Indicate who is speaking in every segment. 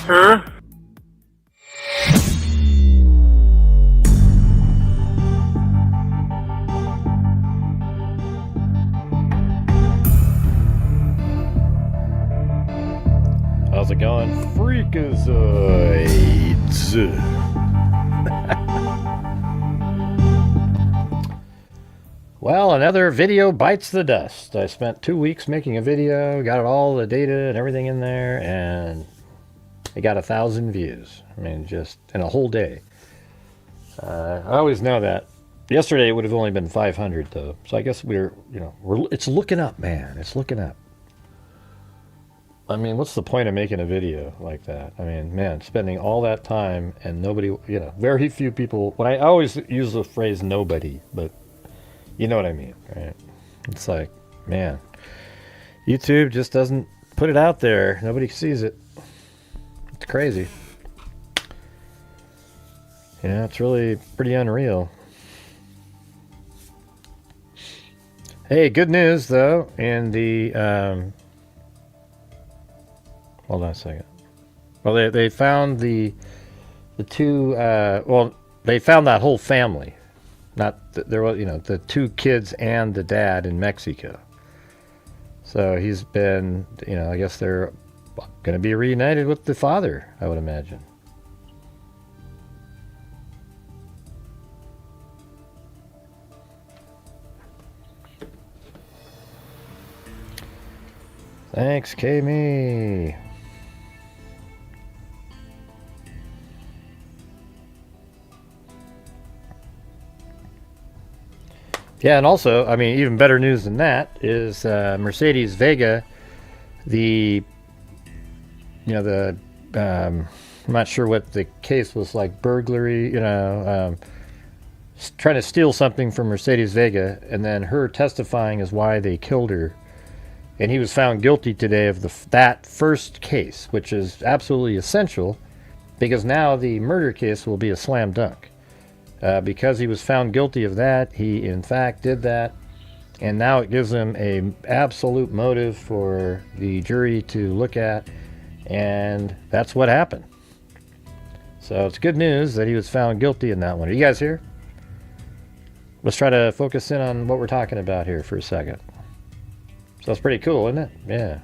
Speaker 1: Huh?
Speaker 2: How's it going, freakazoids? Well, another video bites the dust. I spent 2 weeks making a video, got all the data and everything in there, and it got 1,000 views. I mean, just in a whole day. I always know that. Yesterday it would have only been 500 though, so I guess it's looking up, man. It's looking up. I mean, what's the point of making a video like that? I mean, man, spending all that time and nobody, very few people. When I always use the phrase "nobody," but you know what I mean, right? It's like, man, YouTube just doesn't put it out there. Nobody sees it. It's crazy. It's really pretty unreal. Hey, good news though. In the hold on a second. Well, they found the two. They found that whole family. There was the two kids and the dad in Mexico. So he's been I guess they're going to be reunited with the father, I would imagine. Thanks, Kami. Yeah, and also, I mean, even better news than that is Mercedes Vega, I'm not sure what the case was, like burglary, trying to steal something from Mercedes Vega, and then her testifying is why they killed her. And he was found guilty today of that first case, which is absolutely essential because now the murder case will be a slam dunk. Because he was found guilty of that, he in fact did that, and now it gives him a absolute motive for the jury to look at, and that's what happened. So it's good news that he was found guilty in that one. Are you guys here? Let's try to focus in on what we're talking about here for a second. So that's pretty cool, isn't it? Yeah.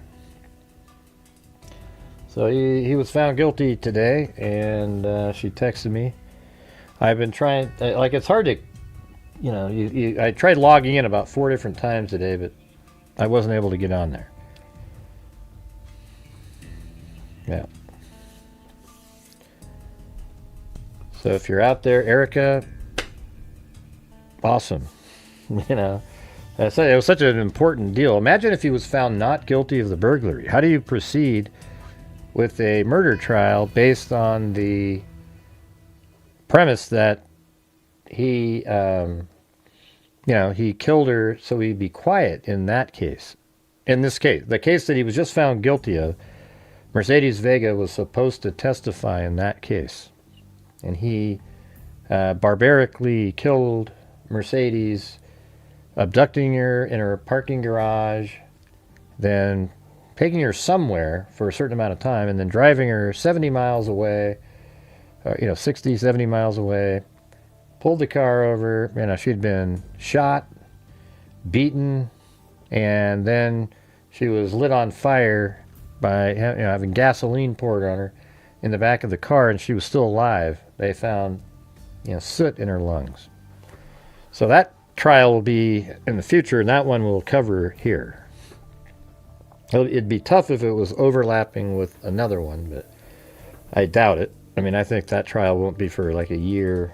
Speaker 2: So he was found guilty today, and she texted me. I've been trying, it's hard to, I tried logging in about 4 different times today, but I wasn't able to get on there. Yeah. So if you're out there, Erica, awesome. It was such an important deal. Imagine if he was found not guilty of the burglary. How do you proceed with a murder trial based on the premise that he killed her so he'd be quiet in that case? In this case, the case that he was just found guilty of, Mercedes Vega was supposed to testify in that case. And he barbarically killed Mercedes, abducting her in her parking garage, then taking her somewhere for a certain amount of time, and then driving her 70 miles away, 60, 70 miles away, pulled the car over. She'd been shot, beaten, and then she was lit on fire by having gasoline poured on her in the back of the car, and she was still alive. They found soot in her lungs. So that trial will be in the future, and that one we'll cover here. It'd be tough if it was overlapping with another one, but I doubt it. I mean, I think that trial won't be for like a year.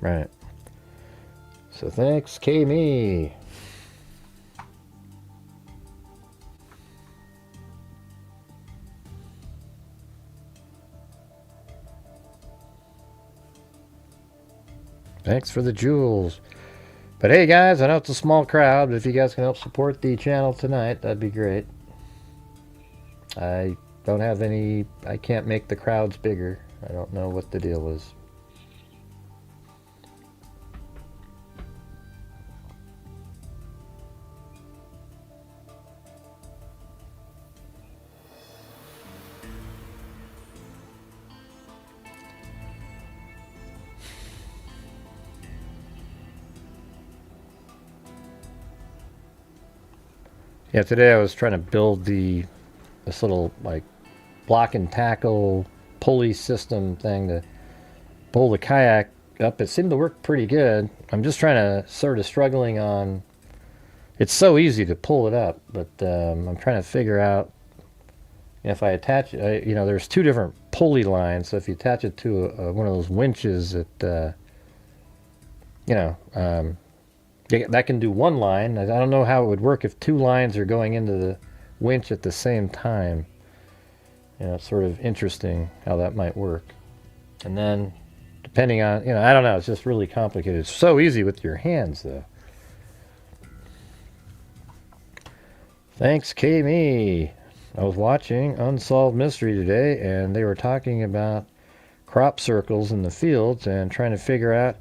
Speaker 2: Right. So thanks, Kami. Thanks for the jewels. But hey guys, I know it's a small crowd, but if you guys can help support the channel tonight, that'd be great. I can't make the crowds bigger. I don't know what the deal is. Yeah, today I was trying to build this little like block and tackle pulley system thing to pull the kayak up. It seemed to work pretty good. I'm just trying to sort of struggling on. It's so easy to pull it up, but I'm trying to figure out if I attach. There's two different pulley lines. So if you attach it to one of those winches, that that can do one line. I don't know how it would work if two lines are going into the winch at the same time. It's sort of interesting how that might work. And then, depending on, I don't know, it's just really complicated. It's so easy with your hands, though. Thanks, Kami. I was watching Unsolved Mystery today, and they were talking about crop circles in the fields and trying to figure out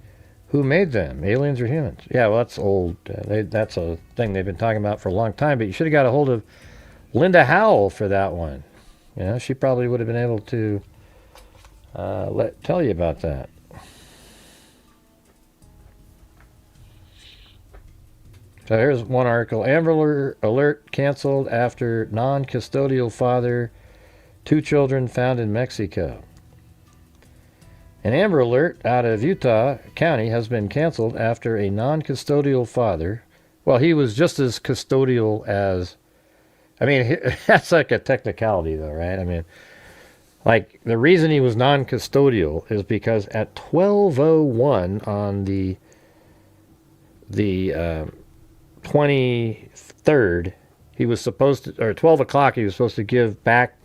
Speaker 2: who made them, aliens or humans. Yeah, well, that's old. That's a thing they've been talking about for a long time, but you should have got a hold of Linda Howell for that one. She probably would have been able to tell you about that. So here's one article. Amber Alert canceled after non-custodial father, 2 children found in Mexico. An Amber Alert out of Utah County has been canceled after a non-custodial father, well, he was just as custodial as, that's like a technicality though, right? Like the reason he was non-custodial is because at 12:01 on the 23rd, he was supposed to, or 12 o'clock, he was supposed to give back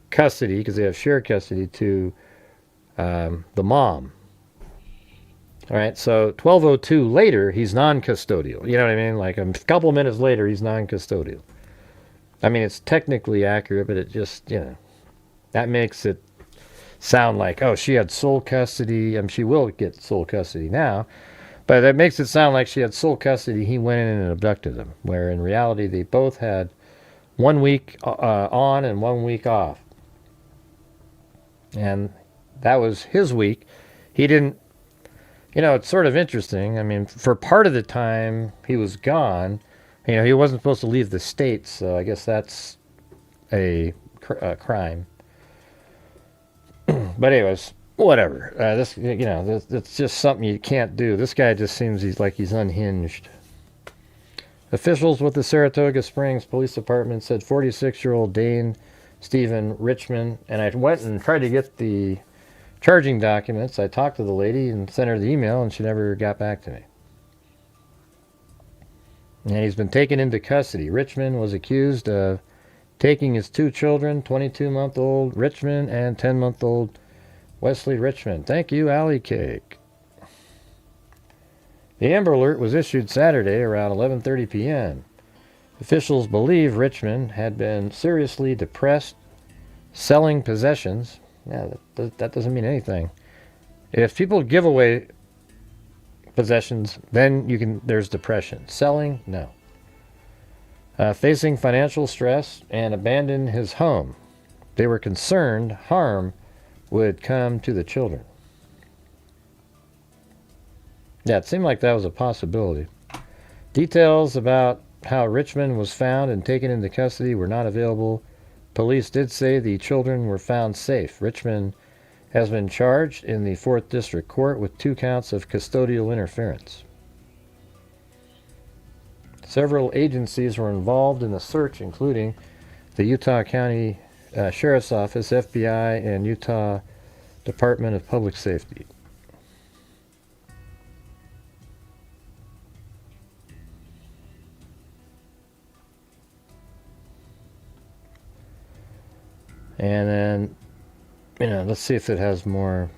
Speaker 2: custody, because they have shared custody, to the mom. All right, so 12:02 later, he's non-custodial. You know what I mean? Like a couple of minutes later, he's non-custodial. It's technically accurate, but it just, that makes it sound like, oh, she had sole custody. She will get sole custody now. But that makes it sound like she had sole custody. He went in and abducted them, where in reality they both had 1 week on and 1 week off. And that was his week. He didn't, it's sort of interesting. For part of the time he was gone, he wasn't supposed to leave the States, so I guess that's a crime. But anyways, whatever. It's just something you can't do. This guy just seems he's unhinged. Officials with the Saratoga Springs Police Department said 46-year-old Dane Stephen Richmond, and I went and tried to get the charging documents. I talked to the lady and sent her the email, and she never got back to me. And he's been taken into custody. Richmond was accused of taking his 2 children, 22-month-old Richmond and 10-month-old Wesley Richmond. Thank you, Alley Cake. The Amber Alert was issued Saturday around 11:30 p.m. Officials believe Richmond had been seriously depressed, selling possessions. Yeah, that doesn't mean anything. If people give away possessions, then there's depression. Selling, no. Facing financial stress and abandoned his home. They were concerned harm would come to the children. Yeah, it seemed like that was a possibility. Details about how Richmond was found and taken into custody were not available. Police did say the children were found safe. Richmond has been charged in the 4th District Court with 2 counts of custodial interference. Several agencies were involved in the search, including the Utah County Sheriff's Office, FBI, and Utah Department of Public Safety. And then, let's see if it has more.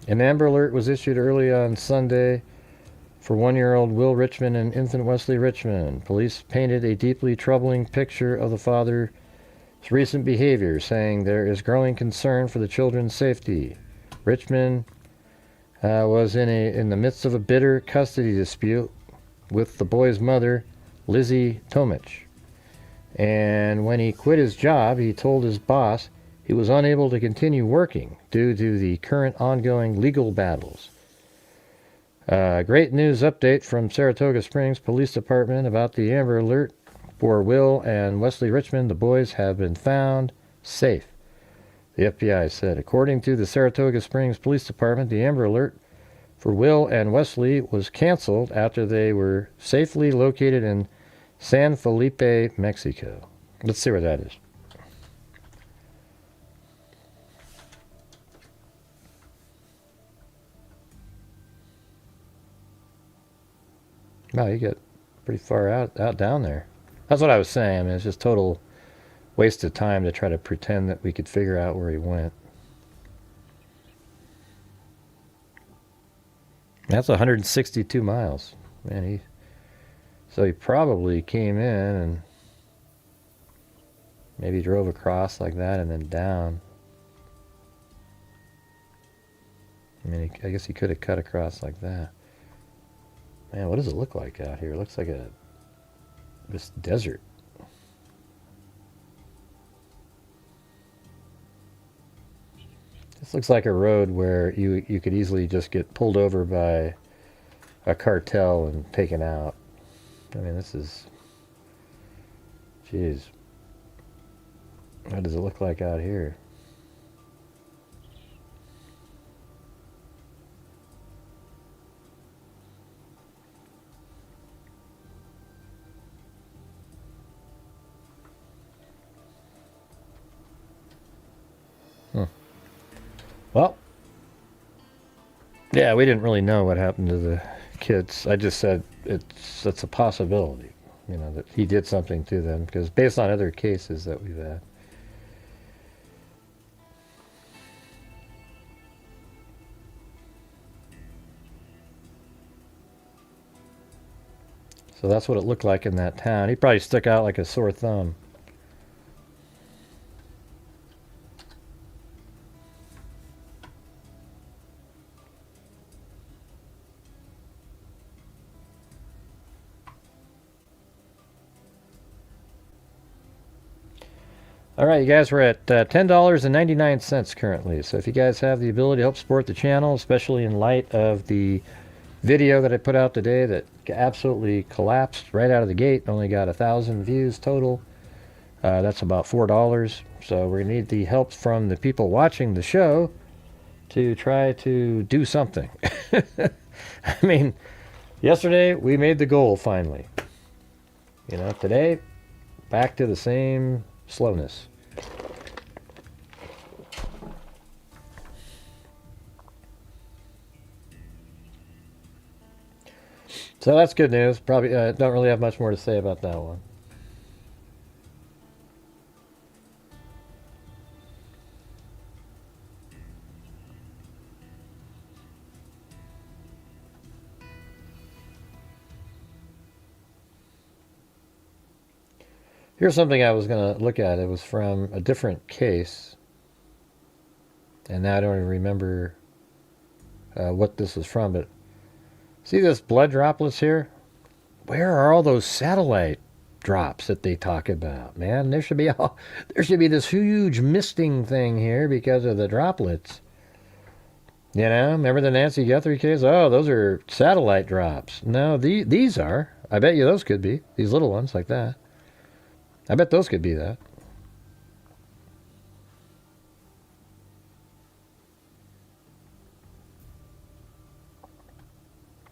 Speaker 2: An Amber Alert was issued early on Sunday for 1-year-old Will Richmond and infant Wesley Richmond. Police painted a deeply troubling picture of the father's recent behavior, saying there is growing concern for the children's safety. Richmond was in the midst of a bitter custody dispute with the boy's mother, Lizzie Tomich. And when he quit his job, he told his boss he was unable to continue working due to the current ongoing legal battles. Great news update from Saratoga Springs Police Department about the Amber Alert. for Will and Wesley Richmond. The boys have been found safe, the FBI said. According to the Saratoga Springs Police Department, the Amber Alert for Will and Wesley was canceled after they were safely located in San Felipe, Mexico. Let's see where that is. Wow, you get pretty far out down there. That's what I was saying. I mean, it's just total waste of time to try to pretend that we could figure out where he went. That's 162 miles. Man, so he probably came in and maybe drove across like that and then down. I mean, I guess he could have cut across like that. Man, what does it look like out here? It looks like this desert. This looks like a road where you could easily just get pulled over by a cartel and taken out. I mean, this is... Jeez. What does it look like out here? Well, yeah, we didn't really know what happened to the kids. I just said it's a possibility, you know, that he did something to them, because based on other cases that we've had. So that's what it looked like in that town. He probably stuck out like a sore thumb. All right, you guys, we're at $10.99 currently. So if you guys have the ability to help support the channel, especially in light of the video that I put out today that absolutely collapsed right out of the gate, only got 1,000 views total. That's about $4. So we're going to need the help from the people watching the show to try to do something. I mean, yesterday we made the goal finally. You know, today, back to the same slowness. So that's good news. Probably don't really have much more to say about that one. Here's something I was going to look at. It was from a different case. And now I don't even remember what this was from. But see this blood droplets here? Where are all those satellite drops that they talk about, man? There should be this huge misting thing here because of the droplets. You know, remember the Nancy Guthrie case? Oh, those are satellite drops. No, these are. I bet you those could be. These little ones like that. I bet those could be that.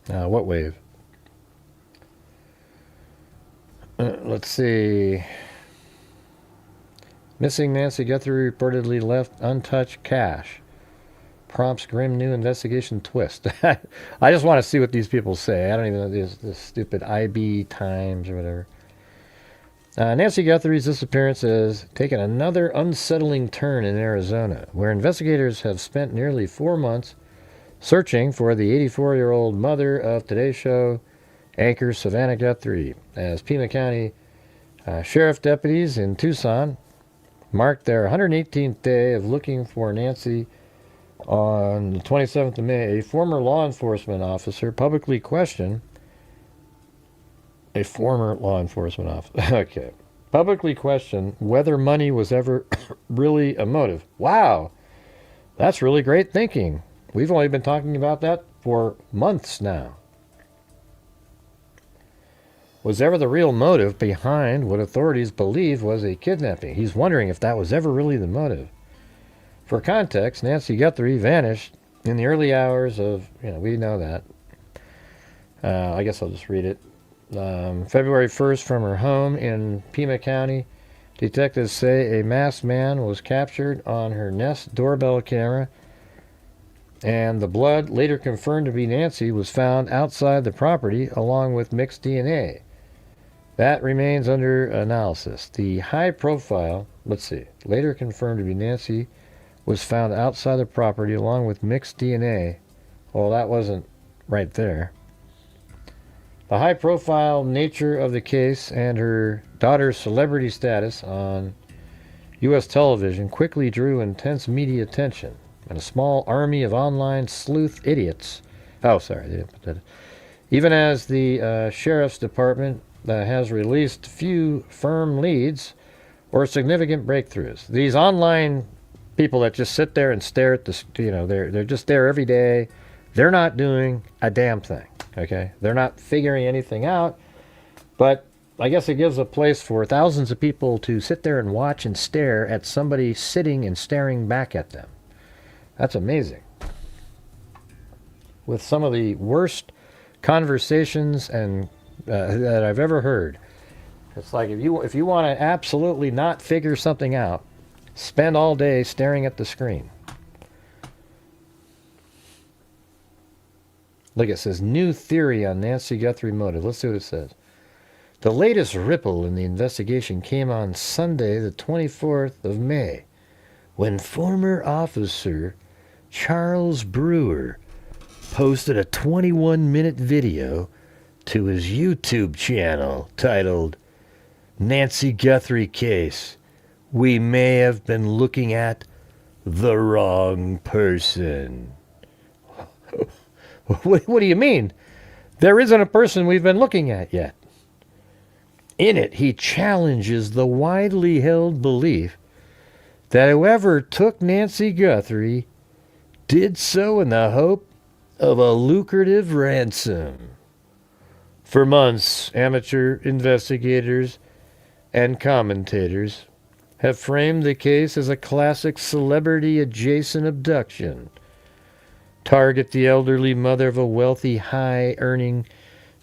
Speaker 2: What wave? Let's see. Missing Nancy Guthrie reportedly left untouched cash. Prompts grim new investigation twist. I just want to see what these people say. I don't even know this stupid IB Times or whatever. Nancy Guthrie's disappearance has taken another unsettling turn in Arizona, where investigators have spent nearly 4 months searching for the 84-year-old mother of Today's Show anchor Savannah Guthrie, as Pima County Sheriff deputies in Tucson marked their 118th day of looking for Nancy. On the 27th of May, a former law enforcement officer publicly questioned publicly questioned whether money was ever really a motive. Wow, that's really great thinking. We've only been talking about that for months now. was ever the real motive behind what authorities believe was a kidnapping. He's wondering if that was ever really the motive. For context, Nancy Guthrie vanished in the early hours of, we know that. I guess I'll just read it. February 1st, from her home in Pima County, detectives say a masked man was captured on her Nest doorbell camera, and the blood, later confirmed to be Nancy, was found outside the property along with mixed DNA. That remains under analysis. The high-profile, later confirmed to be Nancy, was found outside the property along with mixed DNA. Well, that wasn't right there. The high-profile nature of the case and her daughter's celebrity status on U.S. television quickly drew intense media attention, and a small army of online sleuth idiots. Oh, sorry, they didn't put that in. Even as the Sheriff's Department has released few firm leads or significant breakthroughs. These online people that just sit there and stare at the, they're just there every day. They're not doing a damn thing, okay? They're not figuring anything out, but I guess it gives a place for thousands of people to sit there and watch and stare at somebody sitting and staring back at them. That's amazing. With some of the worst conversations and that I've ever heard. It's like if you want to absolutely not figure something out, spend all day staring at the screen. Look, it says, new theory on Nancy Guthrie motive. Let's see what it says. The latest ripple in the investigation came on Sunday, the 24th of May, when former officer Charles Brewer posted a 21-minute video to his YouTube channel titled, Nancy Guthrie Case. We may have been looking at the wrong person. What do you mean? There isn't a person we've been looking at yet. In it, he challenges the widely held belief that whoever took Nancy Guthrie did so in the hope of a lucrative ransom. For months, amateur investigators and commentators have framed the case as a classic celebrity-adjacent abduction. Target the elderly mother of a wealthy, high-earning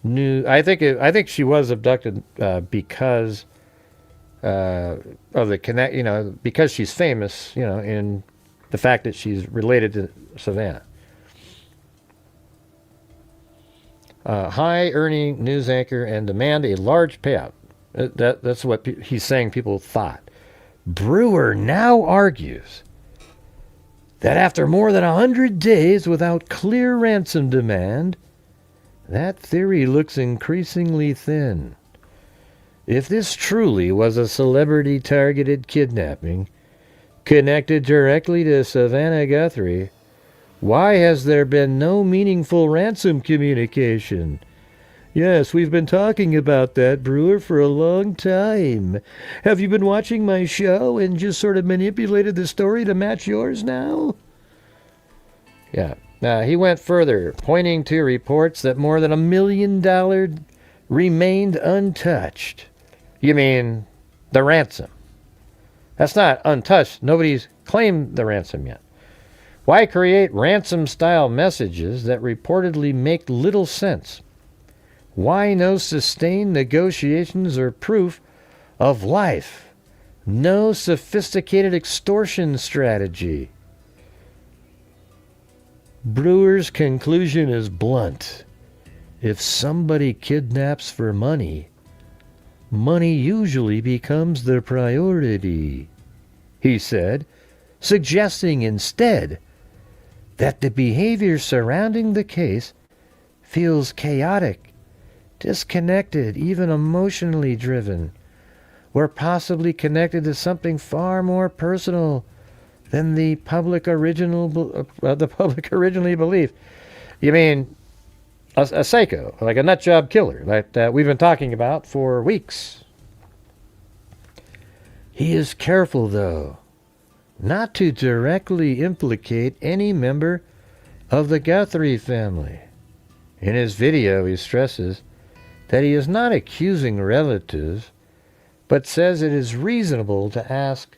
Speaker 2: new. I think she was abducted because of the connect. Because she's famous. In the fact that she's related to Savannah. High-earning news anchor and demand a large payout. That's what he's saying people thought. Brewer now argues that after more than 100 days without clear ransom demand, that theory looks increasingly thin. If this truly was a celebrity-targeted kidnapping connected directly to Savannah Guthrie, why has there been no meaningful ransom communication? Yes, we've been talking about that, Brewer, for a long time. Have you been watching my show and just sort of manipulated the story to match yours now? Yeah. Now, he went further, pointing to reports that more than $1 million remained untouched. You mean the ransom? That's not untouched. Nobody's claimed the ransom yet. Why create ransom-style messages that reportedly make little sense? Why no sustained negotiations or proof of life? No sophisticated extortion strategy. Brewer's conclusion is blunt. If somebody kidnaps for money, money usually becomes the priority, he said, suggesting instead that the behavior surrounding the case feels chaotic, disconnected, even emotionally driven, or possibly connected to something far more personal than the public originally believed. You mean a psycho, like a nutjob killer, that we've been talking about for weeks. He is careful, though, not to directly implicate any member of the Guthrie family. In his video, he stresses that he is not accusing relatives, but says it is reasonable to ask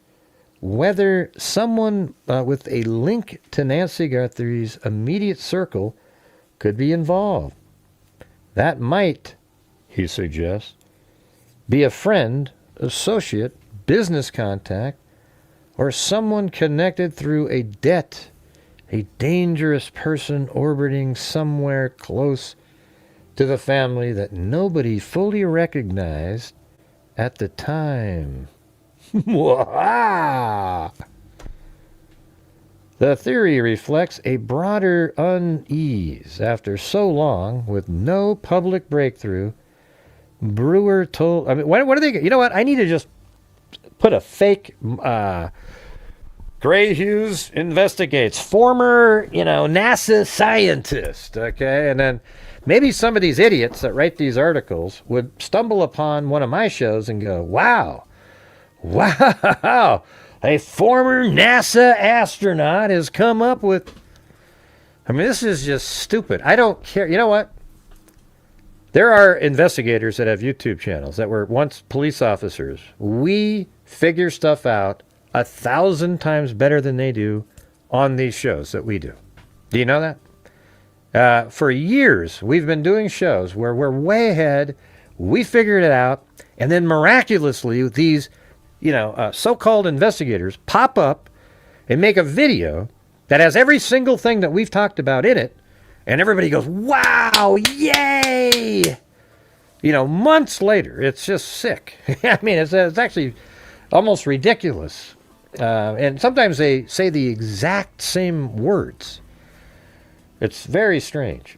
Speaker 2: whether someone with a link to Nancy Guthrie's immediate circle could be involved. That might, he suggests, be a friend, associate, business contact, or someone connected through a debt, a dangerous person orbiting somewhere close to the family that nobody fully recognized at the time. The theory reflects a broader unease. After so long, with no public breakthrough, Brewer told... I mean, what are they... You know what? I need to just put a fake... Gray Hughes investigates. Former, NASA scientist. Okay? And then maybe some of these idiots that write these articles would stumble upon one of my shows and go, wow, a former NASA astronaut has come up with... I mean, this is just stupid. I don't care. You know what? There are investigators that have YouTube channels that were once police officers. We figure stuff out 1,000 times better than they do on these shows that we do. Do you know that? For years, we've been doing shows where we're way ahead. We figured it out. And then miraculously, these so-called investigators pop up and make a video that has every single thing that we've talked about in it, and everybody goes, wow, yay! Months later, it's just sick. I mean, it's actually almost ridiculous. And sometimes they say the exact same words. It's very strange.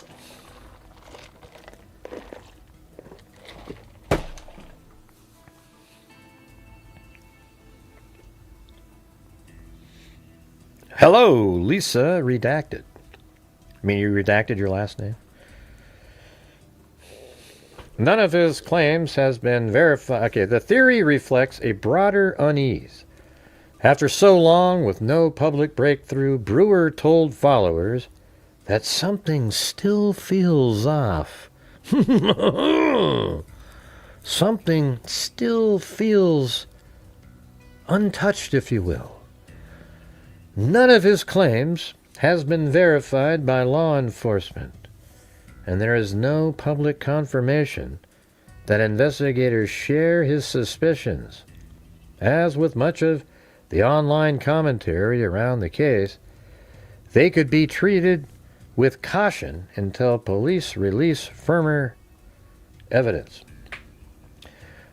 Speaker 2: Hello, Lisa Redacted. I mean, you redacted your last name? None of his claims has been verified. Okay, the theory reflects a broader unease. After so long with no public breakthrough, Brewer told followers that something still feels off. Something still feels untouched, if you will. None of his claims has been verified by law enforcement, and there is no public confirmation that investigators share his suspicions. As with much of the online commentary around the case, they could be treated with caution until police release firmer evidence.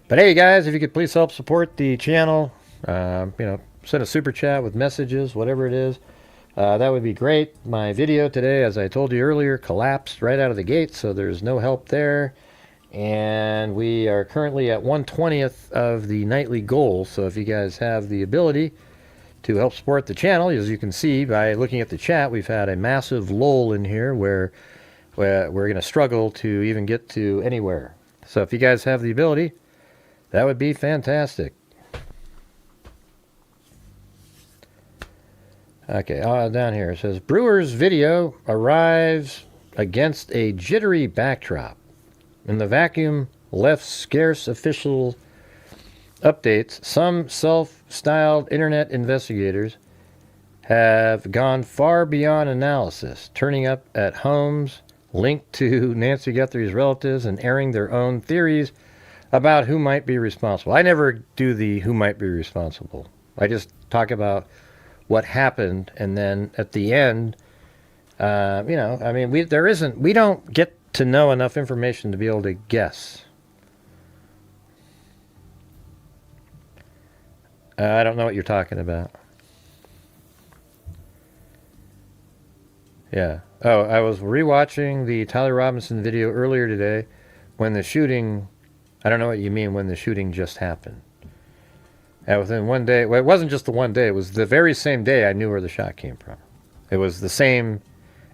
Speaker 2: But hey guys, if you could please help support the channel, send a super chat with messages, whatever it is. That would be great. My video today, as I told you earlier, collapsed right out of the gate, so there's no help there. And we are currently at 1/20th of the nightly goal, so if you guys have the ability to help support the channel, as you can see by looking at the chat, we've had a massive lull in here where we're going to struggle to even get to anywhere. So if you guys have the ability, that would be fantastic. Okay, down here it says, Brewer's video arrives against a jittery backdrop. In the vacuum left scarce official updates, some self-styled internet investigators have gone far beyond analysis, turning up at homes linked to Nancy Guthrie's relatives and airing their own theories about who might be responsible. I never do the who might be responsible. I just talk about what happened, and then at the end, we don't get to know enough information to be able to guess. I don't know what you're talking about. Yeah. Oh, I was rewatching the Tyler Robinson video earlier today when the shooting, I don't know what you mean when the shooting just happened. Within one day, well, it wasn't just the one day, it was the very same day I knew where the shot came from. It was the same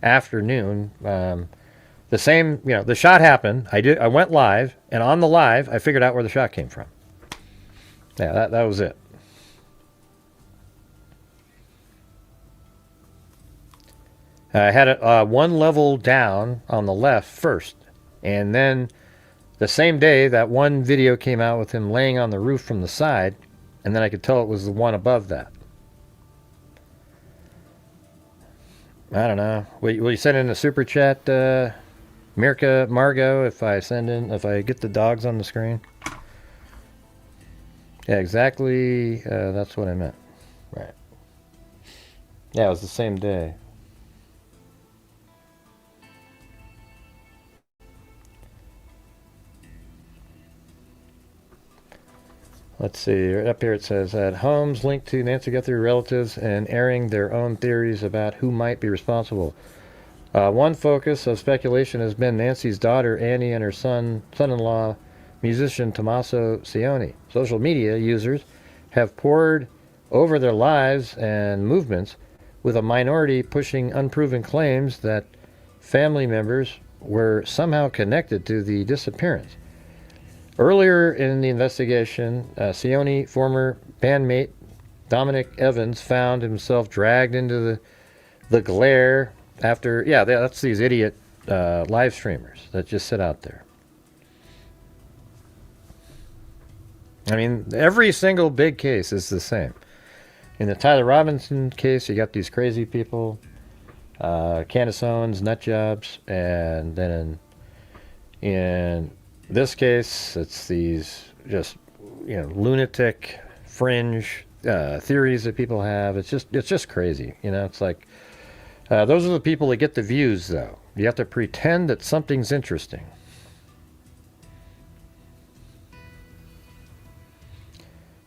Speaker 2: afternoon, the same, the shot happened, I went live, and on the live, I figured out where the shot came from. Yeah, that was it. I had it one level down on the left first, and then The same day, that one video came out with him laying on the roof from the side, and then I could tell it was the one above that. I don't know. Will you send in a super chat, Mirka Margot, if I get the dogs on the screen? Yeah, exactly. That's what I meant. Right. Yeah, it was the same day. Let's see. Up here it says that Holmes linked to Nancy Guthrie relatives and airing their own theories about who might be responsible. One focus of speculation has been Nancy's daughter Annie and her son-in-law, musician Tommaso Cioni. Social media users have pored over their lives and movements, with a minority pushing unproven claims that family members were somehow connected to the disappearance. Earlier in the investigation, Cioni former bandmate Dominic Evans found himself dragged into the glare after, yeah, that's these idiot live streamers that just sit out there. I mean, every single big case is the same. In the Tyler Robinson case, you got these crazy people, Candaceones, nut jobs, and then in this case, it's these just, lunatic fringe theories that people have. It's just crazy. It's like those are the people that get the views, though. You have to pretend that something's interesting.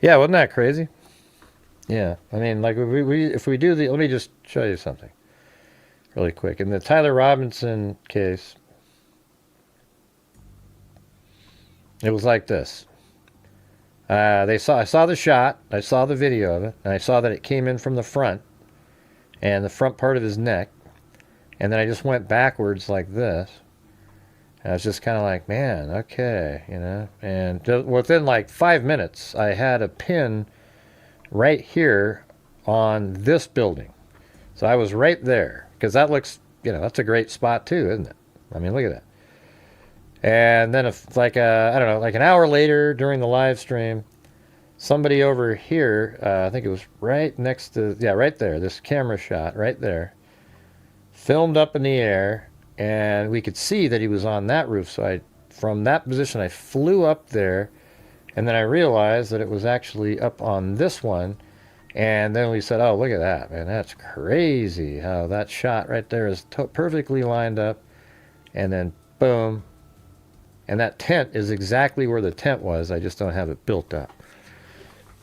Speaker 2: Yeah, wasn't that crazy? Yeah, I mean, like if we do let me just show you something really quick. In the Tyler Robinson case, it was like this. I saw the shot, I saw the video of it, and I saw that it came in from the front, and the front part of his neck, and then I just went backwards like this. And I was just kind of like, man, okay, And within like 5 minutes, I had a pin right here on this building. So I was right there, because that looks, that's a great spot too, isn't it? I mean, look at that. And then I don't know, like an hour later during the live stream, somebody over here, I think it was right next to, right there, this camera shot right there, filmed up in the air, and we could see that he was on that roof. So from that position, I flew up there, and then I realized that it was actually up on this one. And then we said, oh, look at that, man, that's crazy how that shot right there is perfectly lined up. And then boom. And that tent is exactly where the tent was. I just don't have it built up.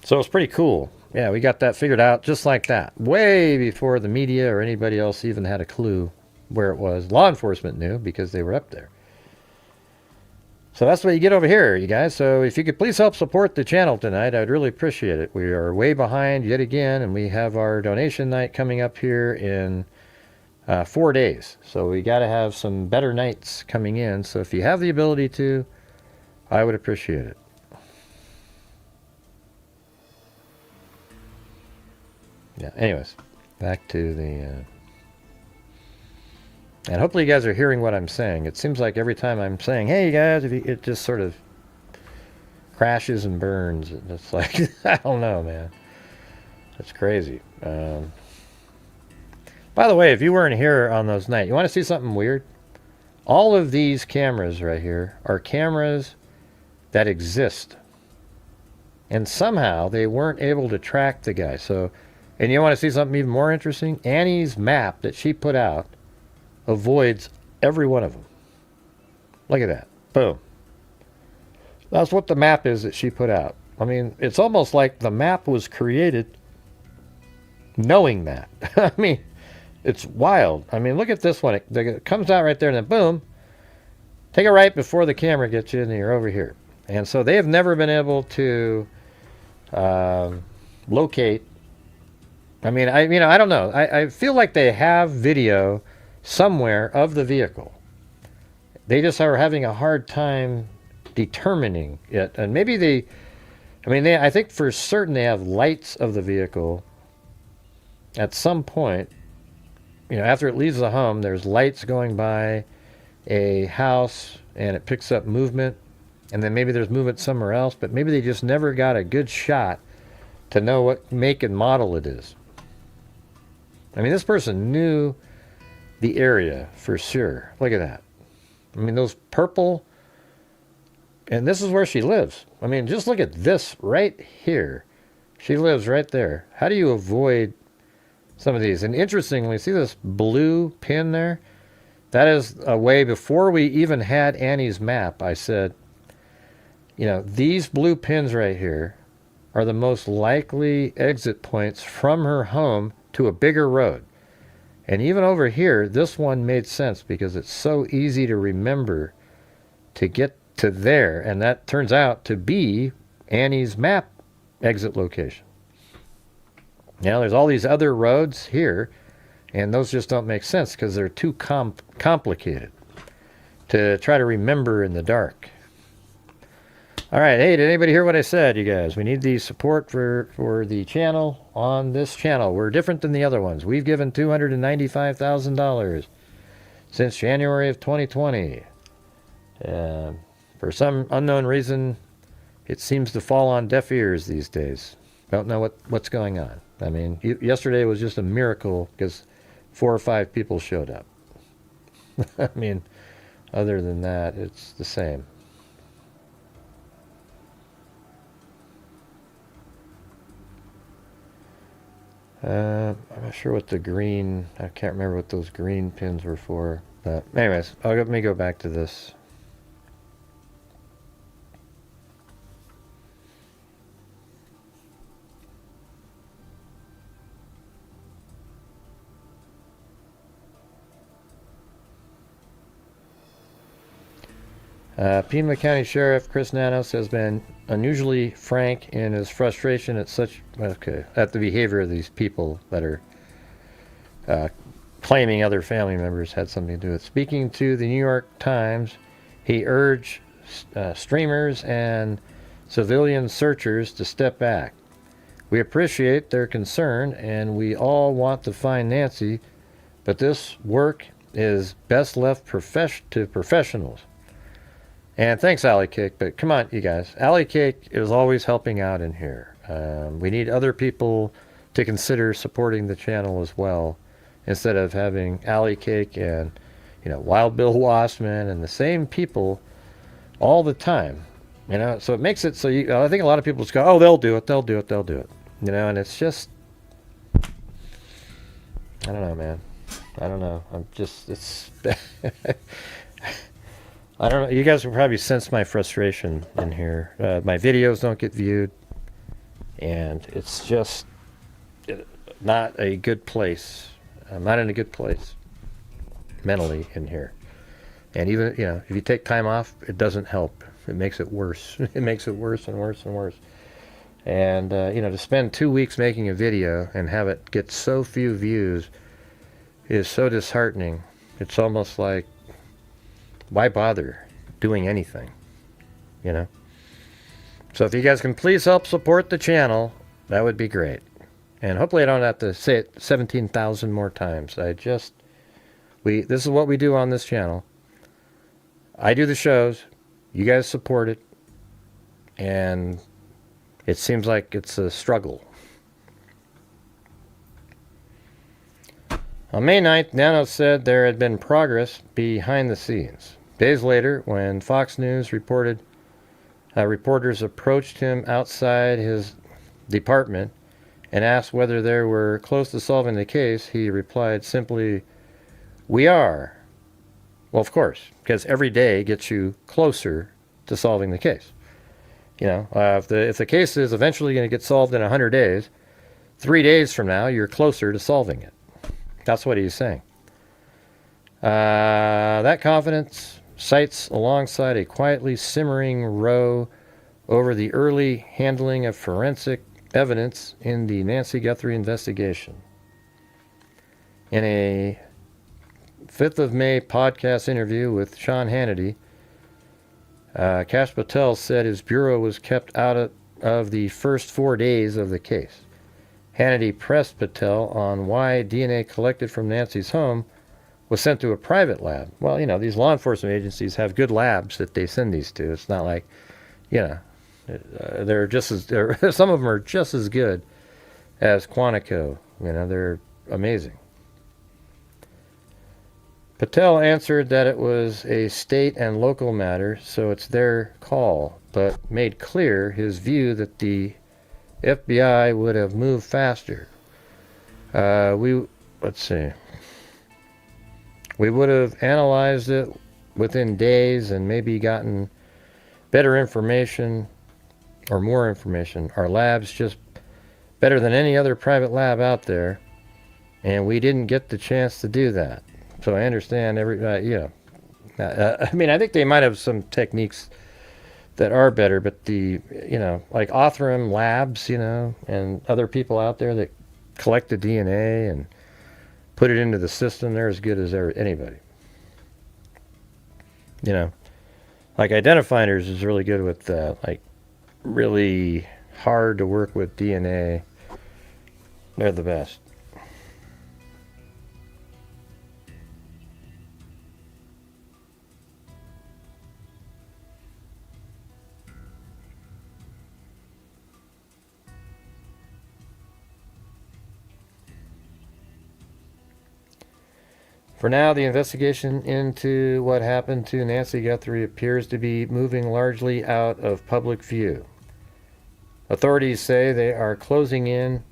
Speaker 2: So it's pretty cool. Yeah, we got that figured out just like that. Way before the media or anybody else even had a clue where it was. Law enforcement knew because they were up there. So that's what you get over here, you guys. So if you could please help support the channel tonight, I'd really appreciate it. We are way behind yet again, and we have our donation night coming up here in 4 days. So we got to have some better nights coming in. So if you have the ability to, I would appreciate it. Yeah, anyways, back to the... and hopefully you guys are hearing what I'm saying. It seems like every time I'm saying, hey, you guys, it just sort of crashes and burns. It's like, I don't know, man. It's crazy. By the way, if you weren't here on those nights, you want to see something weird? All of these cameras right here are cameras that exist. And somehow they weren't able to track the guy. So, and you want to see something even more interesting? Annie's map that she put out avoids every one of them. Look at that. Boom. That's what the map is that she put out. I mean, it's almost like the map was created knowing that. I mean, it's wild. I mean, look at this one. It comes out right there and then boom. Take it right before the camera gets you and you're over here. And so they have never been able to locate. I mean, I don't know. I feel like they have video somewhere of the vehicle. They just are having a hard time determining it. And maybe I think for certain they have lights of the vehicle at some point. After it leaves the home, there's lights going by a house and it picks up movement. and then maybe there's movement somewhere else, but maybe they just never got a good shot to know what make and model it is. I mean, this person knew the area for sure. Look at that. I mean, those purple, and this is where she lives. I mean, just look at this right here. She lives right there. How do you avoid some of these? And interestingly, see this blue pin there? That is a way, before we even had Annie's map, I said, you know, these blue pins right here are the most likely exit points from her home to a bigger road. And even over here, this one made sense because it's so easy to remember to get to there. And that turns out to be Annie's map exit location. Now, there's all these other roads here, and those just don't make sense because they're too complicated to try to remember in the dark. All right, hey, did anybody hear what I said, you guys? We need the support for the channel on this channel. We're different than the other ones. We've given $295,000 since January of 2020. For some unknown reason, it seems to fall on deaf ears these days. Don't know what's going on. I mean, yesterday was just a miracle because 4 or 5 people showed up. I mean, other than that, it's the same. I'm not sure what the green, I can't remember what those green pins were for. But anyways, let me go back to this. Pima County Sheriff Chris Nanos has been unusually frank in his frustration at the behavior of these people that are claiming other family members had something to do with it. Speaking to the New York Times, he urged streamers and civilian searchers to step back. We appreciate their concern and we all want to find Nancy, but this work is best left to professionals. And thanks, Alley Cake, but come on, you guys. Alley Cake is always helping out in here. We need other people to consider supporting the channel as well, instead of having Alley Cake and, you know, Wild Bill Wassman and the same people all the time. You know, so it makes it so I think a lot of people just go, oh, they'll do it. You know, and it's just, I don't know, man. I don't know. It's... I don't know. You guys can probably sense my frustration in here. My videos don't get viewed, and it's just not a good place. I'm not in a good place mentally in here. And even, you know, if you take time off, it doesn't help. It makes it worse. It makes it worse and worse and worse. And, you know, to spend 2 weeks making a video and have it get so few views is so disheartening. It's almost like, why bother doing anything, you know? So if you guys can please help support the channel, that would be great. And hopefully I don't have to say it 17,000 more times. This is what we do on this channel. I do the shows, you guys support it, and it seems like it's a struggle. On May 9th, Nanos said there had been progress behind the scenes. Days later, when Fox News reporters approached him outside his department and asked whether they were close to solving the case, he replied simply, "We are." Well, of course, because every day gets you closer to solving the case. You know, if the case is eventually going to get solved in 100 days, 3 days from now, you're closer to solving it. That's what he's saying. That confidence cites alongside a quietly simmering row over the early handling of forensic evidence in the Nancy Guthrie investigation. In a 5th of May podcast interview with Sean Hannity, Kash Patel said his bureau was kept out of the first 4 days of the case. Hannity pressed Patel on why DNA collected from Nancy's home was sent to a private lab. Well, these law enforcement agencies have good labs that they send these to. It's not like, they're just as some of them are just as good as Quantico. They're amazing. Patel answered that it was a state and local matter, so it's their call, but made clear his view that the FBI would have moved faster. Let's see. We would have analyzed it within days and maybe gotten better information or more information. Our lab's just better than any other private lab out there, and we didn't get the chance to do that. So I understand I think they might have some techniques that are better, but like Othram Labs, and other people out there that collect the DNA and put it into the system, they're as good as anybody. Like Identifinders is really good with like really hard to work with DNA. They're the best. For now, the investigation into what happened to Nancy Guthrie appears to be moving largely out of public view. Authorities say they are closing in.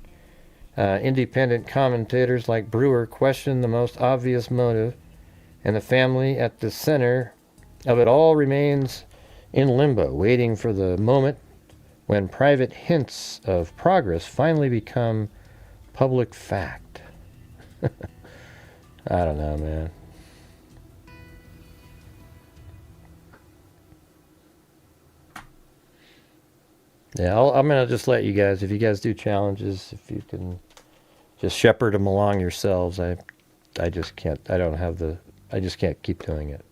Speaker 2: Independent commentators like Brewer question the most obvious motive, and the family at the center of it all remains in limbo, waiting for the moment when private hints of progress finally become public fact. I don't know, man. Yeah, I'm going to just let you guys, if you guys do challenges, if you can just shepherd them along yourselves. I just can't, I just can't keep doing it.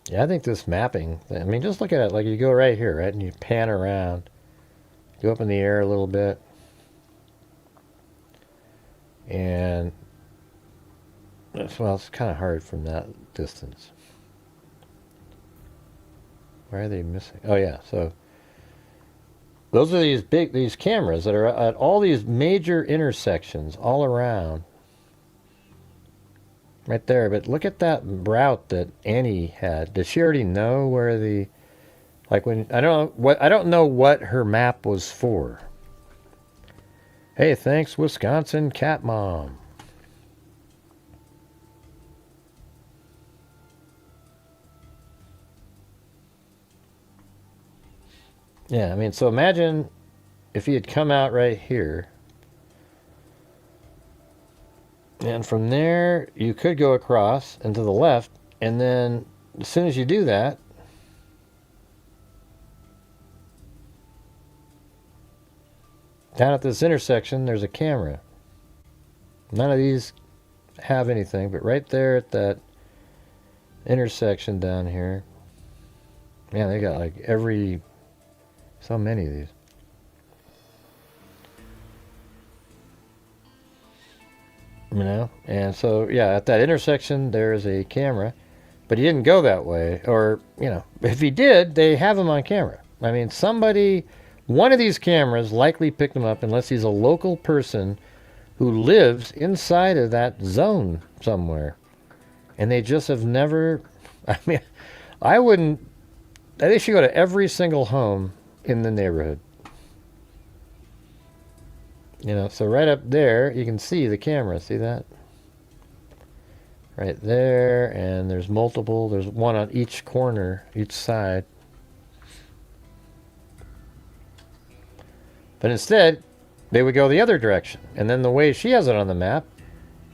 Speaker 2: Yeah, I think this mapping, just look at it. Like you go right here, right? And you pan around. Go up in the air a little bit. And, well, it's kind of hard from that distance. Why are they missing? Oh, yeah. So, those are these cameras that are at all these major intersections all around. Right there, but look at that route that Annie had. Did she already know where I don't know what her map was for. Hey, thanks, Wisconsin Cat Mom. Yeah, so imagine if he had come out right here. And from there, you could go across and to the left, and then as soon as you do that, down at this intersection, there's a camera. None of these have anything, but right there at that intersection down here, man, they got like so many of these. And so, yeah, at that intersection, there's a camera, but he didn't go that way. Or, if he did, they have him on camera. One of these cameras likely picked him up unless he's a local person who lives inside of that zone somewhere. And they just have never, they should go to every single home in the neighborhood. So right up there, you can see the camera. See that? Right there, and there's multiple. There's one on each corner, each side. But instead, they would go the other direction. And then the way she has it on the map,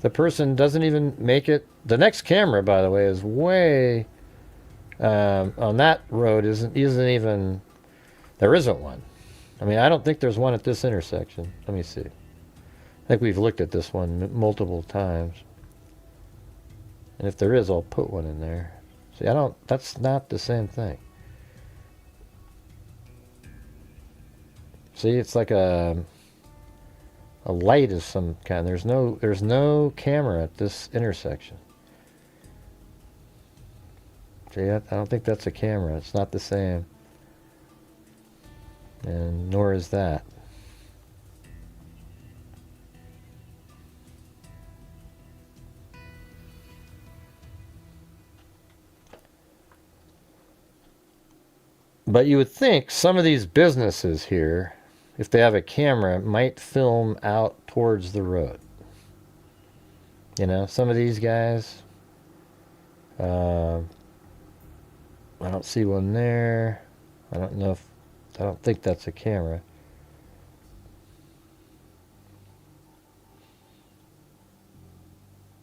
Speaker 2: the person doesn't even make it. The next camera, by the way, is way on that road. Isn't even. There isn't one. I don't think there's one at this intersection. Let me see. I think we've looked at this one multiple times. And if there is, I'll put one in there. See, that's not the same thing. See, it's like a light of some kind. There's no camera at this intersection. See, I don't think that's a camera. It's not the same. And nor is that. But you would think some of these businesses here, if they have a camera, might film out towards the road. You know, some of these guys, I don't see one there. I don't think that's a camera.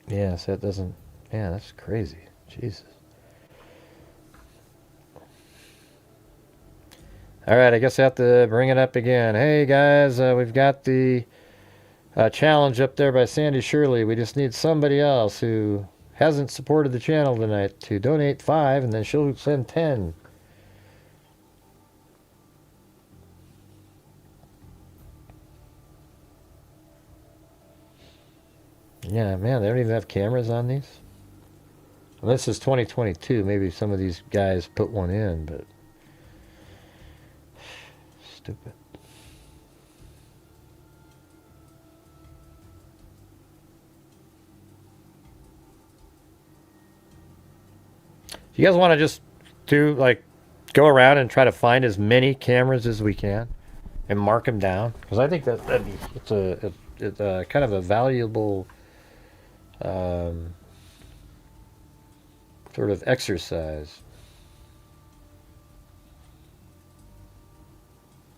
Speaker 2: Yeah, so it doesn't, yeah, that's crazy. Jesus. All right, I guess I have to bring it up again. Hey guys, we've got the challenge up there by Sandy Shirley. We just need somebody else who hasn't supported the channel tonight to donate 5, and then she'll send 10. Yeah, man, they don't even have cameras on these. Well, this is 2022. Maybe some of these guys put one in, but stupid. You guys want to just go around and try to find as many cameras as we can and mark them down? Because I think it's a kind of a valuable sort of exercise.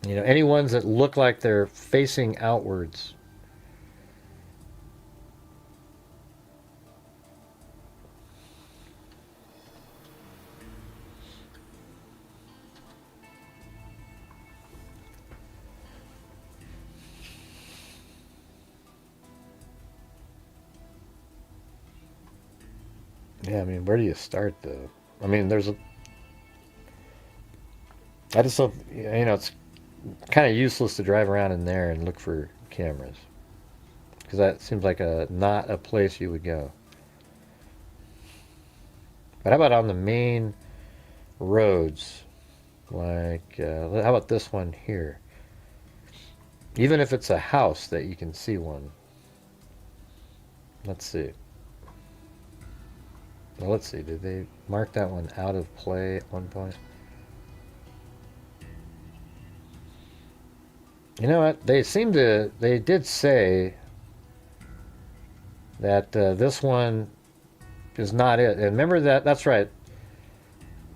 Speaker 2: You know, any ones that look like they're facing outwards. Yeah, I mean, where do you start though? I mean, I just don't, you know, it's kind of useless to drive around in there and look for cameras. Because that seems like not a place you would go. But how about on the main roads? Like, how about this one here? Even if it's a house that you can see one. Let's see. Well, let's see. Did they mark that one out of play at one point? You know what? They did say that this one is not it. And remember that's right.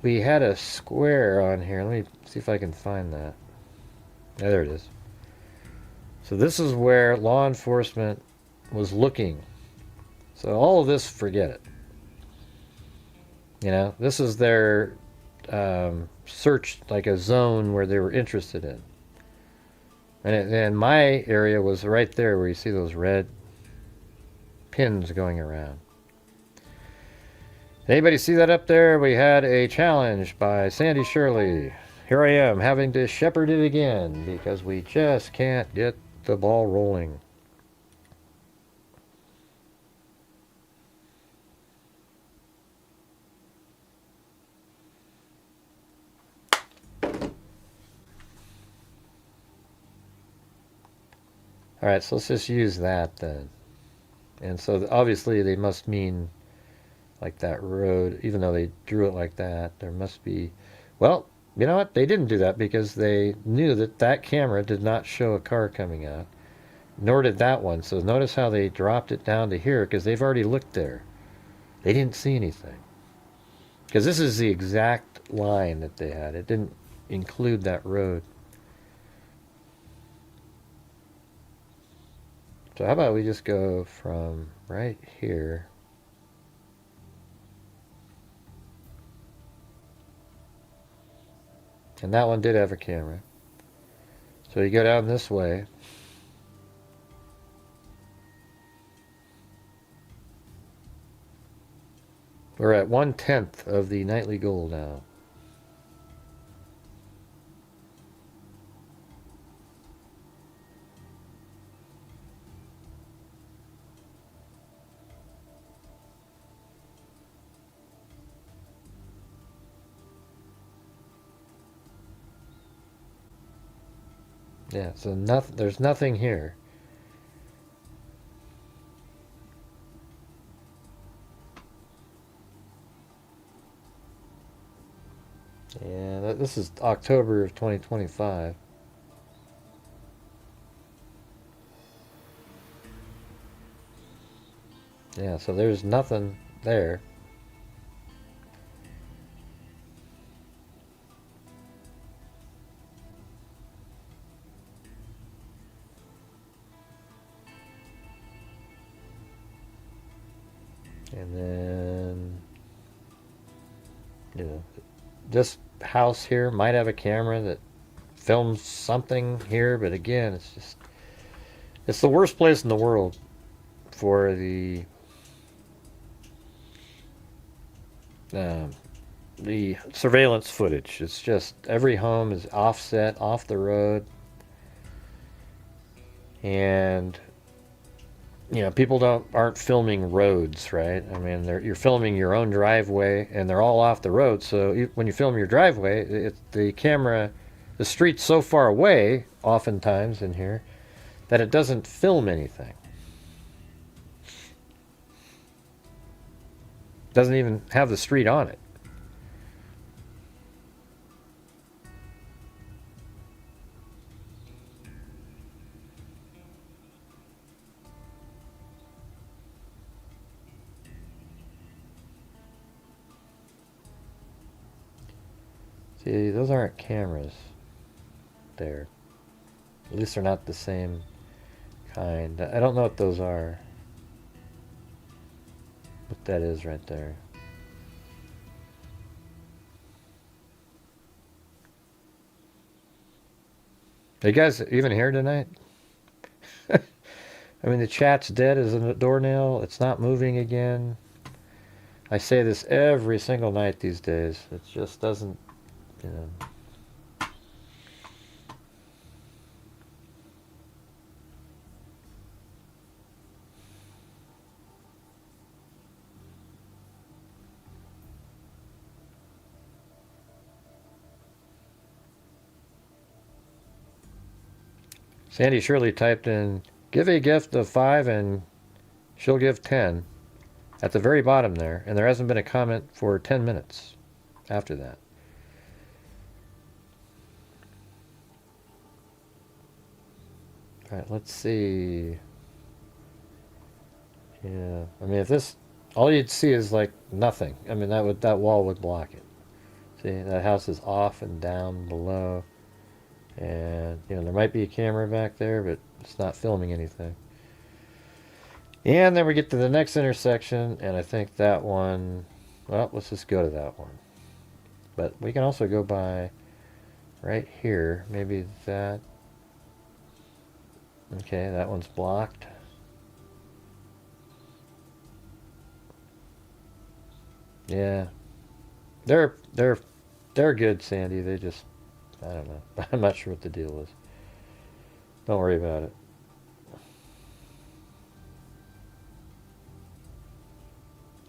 Speaker 2: We had a square on here. Let me see if I can find that. Yeah, there it is. So this is where law enforcement was looking. So all of this, forget it. You know, this is their search, like a zone where they were interested in. And my area was right there where you see those red pins going around. Anybody see that up there? We had a challenge by Sandy Shirley. Here I am having to shepherd it again because we just can't get the ball rolling. All right, so let's just use that then. And so obviously they must mean like that road, even though they drew it like that. There must be, well, you know what? They didn't do that because they knew that that camera did not show a car coming out, nor did that one. So notice how they dropped it down to here because they've already looked there. They didn't see anything. Because this is the exact line that they had. It didn't include that road. So how about we just go from right here. And that one did have a camera. So you go down this way. We're at 1/10 of the nightly goal now. Yeah, so nothing. There's nothing here. Yeah, this is October of 2025. Yeah, so there's nothing there. And then, you know, this house here might have a camera that films something here, but again, it's the worst place in the world for um, the surveillance footage. It's just every home is offset, off the road, and people aren't filming roads, right? I mean, you're filming your own driveway, and they're all off the road. So when you film your driveway, the street's so far away, oftentimes in here, that it doesn't film anything. It doesn't even have the street on it. See, those aren't cameras there. At least they're not the same kind. I don't know what those are. What that is right there. Are you guys even here tonight? I mean, the chat's dead as a doornail. It's not moving again. I say this every single night these days. It just doesn't, you know. Sandy Shirley typed in, give a gift of 5 and she'll give 10 at the very bottom there. And there hasn't been a comment for 10 minutes after that. All right, let's see. Yeah, I mean, if this, all you'd see is like nothing. I mean, that wall would block it. See, that house is off and down below. And, there might be a camera back there, but it's not filming anything. And then we get to the next intersection, and I think that one, well, let's just go to that one. But we can also go by right here. Maybe that. Okay, that one's blocked. Yeah. They're good, Sandy. They just, I don't know. I'm not sure what the deal is. Don't worry about it.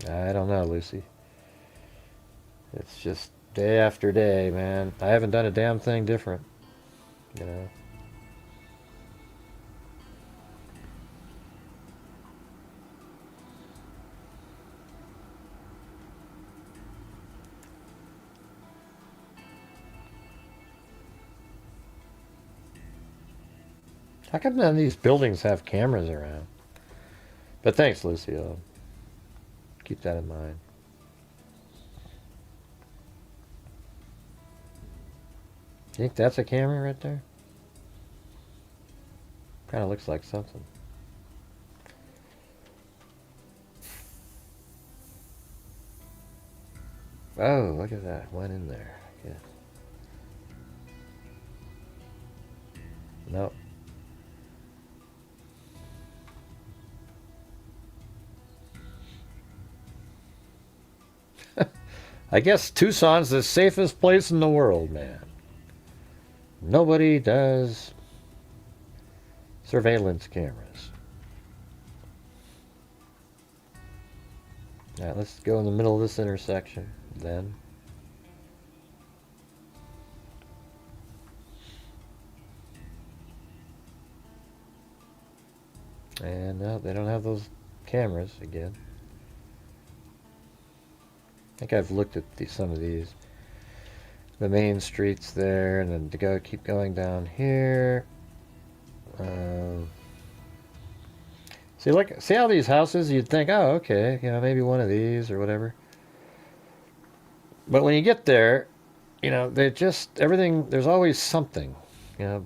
Speaker 2: I don't know, Lucy. It's just day after day, man. I haven't done a damn thing different, you know. How come none of these buildings have cameras around? But thanks, Lucy. I'll keep that in mind. You think that's a camera right there? Kind of looks like something. Oh, look at that. Went in there. Yeah. Nope. I guess Tucson's the safest place in the world, man. Nobody does surveillance cameras. All right, let's go in the middle of this intersection then. And they don't have those cameras again. I think I've looked at some of these. The main streets there, and then to keep going down here. See how these houses, you'd think, oh, okay, maybe one of these or whatever. But when you get there, they just, everything, there's always something,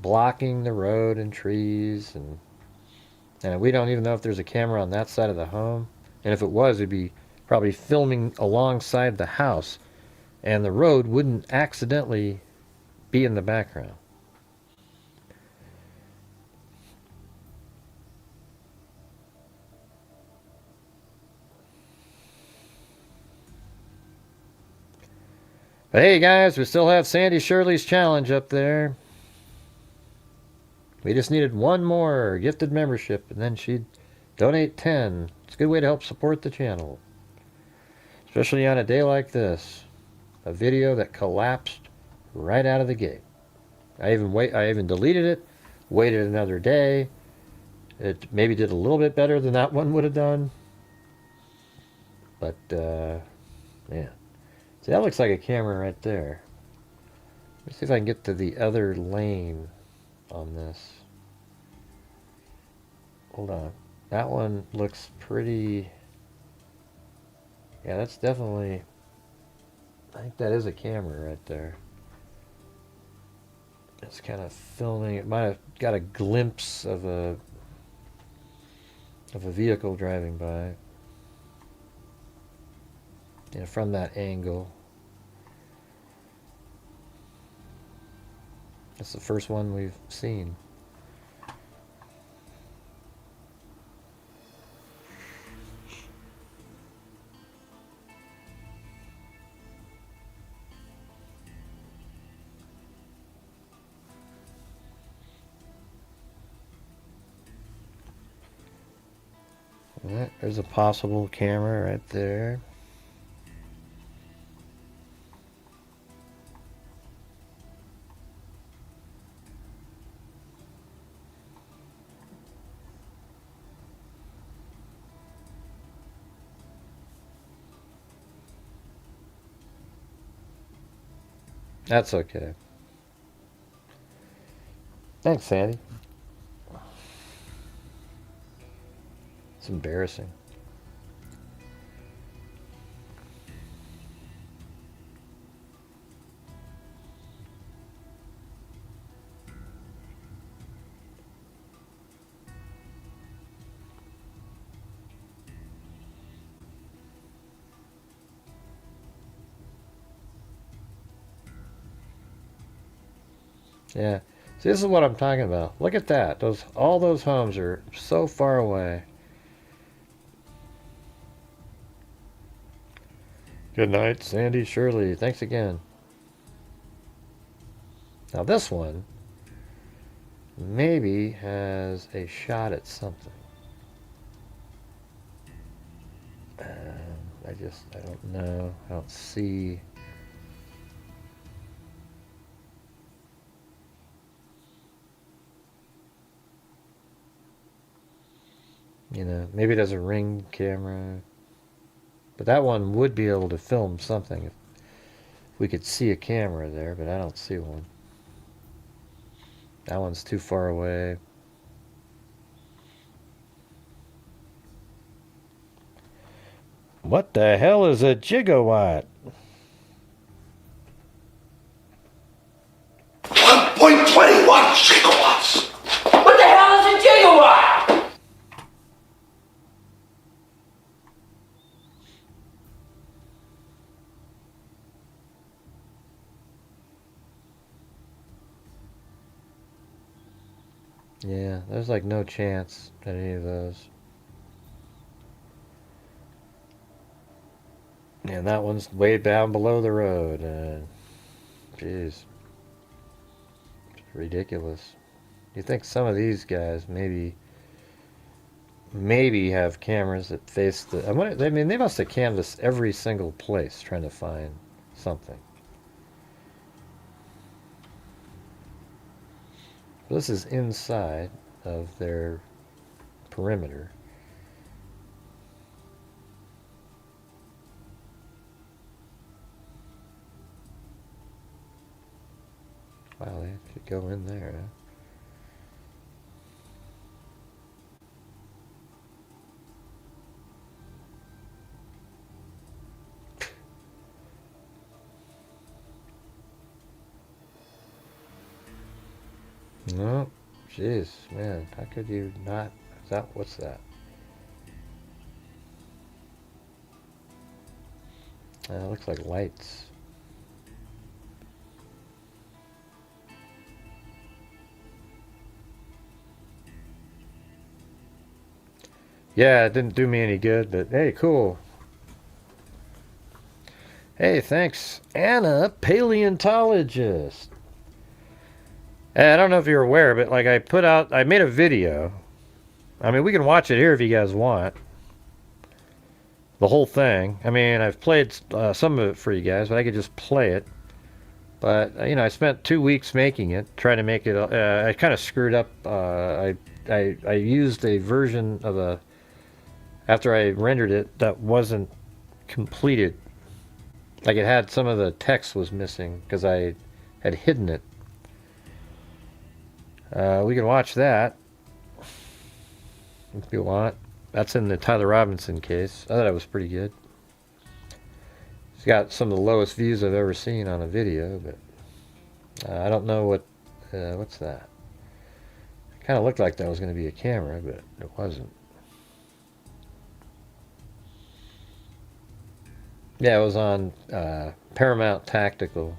Speaker 2: blocking the road and trees, and we don't even know if there's a camera on that side of the home. And if it was, it'd be probably filming alongside the house, and the road wouldn't accidentally be in the background. But hey guys, we still have Sandy Shirley's challenge up there. We just needed one more gifted membership, and then she'd donate 10. It's a good way to help support the channel. Especially on a day like this. A video that collapsed right out of the gate. I even deleted it, waited another day. It maybe did a little bit better than that one would have done. But, yeah. See, that looks like a camera right there. Let's see if I can get to the other lane on this. Hold on. That one looks pretty... Yeah, that's definitely... I think that is a camera right there. It's kind of filming. It might have got a glimpse of a vehicle driving by. From that angle. That's the first one we've seen. There's a possible camera right there. That's okay. Thanks, Sandy. It's embarrassing. Yeah. See, this is what I'm talking about. Look at that. All those homes are so far away. Good night, Sandy Shirley. Thanks again. Now this one maybe has a shot at something. I don't know. I don't see. Maybe it has a Ring camera. But that one would be able to film something if we could see a camera there, but I don't see one. That one's too far away. What the hell is a gigawatt?
Speaker 1: 1.21 gigawatts! What the hell is a gigawatt?
Speaker 2: Yeah, there's like no chance at any of those. And that one's way down below the road. Jeez. It's ridiculous. You think some of these guys maybe have cameras that face the... I mean, they must have canvassed every single place trying to find something. This is inside of their perimeter. Wow, they could go in there, huh? No, jeez, man, how could you not? Is that, what's that? Looks like lights. Yeah, it didn't do me any good, but hey, cool. Hey, thanks, Anna, paleontologist. I don't know if you're aware, but like I made a video. I mean, we can watch it here if you guys want. The whole thing. I mean, I've played some of it for you guys, but I could just play it. But I spent 2 weeks making it, trying to make it. I kind of screwed up. I used a version of after I rendered it that wasn't completed. Like it had some of the text was missing because I had hidden it. We can watch that if you want. That's in the Tyler Robinson case. I thought it was pretty good. It's got some of the lowest views I've ever seen on a video, but I don't know what's that. It kind of looked like that was going to be a camera, but it wasn't. Yeah, it was on Paramount Tactical.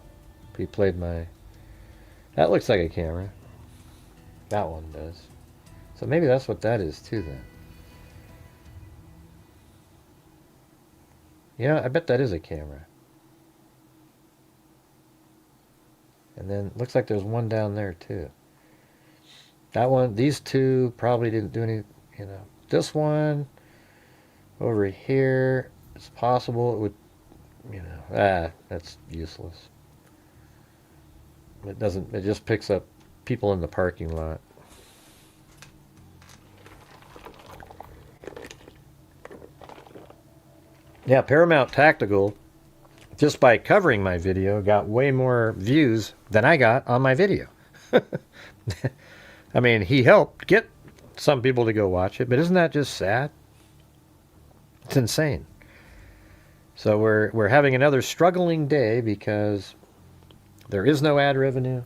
Speaker 2: He played my... That looks like a camera. That one does. So maybe that's what that is too then. I bet that is a camera. And then looks like there's one down there too. That one, these two probably didn't do any, This one over here, it's possible it would, that's useless. It just picks up people in the parking lot. Yeah, Paramount Tactical, just by covering my video, got way more views than I got on my video. I mean, he helped get some people to go watch it, but isn't that just sad? It's insane. So we're having another struggling day because there is no ad revenue.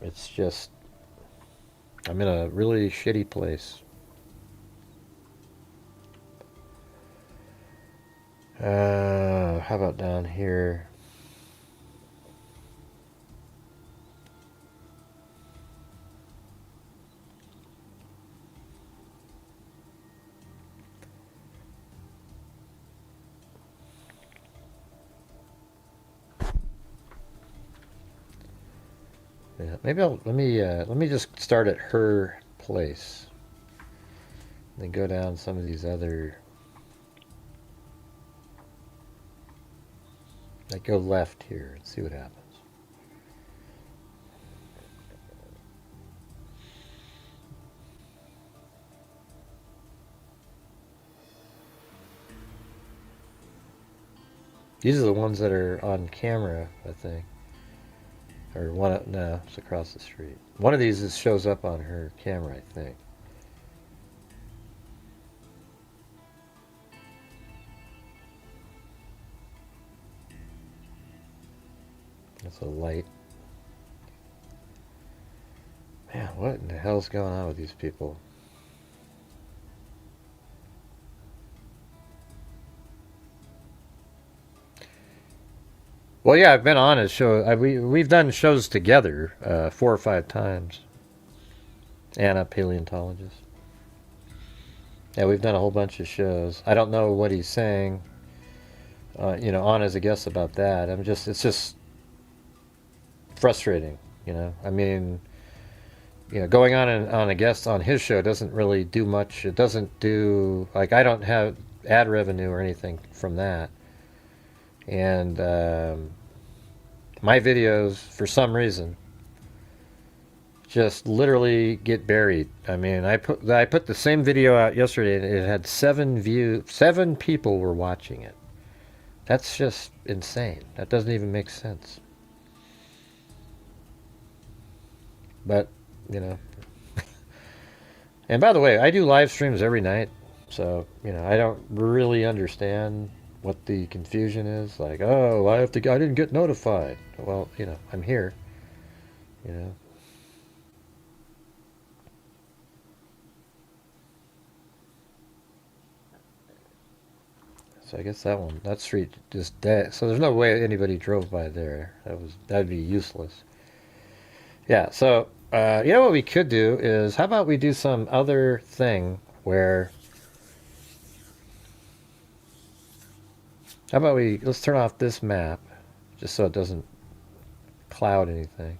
Speaker 2: It's just, I'm in a really shitty place. How about down here? Yeah, maybe let me just start at her place. Then go down some of these other. Like go left here and see what happens. These are the ones that are on camera, I think. Or one, no, it's across the street. One of these shows up on her camera, I think. That's a light. Man, what in the hell's going on with these people? Well, yeah, I've been on his show. We've done shows together 4 or 5 times. Anna, paleontologist. Yeah, we've done a whole bunch of shows. I don't know what he's saying, on as a guest about that. It's just frustrating, I mean, going on a guest on his show doesn't really do much. It doesn't do, like, I don't have ad revenue or anything from that. And my videos, for some reason, just literally get buried. I mean, I put the same video out yesterday, and it had 7 views. 7 people were watching it. That's just insane. That doesn't even make sense. But, you know. And by the way, I do live streams every night. So, you know, I don't really understand what the confusion is. Like, oh, I didn't get notified. Well, you know, I'm here. You know. So I guess that street just dead. So there's no way anybody drove by there. That'd be useless. Yeah. So you know what we could do is, how about we do some other thing where, how about let's turn off this map just so it doesn't cloud anything,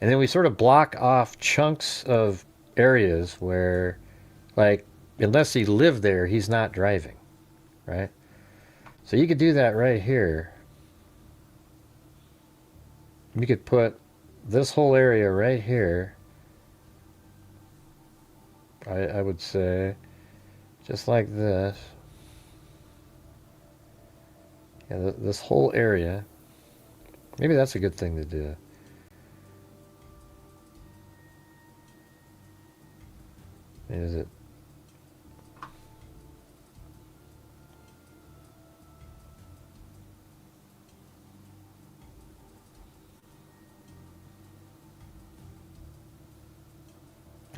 Speaker 2: and then we sort of block off chunks of areas where, like, unless he lived there, he's not driving. Right? So you could do that right here. You could put this whole area right here, I would say, just like this. Yeah, this whole area. Maybe that's a good thing to do. Is it?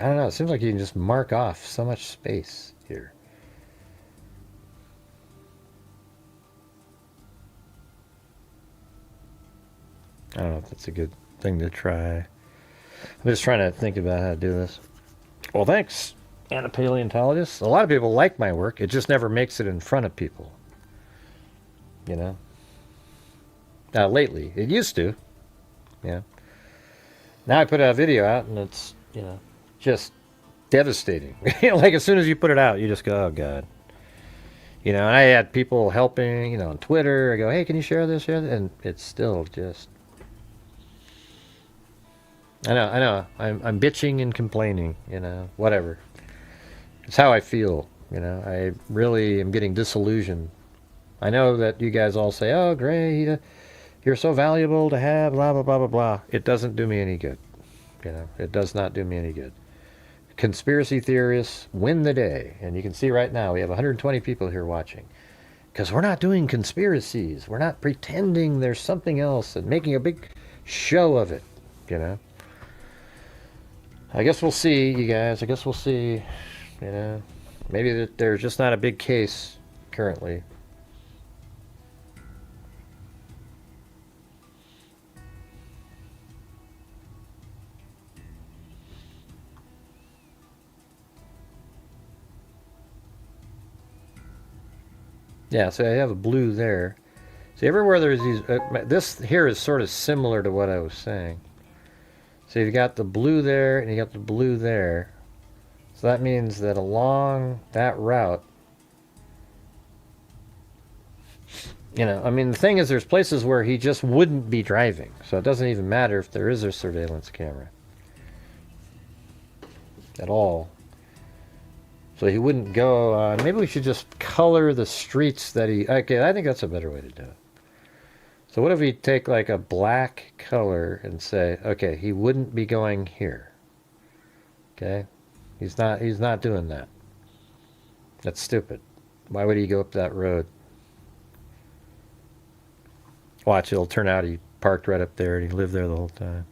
Speaker 2: I don't know. It seems like you can just mark off so much space here. I don't know if that's a good thing to try. I'm just trying to think about how to do this. Well, thanks, Anna Paleontologist. A lot of people like my work. It just never makes it in front of people. You know? Now, lately. It used to. Yeah. Now I put a video out, and it's, you know, just devastating. Like, as soon as you put it out, you just go, oh, God. You know, and I had people helping, you know, on Twitter. I go, hey, can you share this? And it's still just... I know. I'm bitching and complaining, you know, whatever. It's how I feel, you know. I really am getting disillusioned. I know that you guys all say, oh, Gray, you're so valuable to have, blah, blah, blah, blah, blah. It doesn't do me any good. You know, it does not do me any good. Conspiracy theorists win the day. And you can see right now we have 120 people here watching. Because we're not doing conspiracies. We're not pretending there's something else and making a big show of it, you know. I guess we'll see, you guys. I guess we'll see. You know, maybe that there's just not a big case currently. Yeah, so I have a blue there. See, everywhere there's these... this here is sort of similar to what I was saying. So you've got the blue there, and you got the blue there. So that means that along that route, you know, I mean, the thing is, there's places where he just wouldn't be driving. So it doesn't even matter if there is a surveillance camera at all. So he wouldn't go on. Maybe we should just color the streets that he... Okay, I think that's a better way to do it. So what if we take like a black color and say, okay, he wouldn't be going here. Okay? He's not doing that. That's stupid. Why would he go up that road? Watch, it'll turn out he parked right up there and he lived there the whole time.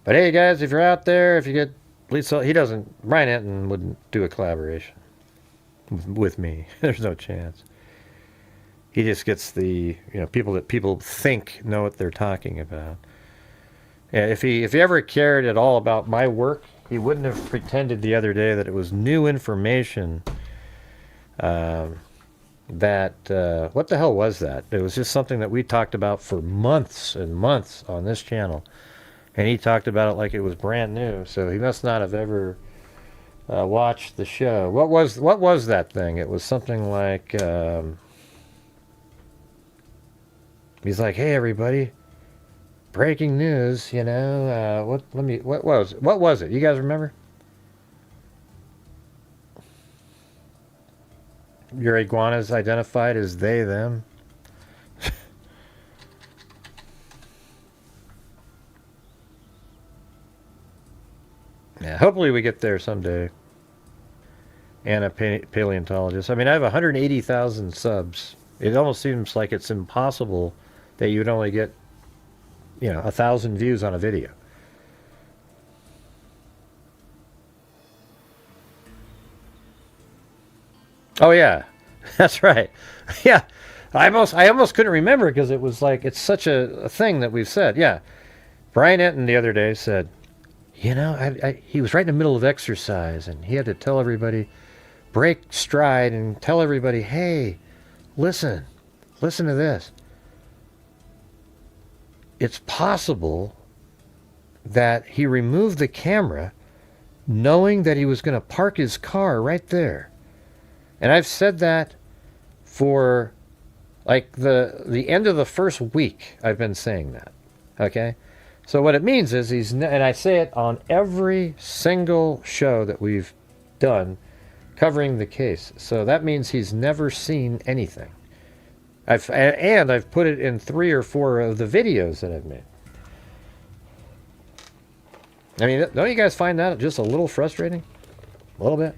Speaker 2: But hey, guys, if you're out there, if you get... Lisa, he doesn't... Brian Enton wouldn't do a collaboration with me. There's no chance. He just gets the, you know, people that people think know what they're talking about. Yeah, if he ever cared at all about my work, he wouldn't have pretended the other day that it was new information. What the hell was that? It was just something that we talked about for months and months on this channel. And he talked about it like it was brand new. So he must not have ever watched the show. What was that thing? It was something like... He's like, hey, everybody, breaking news, you know, what was it? You guys remember? Your iguanas identified as they, them. Yeah, hopefully we get there someday. And a paleontologist. I mean, I have 180,000 subs. It almost seems like it's impossible that you'd only get, 1,000 views on a video. Oh yeah, that's right. Yeah, I almost couldn't remember because it was like it's such a thing that we've said. Yeah, Brian Enton the other day said, he was right in the middle of exercise and he had to tell everybody, break stride and tell everybody, hey, listen to this. It's possible that he removed the camera knowing that he was going to park his car right there. And I've said that for like the end of the first week. I've been saying that. Okay? So what it means is and I say it on every single show that we've done covering the case. So that means he's never seen anything. I've put it in 3 or 4 of the videos that I've made. I mean, don't you guys find that just a little frustrating? A little bit?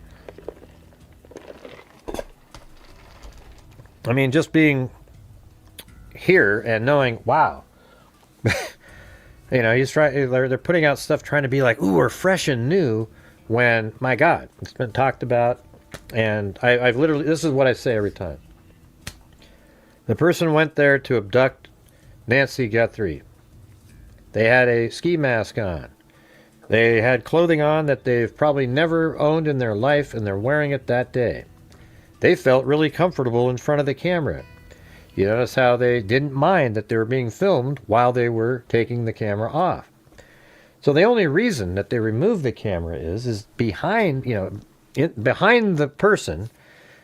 Speaker 2: I mean, just being here and knowing, wow. They're putting out stuff trying to be like, ooh, we're fresh and new, when, my God, it's been talked about, and I've literally, this is what I say every time. The person went there to abduct Nancy Guthrie. They had a ski mask on. They had clothing on that they've probably never owned in their life, and they're wearing it that day. They felt really comfortable in front of the camera. You notice how they didn't mind that they were being filmed while they were taking the camera off. So the only reason that they removed the camera is behind, behind the person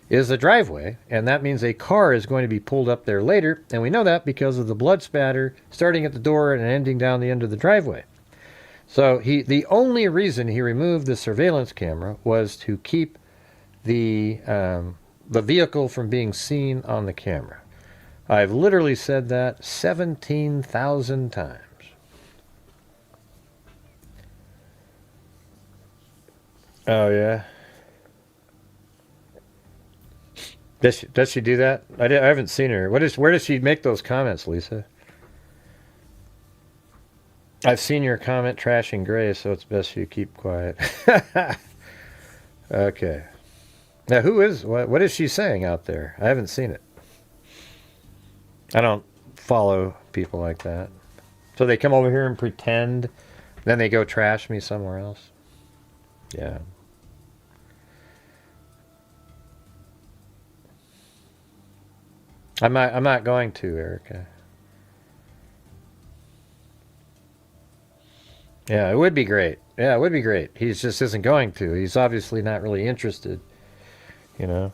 Speaker 2: is the driveway, and that means a car is going to be pulled up there later, and we know that because of the blood spatter starting at the door and ending down the end of the driveway. So the only reason he removed the surveillance camera was to keep the vehicle from being seen on the camera. I've literally said that 17,000 times. Oh yeah. Does she do that? I haven't seen her. Where does she make those comments, Lisa? I've seen your comment trashing Gray, so it's best you keep quiet. Okay. Now, what is she saying out there? I haven't seen it. I don't follow people like that. So they come over here and pretend, then they go trash me somewhere else. Yeah. I'm not going to, Erica. Yeah, it would be great. Yeah, it would be great. He just isn't going to. He's obviously not really interested, I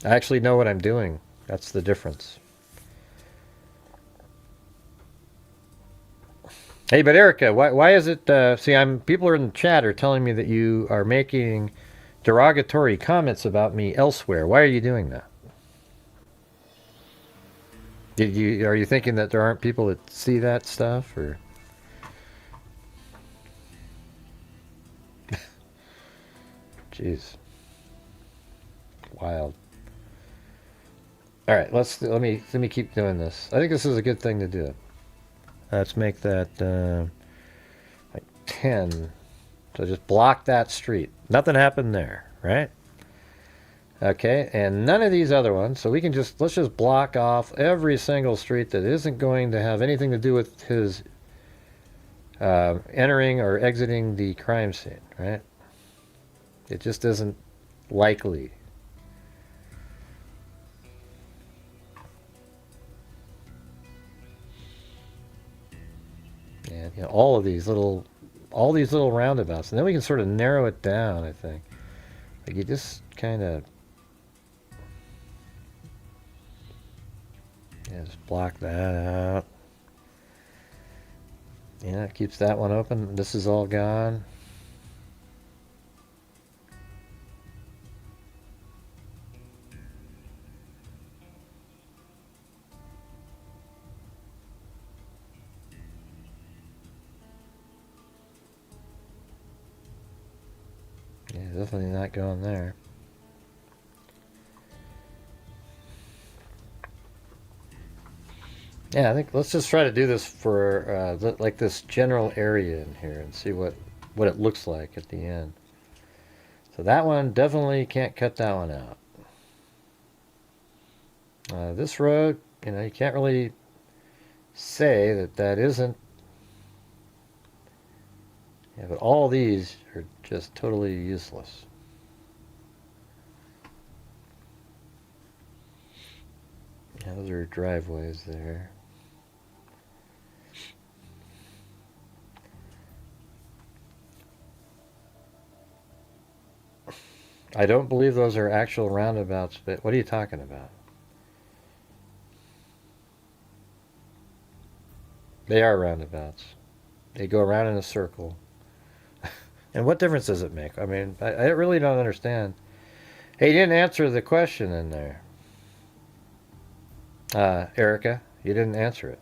Speaker 2: actually know what I'm doing. That's the difference. Hey, but Erica, why is it, people in the chat are telling me that you are making derogatory comments about me elsewhere. Why are you doing that? Are you thinking that there aren't people that see that stuff, or? Jeez. Wild. All right, let me keep doing this. I think this is a good thing to do. Let's make that like 10. So just block that street. Nothing happened there, right? Okay, and none of these other ones. So let's just block off every single street that isn't going to have anything to do with his entering or exiting the crime scene, right? It just isn't likely. And all these little roundabouts, and then we can sort of narrow it down. I think, like, you just kind of, Just block that out. Yeah, it keeps that one open. This is all gone. Yeah, definitely not going there. Yeah, I think let's just try to do this for like this general area in here and see what it looks like at the end. So that one definitely can't cut that one out. This road, you can't really say that isn't. Yeah, but all these are just totally useless. Yeah, those are driveways there. I don't believe those are actual roundabouts, but what are you talking about? They are roundabouts. They go around in a circle. And what difference does it make? I mean, I really don't understand. Hey, you didn't answer the question in there. Erica, you didn't answer it.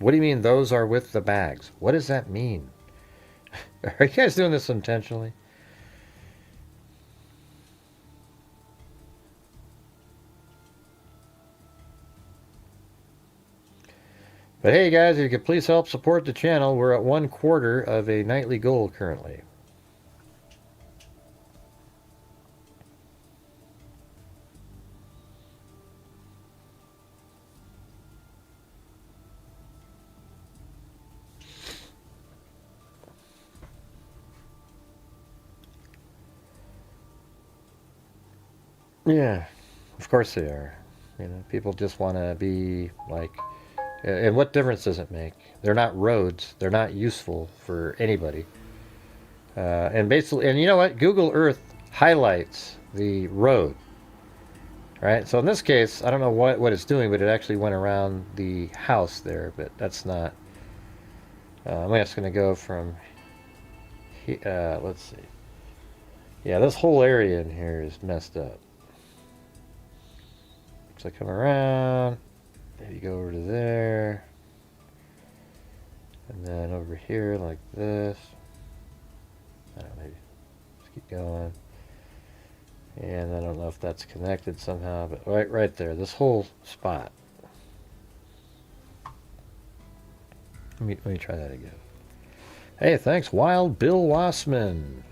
Speaker 2: What do you mean those are with the bags? What does that mean? Are you guys doing this intentionally? But hey guys, if you could please help support the channel, we're at 1/4 of a nightly goal currently. Yeah, of course they are. People just want to be like, and what difference does it make? They're not roads. They're not useful for anybody. And basically, and you know what? Google Earth highlights the road, right? So in this case, I don't know what it's doing, but it actually went around the house there. But that's not. I'm just going to go from. Let's see. Yeah, this whole area in here is messed up. So I come around, maybe go over to there, and then over here like this. I don't know, maybe just keep going. And I don't know if that's connected somehow, but right there, this whole spot. Let me try that again. Hey, thanks, Wild Bill Wassman.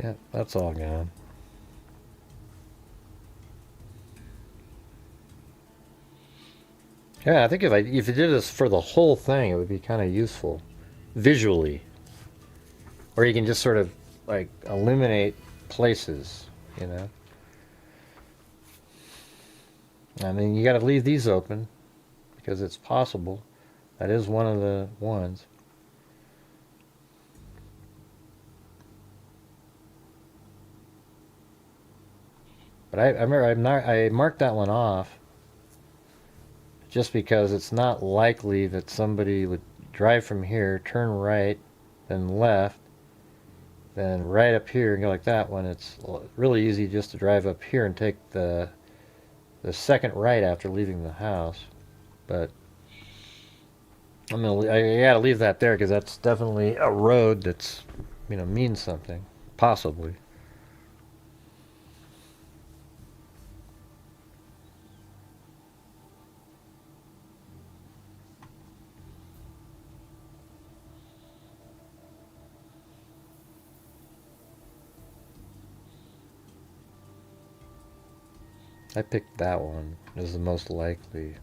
Speaker 2: Yeah, that's all gone. Yeah, I think if you did this for the whole thing, it would be kind of useful visually. Or you can just sort of like eliminate places, I mean, you got to leave these open because it's possible. That is one of the ones. But I remember I marked that one off just because it's not likely that somebody would drive from here, turn right, then left, then right up here and go like that when it's really easy just to drive up here and take the second right after leaving the house. But I gotta leave that there because that's definitely a road that's means something, possibly. I picked that one as the most likely.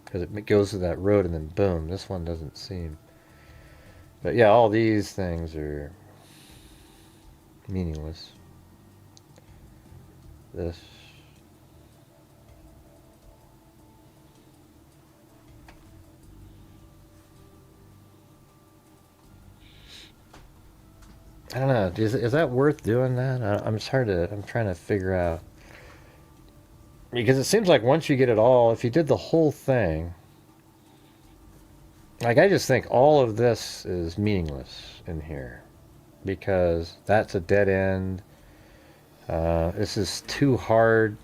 Speaker 2: Because it goes to that road and then boom, this one doesn't seem. But yeah, all these things are meaningless. This. I don't know. Is that worth doing that? I'm trying to figure out. Because it seems like once you get it all, if you did the whole thing, like I just think all of this is meaningless in here. Because that's a dead end. This is too hard.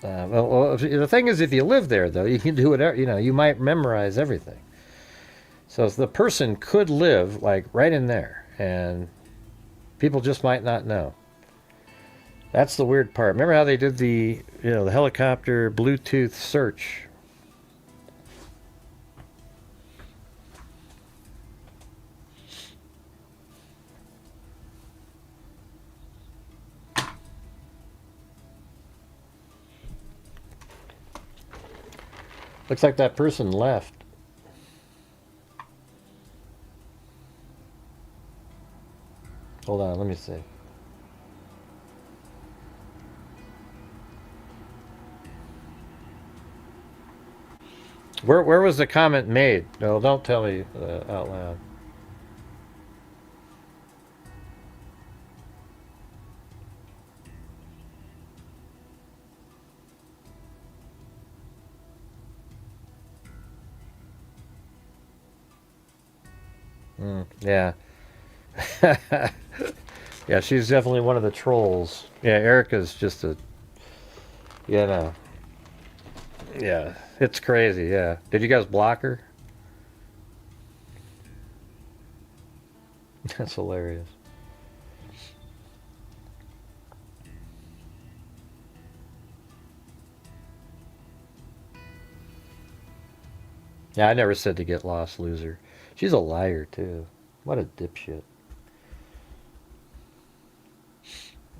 Speaker 2: Well, the thing is, if you live there, though, you can do whatever. You might memorize everything. So the person could live like right in there, and people just might not know. That's the weird part. Remember how they did the helicopter Bluetooth search? Looks like that person left. Hold on, let me see. Where was the comment made? No, don't tell me out loud. Yeah. Yeah, she's definitely one of the trolls. Yeah, Erica's just a, yeah, it's crazy, yeah. Did you guys block her? That's hilarious. Yeah, I never said to get lost, loser. She's a liar, too. What a dipshit.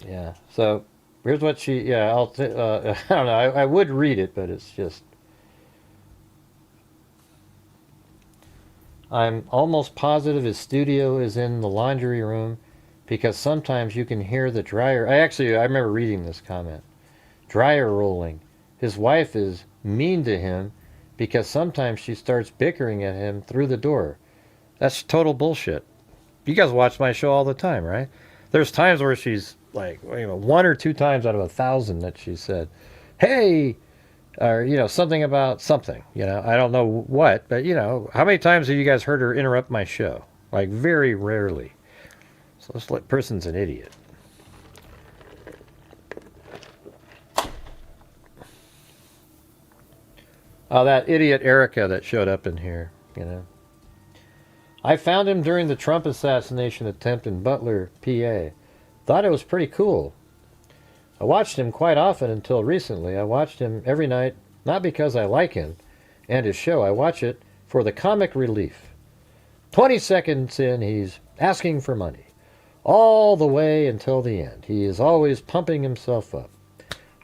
Speaker 2: Yeah, so here's what she, yeah, I don't know, I would read it, but it's just, I'm almost positive his studio is in the laundry room because sometimes you can hear the dryer. I remember reading this comment. Dryer rolling. His wife is mean to him because sometimes she starts bickering at him through the door. That's total bullshit. You guys watch my show all the time, right? There's times where she's like, one or two times out of 1,000 that she said, hey, or, something about something, I don't know what, but, how many times have you guys heard her interrupt my show? Like, very rarely. So this person's an idiot. Oh, that idiot Erica that showed up in here, I found him during the Trump assassination attempt in Butler, PA. Thought it was pretty cool. I watched him quite often until recently. I watched him every night, not because I like him and his show. I watch it for the comic relief. 20 seconds in, he's asking for money. All the way until the end. He is always pumping himself up.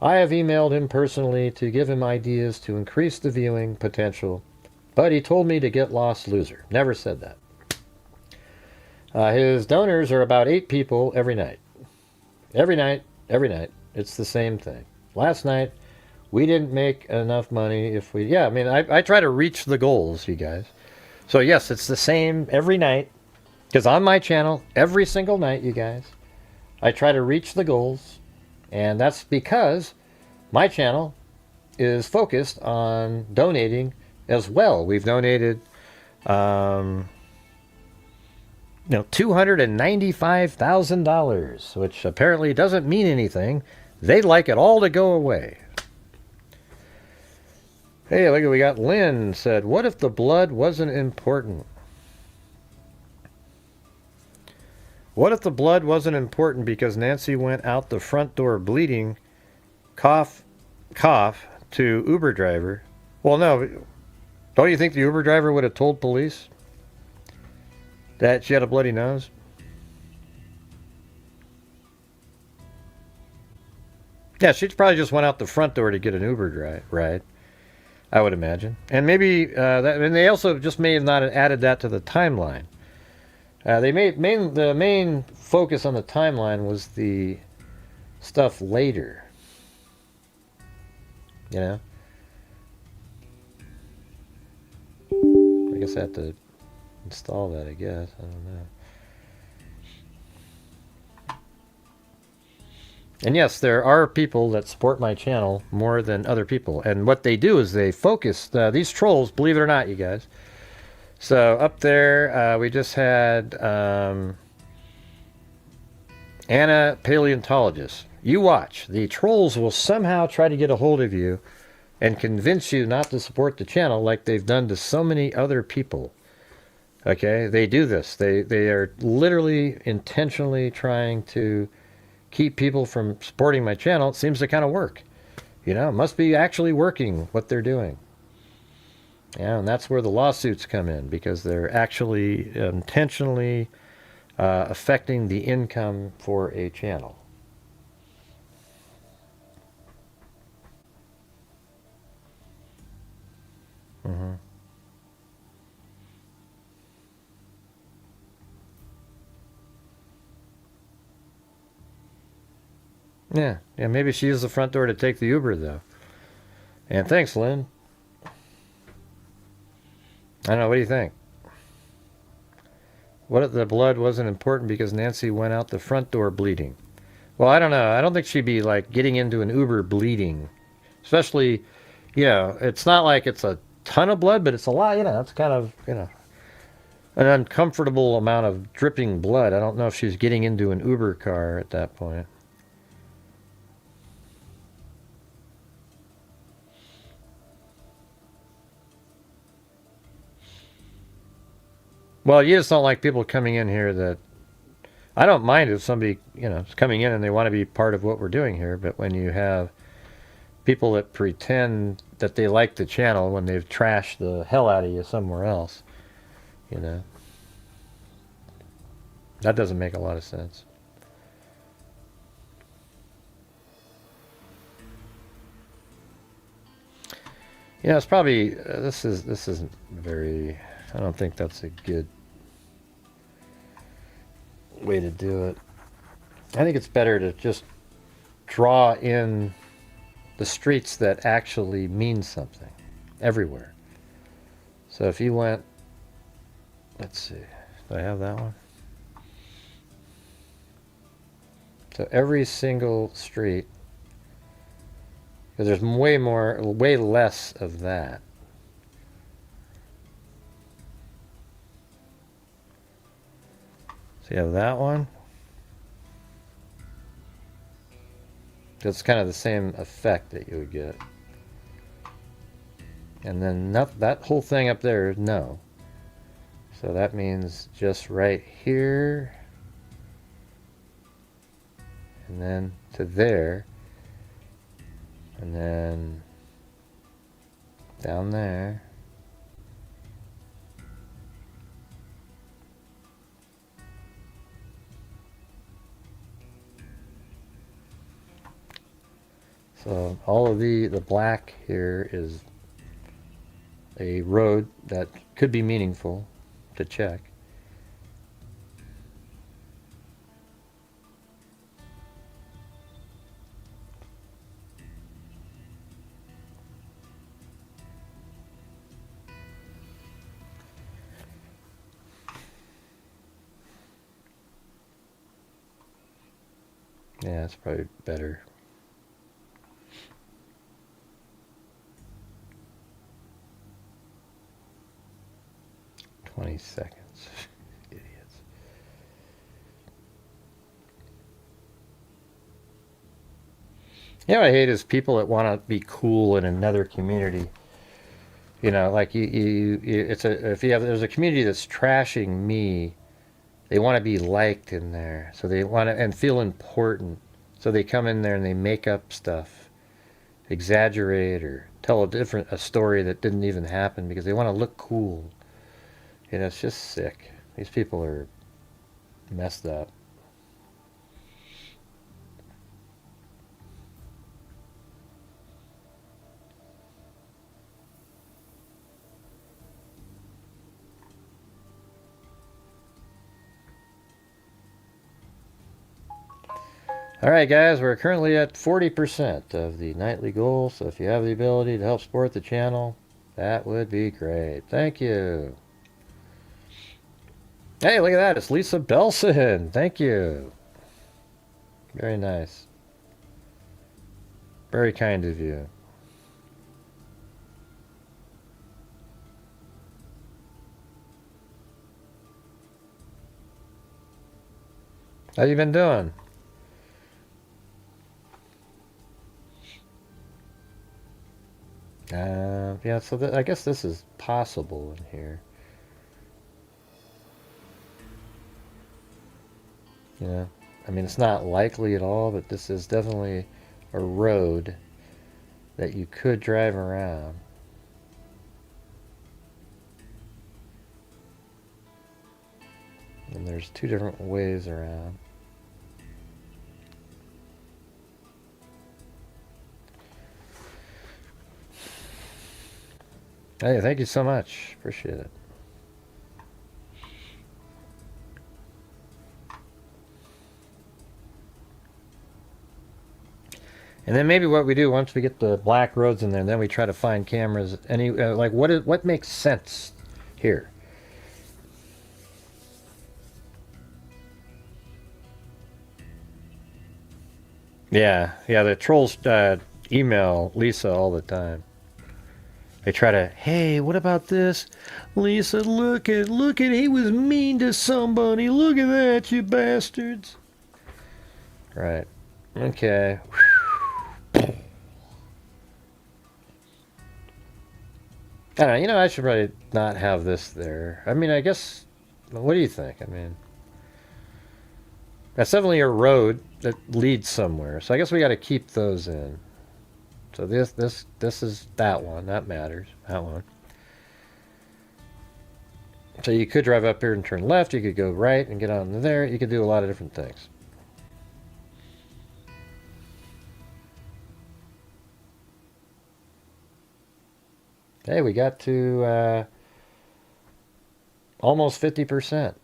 Speaker 2: I have emailed him personally to give him ideas to increase the viewing potential, but he told me to get lost, loser. Never said that. His donors are about 8 people every night. Every night. It's the same thing. Last night, we didn't make enough money if we... Yeah, I mean, I try to reach the goals, you guys. So, yes, it's the same every night. Because on my channel, every single night, you guys, I try to reach the goals. And that's because my channel is focused on donating as well. We've donated... $295,000, which apparently doesn't mean anything. They'd like it all to go away. Hey, look, we got Lynn said, what if the blood wasn't important? What if the blood wasn't important because Nancy went out the front door bleeding, cough, cough, to Uber driver? Well, no. Don't you think the Uber driver would have told police that she had a bloody nose? Yeah, she probably just went out the front door to get an Uber ride, I would imagine. And maybe and they also just may have not added that to the timeline. The main focus on the timeline was the stuff later. You know? I guess I have to install that, I guess. I don't know. And yes, there are people that support my channel more than other people. And what they do is they focus, these trolls, believe it or not, you guys. So up there, we just had Anna Paleontologist. You watch. The trolls will somehow try to get a hold of you and convince you not to support the channel like they've done to so many other people. Okay? They do this. They are literally intentionally trying to keep people from supporting my channel. It seems to kind of work. You know, it must be actually working what they're doing. Yeah, and that's where the lawsuits come in, because they're actually intentionally affecting the income for a channel. Mm-hmm. Yeah, maybe she used the front door to take the Uber, though. And thanks, Lynn. I don't know, what do you think? What if the blood wasn't important because Nancy went out the front door bleeding? Well, I don't know. I don't think she'd be, like, getting into an Uber bleeding. Especially, you know, it's not like it's a ton of blood, but it's a lot, you know, it's kind of, you know, an uncomfortable amount of dripping blood. I don't know if she's getting into an Uber car at that point. Well, you just don't like people coming in here that... I don't mind if somebody, you know, is coming in and they want to be part of what we're doing here, but when you have people that pretend that they like the channel when they've trashed the hell out of you somewhere else, you know, that doesn't make a lot of sense. Yeah, it's probably, this isn't very... I don't think that's a good way to do it. I think it's better to just draw in the streets that actually mean something everywhere. So if you went, let's see, do I have that one? So every single street, because there's way less of that. So you have that one. It's kind of the same effect that you would get. And then that whole thing up there is no. So that means just right here. And then to there. And then down there. So all of the black here is a road that could be meaningful to check. Yeah, it's probably better. Seconds. Idiots. You know what I hate is people that want to be cool in another community. You know, like there's a community that's trashing me, they want to be liked in there. So they want to, and feel important. So they come in there and they make up stuff, exaggerate, or tell a story that didn't even happen because they want to look cool. You know, it's just sick. These people are messed up. Alright guys, we're currently at 40% of the nightly goal, so if you have the ability to help support the channel, that would be great. Thank you. Hey, look at that. It's Lisa Belson. Thank you. Very nice. Very kind of you. How you been doing? Yeah, so I guess this is possible in here. Yeah, I mean, it's not likely at all, but this is definitely a road that you could drive around. And there's two different ways around. Hey, thank you so much. Appreciate it. And then maybe what we do once we get the black roads in there, then we try to find cameras. Like what makes sense here? Yeah, the trolls email Lisa all the time. They try to, hey, what about this? Lisa, look at, he was mean to somebody. Look at that, you bastards. Right. Okay. I don't know, you know, I should probably not have this there. I mean, I guess, what do you think? I mean, that's definitely a road that leads somewhere. So I guess we got to keep those in. So this is that one. That matters. That one. So you could drive up here and turn left. You could go right and get on there. You could do a lot of different things. Hey, we got to almost 50%.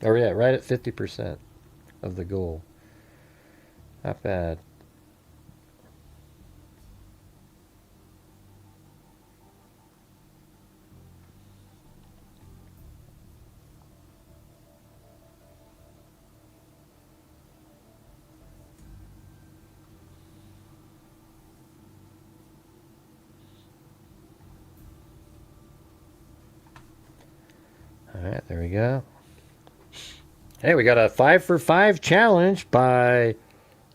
Speaker 2: Oh yeah, right at 50% of the goal. Not bad. All right, there we go. Hey, we got a 5 for 5 challenge by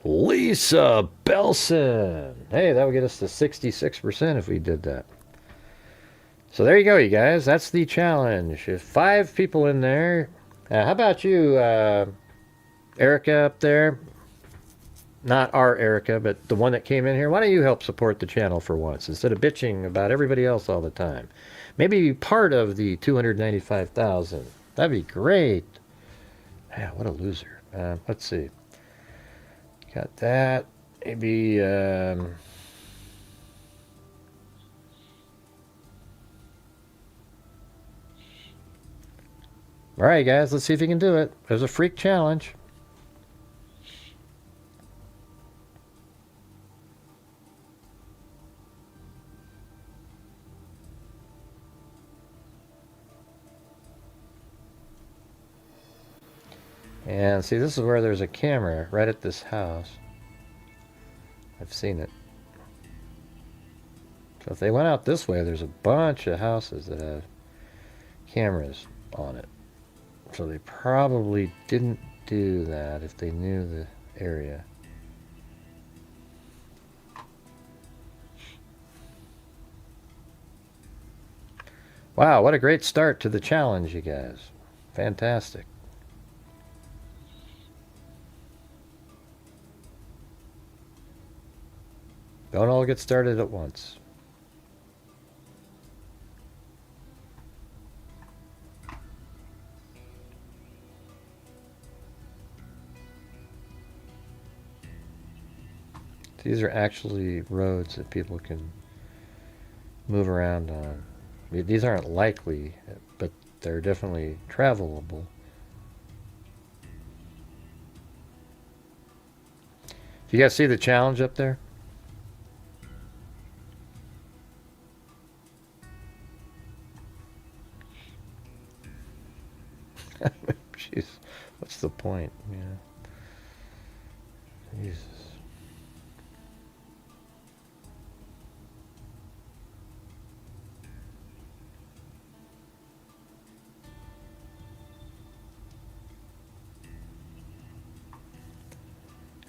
Speaker 2: Lisa Belson. Hey, that would get us to 66% if we did that. So there you go, you guys. That's the challenge. If 5 people in there. How about you, Erica up there? Not our Erica, but the one that came in here. Why don't you help support the channel for once instead of bitching about everybody else all the time? Maybe be part of the 295,000. That'd be great. Yeah, what a loser. Let's see. Got that. Maybe, all right, guys, let's see if you can do it. There's a freak challenge. And see, this is where there's a camera right at this house. I've seen it. So if they went out this way, there's a bunch of houses that have cameras on it. So they probably didn't do that if they knew the area. Wow, what a great start to the challenge, you guys. Fantastic. Don't all get started at once. These are actually roads that people can move around on. These aren't likely, but they're definitely travelable. Do you guys see the challenge up there? Jeez, what's the point? Yeah. Jesus.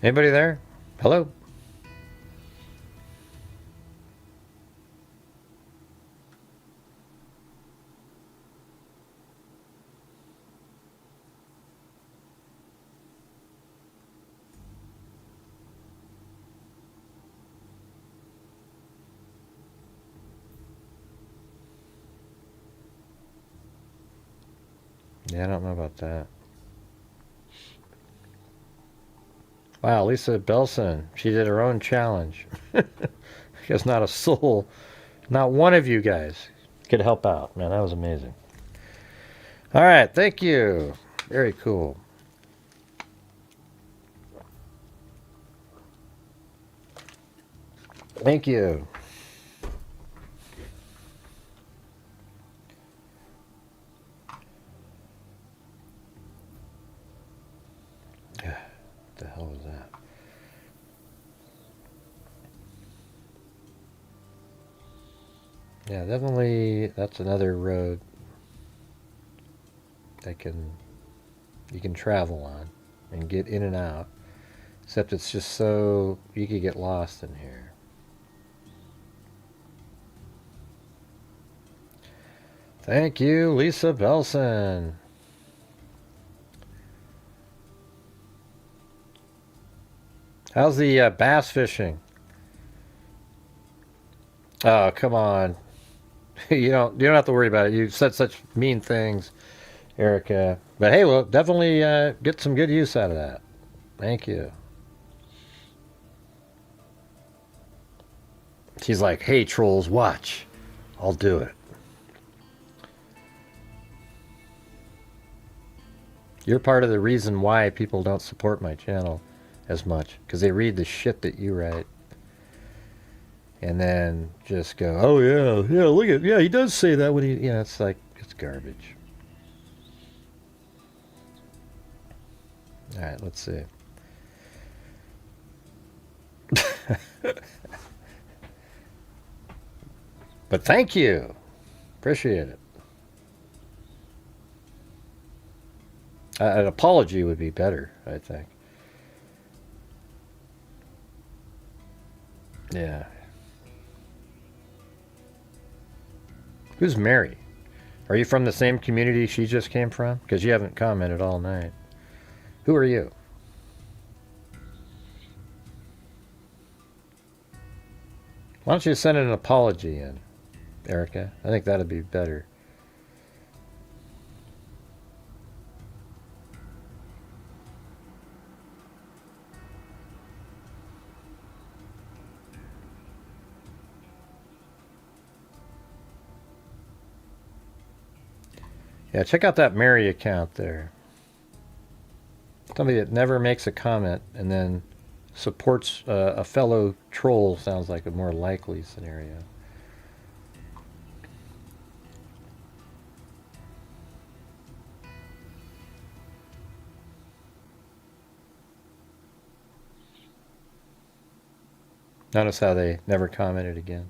Speaker 2: Anybody there? Hello? Yeah, I don't know about that. Wow, Lisa Belson, she did her own challenge. Because not a soul, not one of you guys could help out. Man, that was amazing. All right, thank you. Very cool. Thank you. What the hell was that? Yeah, definitely that's another road that you can travel on and get in and out. Except it's just so you could get lost in here. Thank you, Lisa Belson. How's the bass fishing? Oh, come on. You don't have to worry about it. You've said such mean things, Erica. But hey, well, definitely get some good use out of that. Thank you. She's like, hey, trolls, watch. I'll do it. You're part of the reason why people don't support my channel as much. Because they read the shit that you write. And then just go, oh, yeah, look at, yeah, he does say that when he, it's like, it's garbage. All right, let's see. But thank you. Appreciate it. An apology would be better, I think. Yeah. Who's Mary? Are you from the same community she just came from? Because you haven't commented all night. Who are you? Why don't you send an apology in, Erica? I think that'd be better. Yeah, check out that Mary account there. Somebody that never makes a comment and then supports a fellow troll sounds like a more likely scenario. Notice how they never commented again.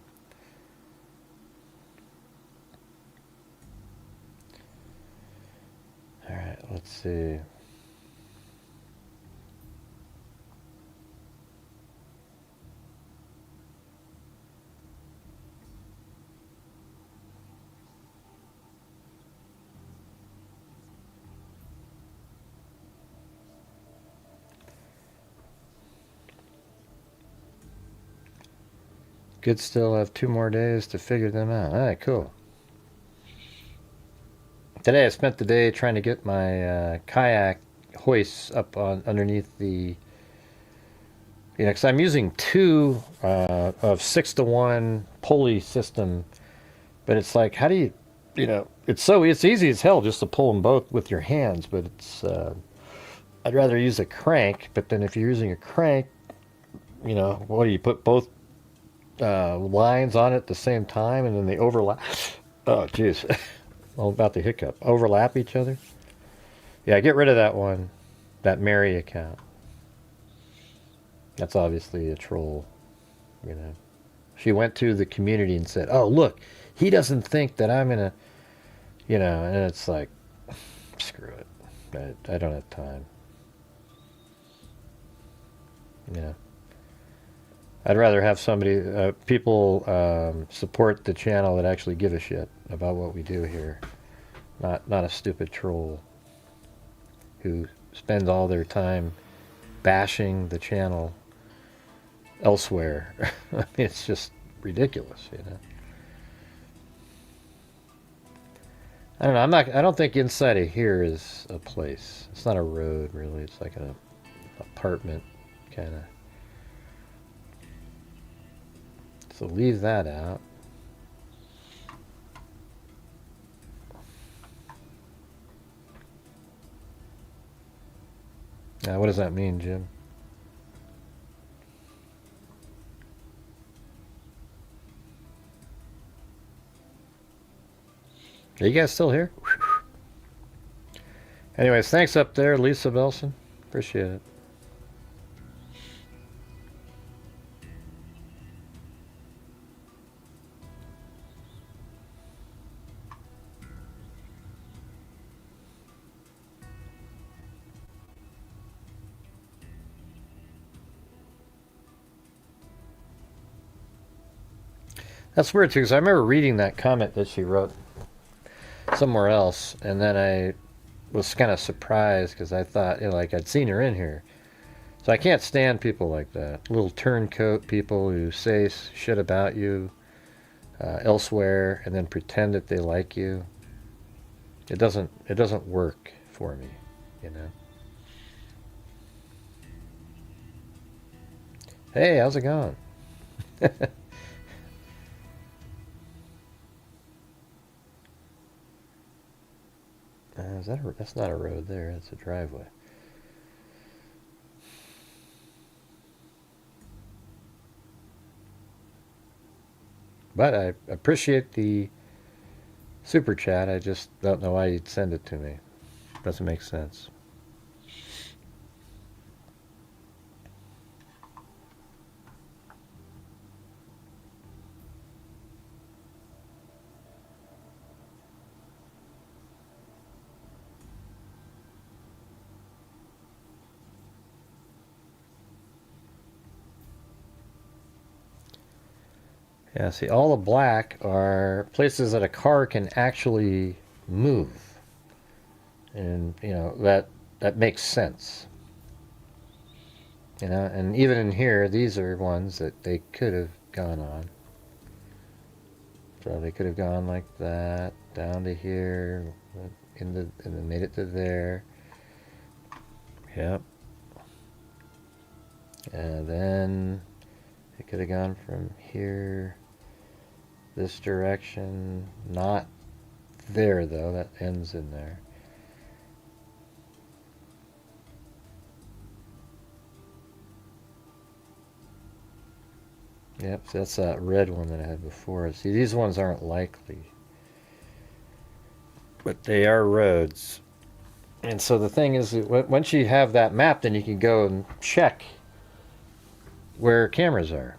Speaker 2: All right, let's see. Could still have 2 more days to figure them out. All right, cool. Today I spent the day trying to get my kayak hoists up on underneath the, because I'm using 2 of 6-to-1 pulley system But it's like, how do you, it's easy as hell just to pull them both with your hands, but I'd rather use a crank. But then if you're using a crank, what do you put both lines on it at the same time and then they overlap? Oh, jeez. All about the hiccup. Overlap each other? Yeah, get rid of that one. That Mary account. That's obviously a troll, She went to the community and said, oh, look, he doesn't think that I'm going to, and it's like, screw it. I don't have time. I'd rather have people support the channel that actually give a shit about what we do here. Not a stupid troll who spends all their time bashing the channel elsewhere. I mean, it's just ridiculous, I don't know. I don't think inside of here is a place. It's not a road, really. It's like an apartment, kind of. So leave that out. Now, what does that mean, Jim? Are you guys still here? Anyways, thanks up there, Lisa Belson. Appreciate it. That's weird too, because I remember reading that comment that she wrote somewhere else, and then I was kind of surprised because I thought, like I'd seen her in here. So I can't stand people like that. Little turncoat people who say shit about you elsewhere and then pretend that they like you. It doesn't work for me, Hey, how's it going? That's not a road there. That's a driveway. But I appreciate the super chat. I just don't know why you'd send it to me. Doesn't make sense. Yeah, see, all the black are places that a car can actually move. And, that makes sense. And even in here, these are ones that they could have gone on. So they could have gone like that, down to here, and then made it to there. Yep. And then it could have gone from here, this direction, not there though, that ends in there. Yep, so that's that red one that I had before. See, these ones aren't likely, but they are roads. And so the thing is, once you have that map, then you can go and check where cameras are.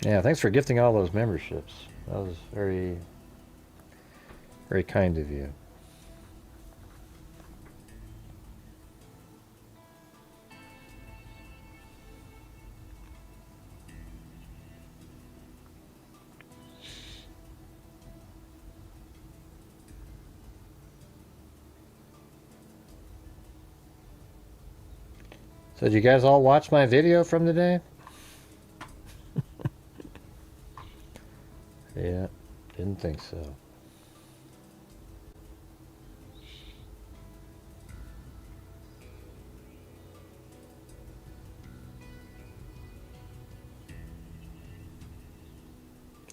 Speaker 2: Yeah, thanks for gifting all those memberships. That was very, very kind of you. So did you guys all watch my video from today? Yeah, didn't think so.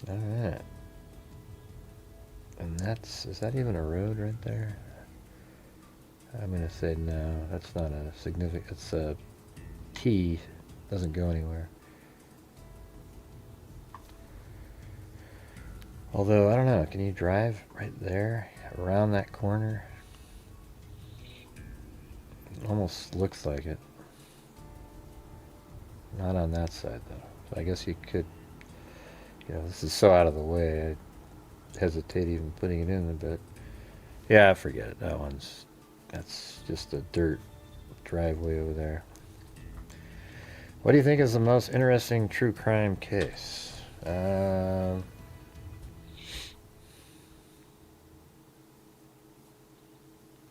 Speaker 2: All right. And is that even a road right there? I'm going to say no, that's not a significant, it's a T, doesn't go anywhere. Although, I don't know, can you drive right there, around that corner? Almost looks like it. Not on that side, though. So I guess you could, this is so out of the way, I hesitate even putting it in, but yeah, forget it. That's just a dirt driveway over there. What do you think is the most interesting true crime case?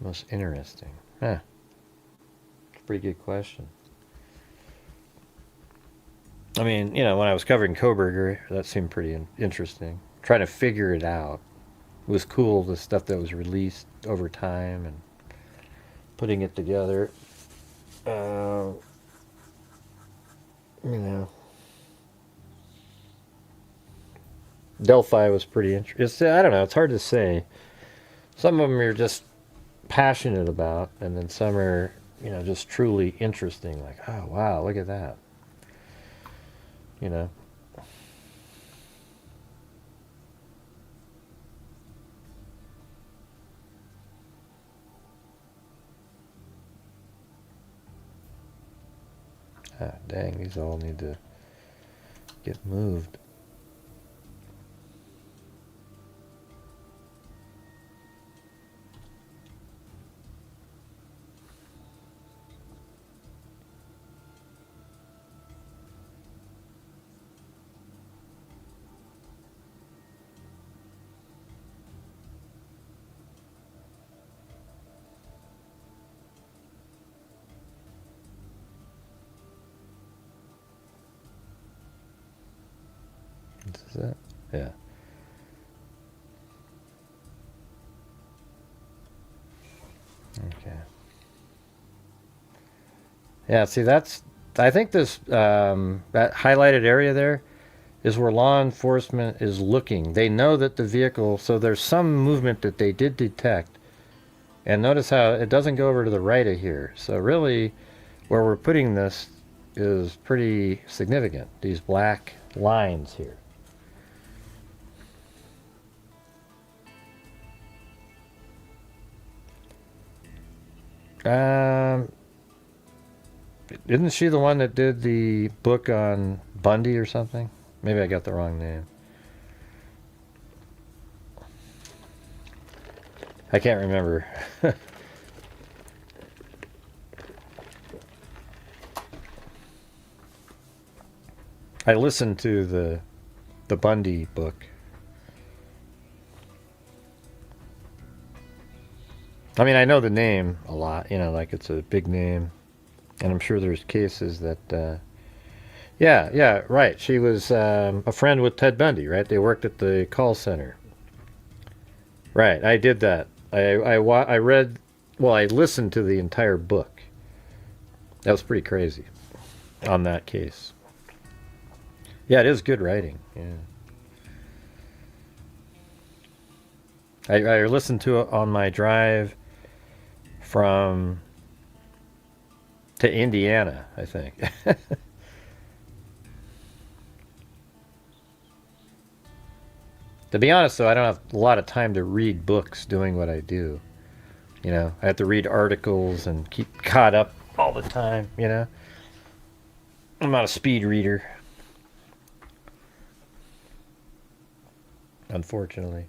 Speaker 2: Most interesting. Huh. It's a pretty good question. I mean, when I was covering Koberger, that seemed pretty interesting. Trying to figure it out. It was cool, the stuff that was released over time and putting it together. Delphi was pretty interesting. I don't know, it's hard to say. Some of them you're just passionate about, and then some are, just truly interesting. Like, oh, wow, look at that. Ah, dang, these all need to get moved. This is it? Yeah. Okay. Yeah, see, I think this, that highlighted area there is where law enforcement is looking. They know that the vehicle, so there's some movement that they did detect. And notice how it doesn't go over to the right of here. So really, where we're putting this is pretty significant. These black lines here. Isn't she the one that did the book on Bundy or something? Maybe I got the wrong name. I can't remember. I listened to the Bundy book. I mean, I know the name a lot, like it's a big name. And I'm sure there's cases that, yeah, right. She was a friend with Ted Bundy, right? They worked at the call center. Right, I did that. I read, well, I listened to the entire book. That was pretty crazy on that case. Yeah, it is good writing, yeah. I listened to it on my drive to Indiana, I think. To be honest, though, I don't have a lot of time to read books doing what I do. I have to read articles and keep caught up all the time, I'm not a speed reader, unfortunately.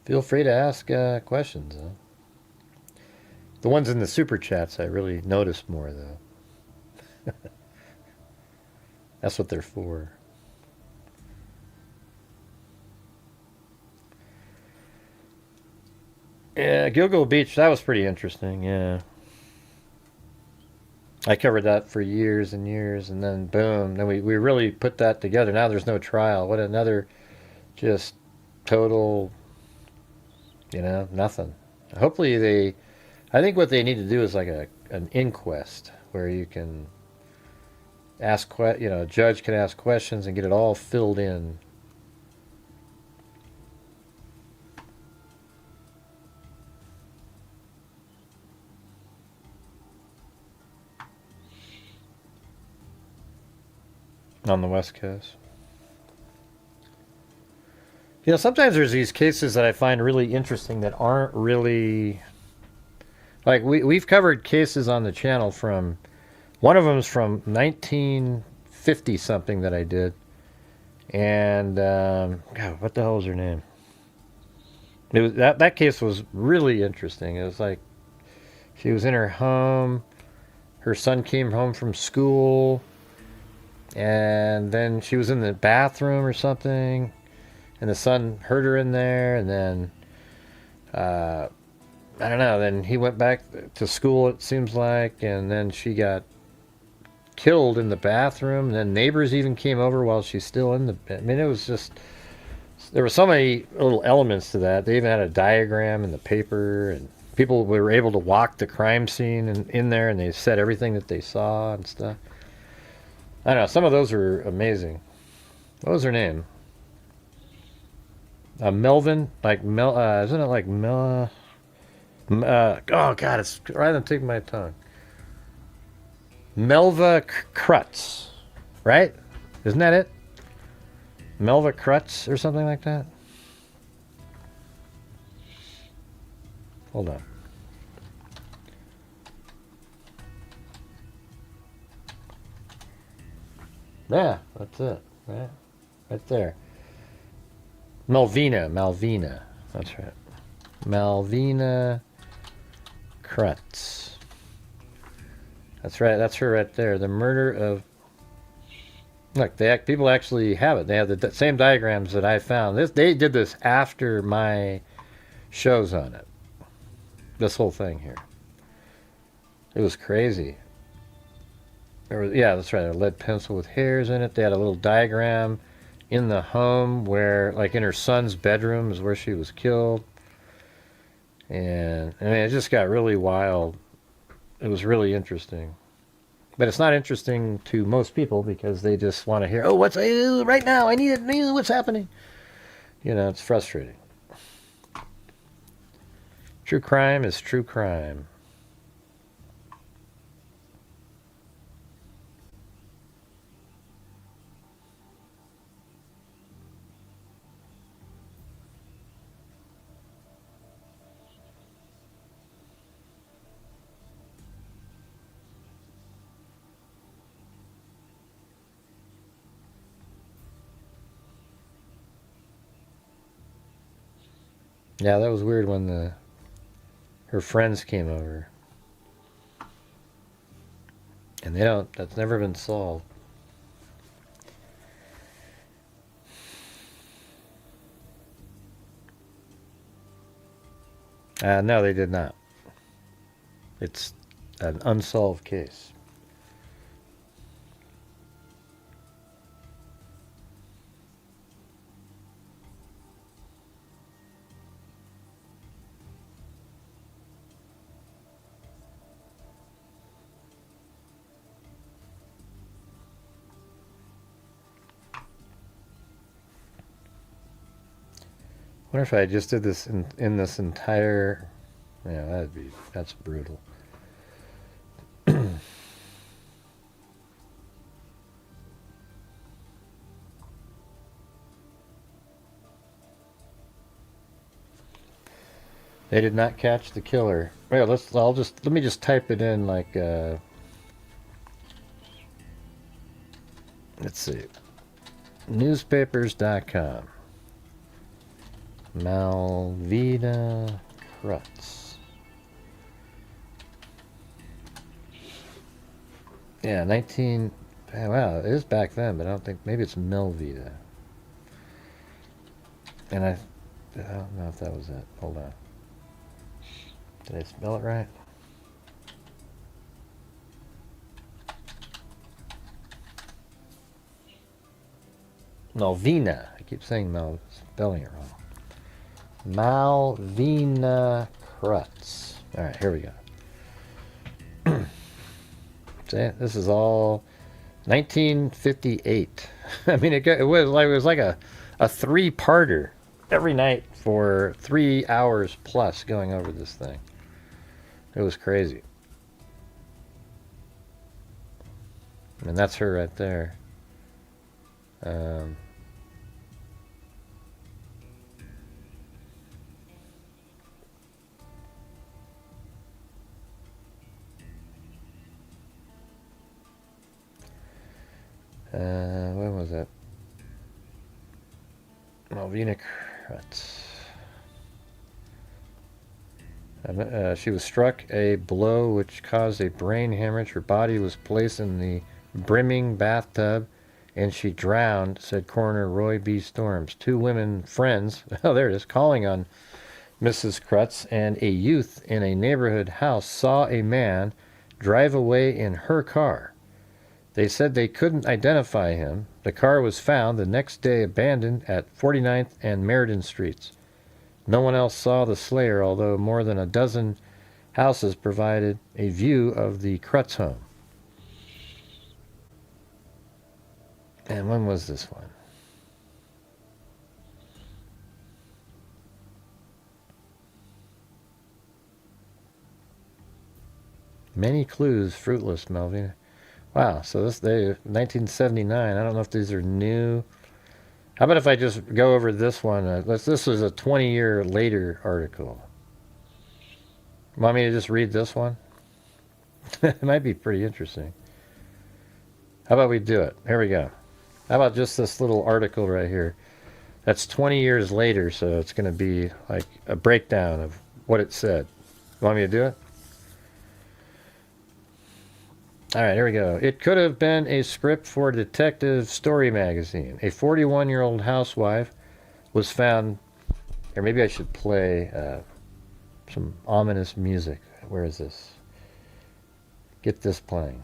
Speaker 2: Feel free to ask questions, though. The ones in the super chats I really notice more, though. That's what they're for. Yeah, Gilgo Beach, that was pretty interesting, yeah. I covered that for years and years, and then boom, then we really put that together. Now there's no trial. What another just total, nothing. Hopefully I think what they need to do is like an inquest where you can a judge can ask questions and get it all filled in. On the West Coast. Sometimes there's these cases that I find really interesting that aren't really like we've covered cases on the channel from one of them's from 1950 something that I did, and God, what the hell was her name? It was that case was really interesting. It was like she was in her home, her son came home from school, and then she was in the bathroom or something, and the son heard her in there, and then I don't know, then he went back to school, it seems like, and then she got killed in the bathroom, and then neighbors even came over while she's still in the... I mean, it was just... There were so many little elements to that. They even had a diagram in the paper, and people were able to walk the crime scene in there, and they said everything that they saw and stuff. I don't know, some of those were amazing. What was her name? Melvin? Like isn't it like Mel... oh God, it's right on the tip of my tongue. Melva Krutz, right? Isn't that it? Melva Krutz or something like that? Hold on. Yeah, that's it. Right there. Malvina. That's right. Malvina Krutz. That's right. That's her right there. The murder of... Look, people actually have it. They have the same diagrams that I found. They did this after my shows on it. This whole thing here. It was crazy. Yeah, that's right. A lead pencil with hairs in it. They had a little diagram in the home where, like in her son's bedroom is where she was killed. And I mean, it just got really wild. It was really interesting. But it's not interesting to most people because they just want to hear, oh, what's right now? I need it. What's happening? It's frustrating. True crime is true crime. Yeah, that was weird when her friends came over. And that's never been solved. No, they did not. It's an unsolved case. I wonder if I just did this in this entire... Yeah, that's brutal. They did not catch the killer. Well, let me just type it in like let's see. Newspapers.com. Malvina Krutz. Yeah, 19... Wow, it is back then, but I don't think... Maybe it's Melvita. And I don't know if that was it. Hold on. Did I spell it right? Malvina. I keep saying spelling it wrong. Malvina Krutz. All right, here we go. See, this is all 1958. I mean, it was like a three-parter every night for 3 hours plus going over this thing. It was crazy. And that's her right there. When was that? Malvina Krutz. She was struck a blow which caused a brain hemorrhage. Her body was placed in the brimming bathtub and she drowned, said Coroner Roy B. Storms. 2 women friends, oh there it is, calling on Mrs. Krutz and a youth in a neighborhood house saw a man drive away in her car. They said they couldn't identify him. The car was found the next day abandoned at 49th and Meriden Streets. No one else saw the slayer, although more than a dozen houses provided a view of the Krutz home. And when was this one? Many clues, fruitless, Melvin. Wow, so this day, 1979. I don't know if these are new. How about if I just go over this one? This was a 20-year later article. Want me to just read this one? It might be pretty interesting. How about we do it? Here we go. How about just this little article right here? That's 20 years later, so it's going to be like a breakdown of what it said. Want me to do it? All right, here we go. It could have been a script for a detective story magazine. A 41-year-old housewife was found... Or maybe I should play some ominous music. Where is this? Get this playing.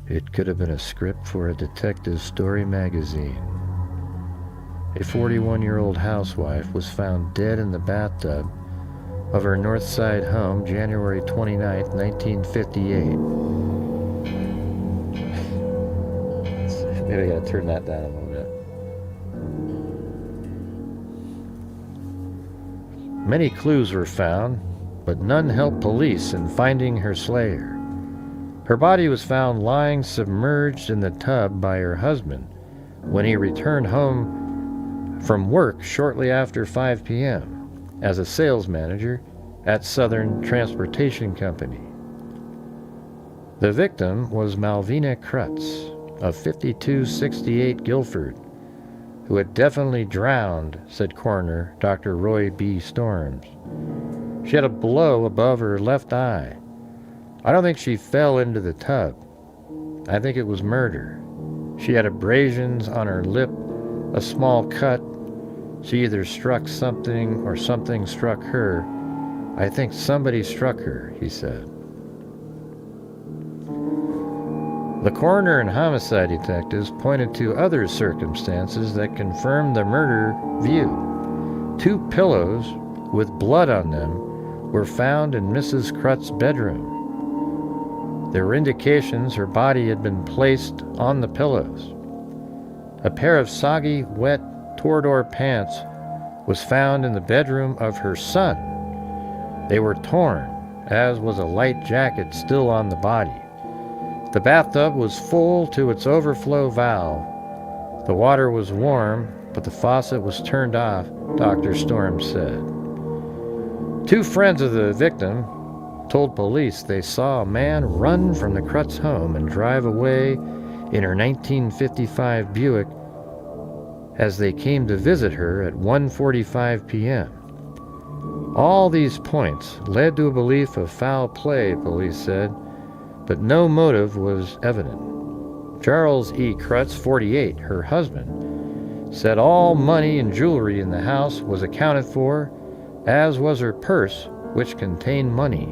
Speaker 2: It could have been a script for a detective story magazine. A 41-year-old housewife was found dead in the bathtub of her North Side home, January 29th, 1958. Maybe I gotta turn that down a little bit. Many clues were found, but none helped police in finding her slayer. Her body was found lying submerged in the tub by her husband when he returned home from work shortly after 5 p.m. as a sales manager at Southern Transportation Company. The victim was Malvina Krutz of 5268 Guilford, who had definitely drowned, said Coroner Dr. Roy B. Storms. She had a blow above her left eye. I don't think she fell into the tub. I think it was murder. She had abrasions on her lip, a small cut. She either struck something or something struck her. I think somebody struck her, he said. The coroner and homicide detectives pointed to other circumstances that confirmed the murder view. 2 pillows with blood on them were found in Mrs. Krutz's bedroom. There were indications her body had been placed on the pillows. A pair of soggy, wet Torador pants was found in the bedroom of her son. They were torn, as was a light jacket still on the body. The bathtub was full to its overflow valve. The water was warm, but the faucet was turned off, Dr. Storms said. 2 friends of the victim told police they saw a man run from the Krutz home and drive away in her 1955 Buick as they came to visit her at 1:45 p.m. All these points led to a belief of foul play, police said, but no motive was evident. Charles E. Krutz, 48, her husband, said all money and jewelry in the house was accounted for, as was her purse, which contained money.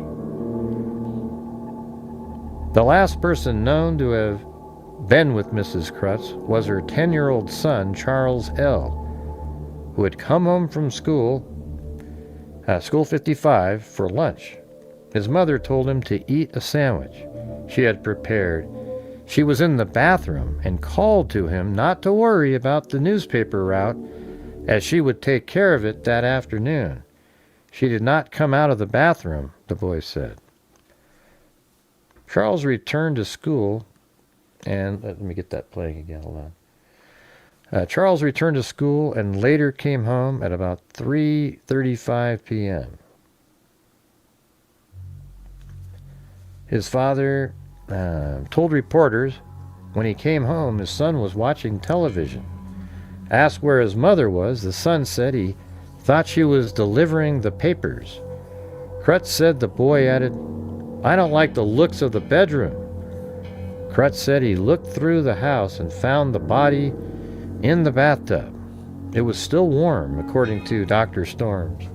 Speaker 2: The last person known to have been with Mrs. Krutz was her 10-year-old son, Charles L., who had come home from school 55, for lunch. His mother told him to eat a sandwich she had prepared. She was in the bathroom and called to him not to worry about the newspaper route, as she would take care of it that afternoon. She did not come out of the bathroom, the boy said. Charles returned to school, and let me get that playing again, hold on. Charles returned to school and later came home at about 3:35 p.m. His father told reporters when he came home his son was watching television. Asked where his mother was, the son said he thought she was delivering the papers. Krutz said the boy added, "I don't like the looks of the bedroom." Krutz said he looked through the house and found the body in the bathtub. It was still warm, according to Dr. Storms.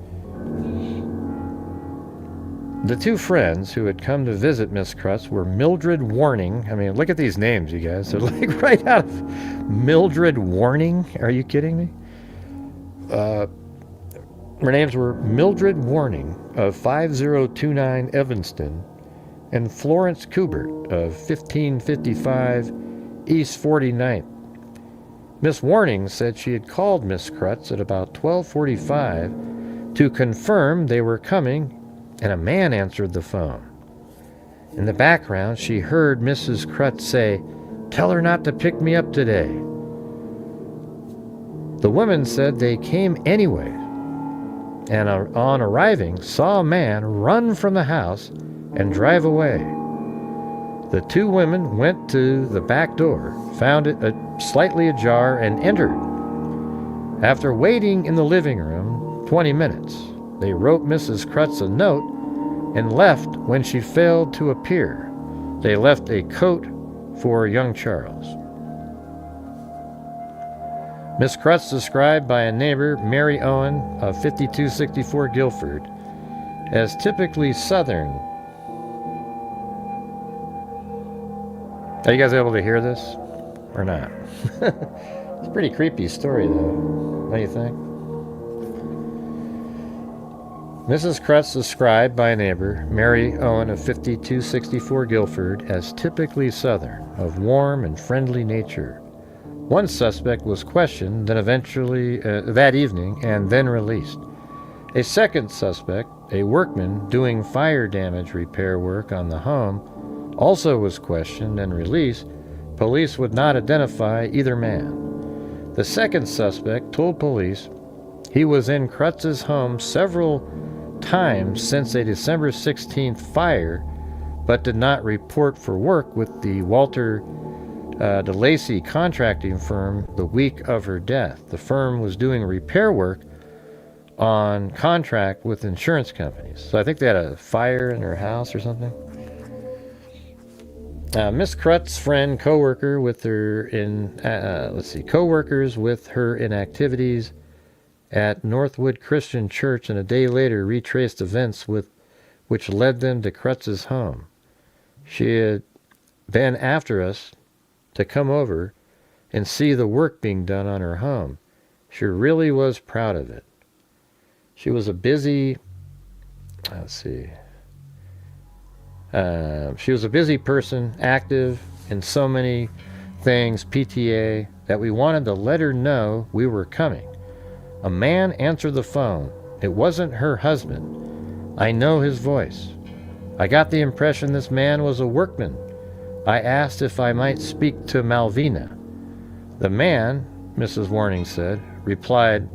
Speaker 2: The two friends who had come to visit Miss Krutz were Mildred Warning. I mean, look at these names, you guys. They're like right out of Mildred Warning. Are you kidding me? Her names were Mildred Warning of 5029 Evanston and Florence Kubert of 1555 East 49th. Miss Warning said she had called Miss Krutz at about 12:45 to confirm they were coming, and a man answered the phone. In the background, she heard Mrs. Krutz say, "Tell her not to pick me up today." The women said they came anyway, and on arriving, saw a man run from the house and drive away. The two women went to the back door, found it slightly ajar, and entered. After waiting in the living room 20 minutes, they wrote Mrs. Krutz a note and left when she failed to appear. They left a coat for young Charles. Miss Krutz, described by a neighbor, Mary Owen of 5264 Guilford, as typically Southern. Are you guys able to hear this or not? It's a pretty creepy story, though. What do you think? Mrs. Krutz, described by a neighbor, Mary Owen of 5264 Guilford, as typically Southern, of warm and friendly nature. One suspect was questioned, then eventually that evening, and then released. A second suspect, a workman doing fire damage repair work on the home, also was questioned and released. Police would not identify either man. The second suspect told police he was in Krutz's home several times since a December 16th fire, but did not report for work with the Walter DeLacy contracting firm the week of her death. The firm was doing repair work on contract with insurance companies. So I think they had a fire in her house or something. Miss Krutz's friend, co-workers with her in activities at Northwood Christian Church, and a day later retraced events which led them to Krutz's home. She had been after us to come over and see the work being done on her home. She really was proud of it. She was a busy, she was a busy person, active in so many things, PTA, that we wanted to let her know we were coming. A man answered the phone. It wasn't her husband. I know his voice. I got the impression this man was a workman. I asked if I might speak to Malvina. The man, Mrs. Warning said, replied,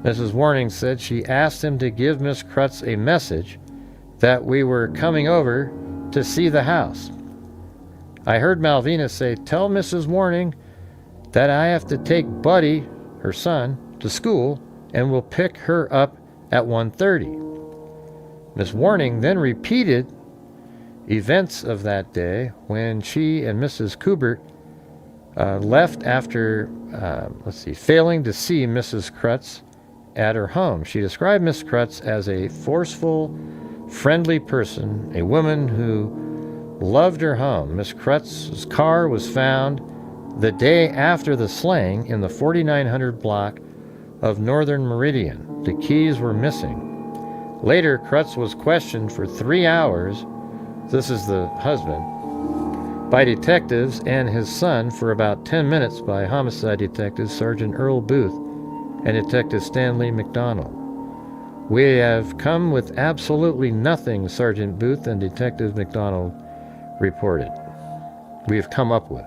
Speaker 2: Mrs. Warning said she asked him to give Miss Krutz a message that we were coming over to see the house. I heard Malvina say, "Tell Mrs. Warning that I have to take Buddy, her son, to school and will pick her up at 1:30. Miss Warning then repeated events of that day when she and Mrs. Kubert left after, failing to see Mrs. Krutz at her home. She described Miss Krutz as a forceful, friendly person, a woman who loved her home. Miss Krutz's car was found the day after the slaying in the 4900 block of Northern Meridian. The keys were missing. Later, Krutz was questioned for 3 hours, this is the husband, by detectives, and his son for about 10 minutes by homicide detectives Sergeant Earl Booth and Detective Stanley McDonald. We have come with absolutely nothing, Sergeant Booth and Detective McDonald reported. We have come up with.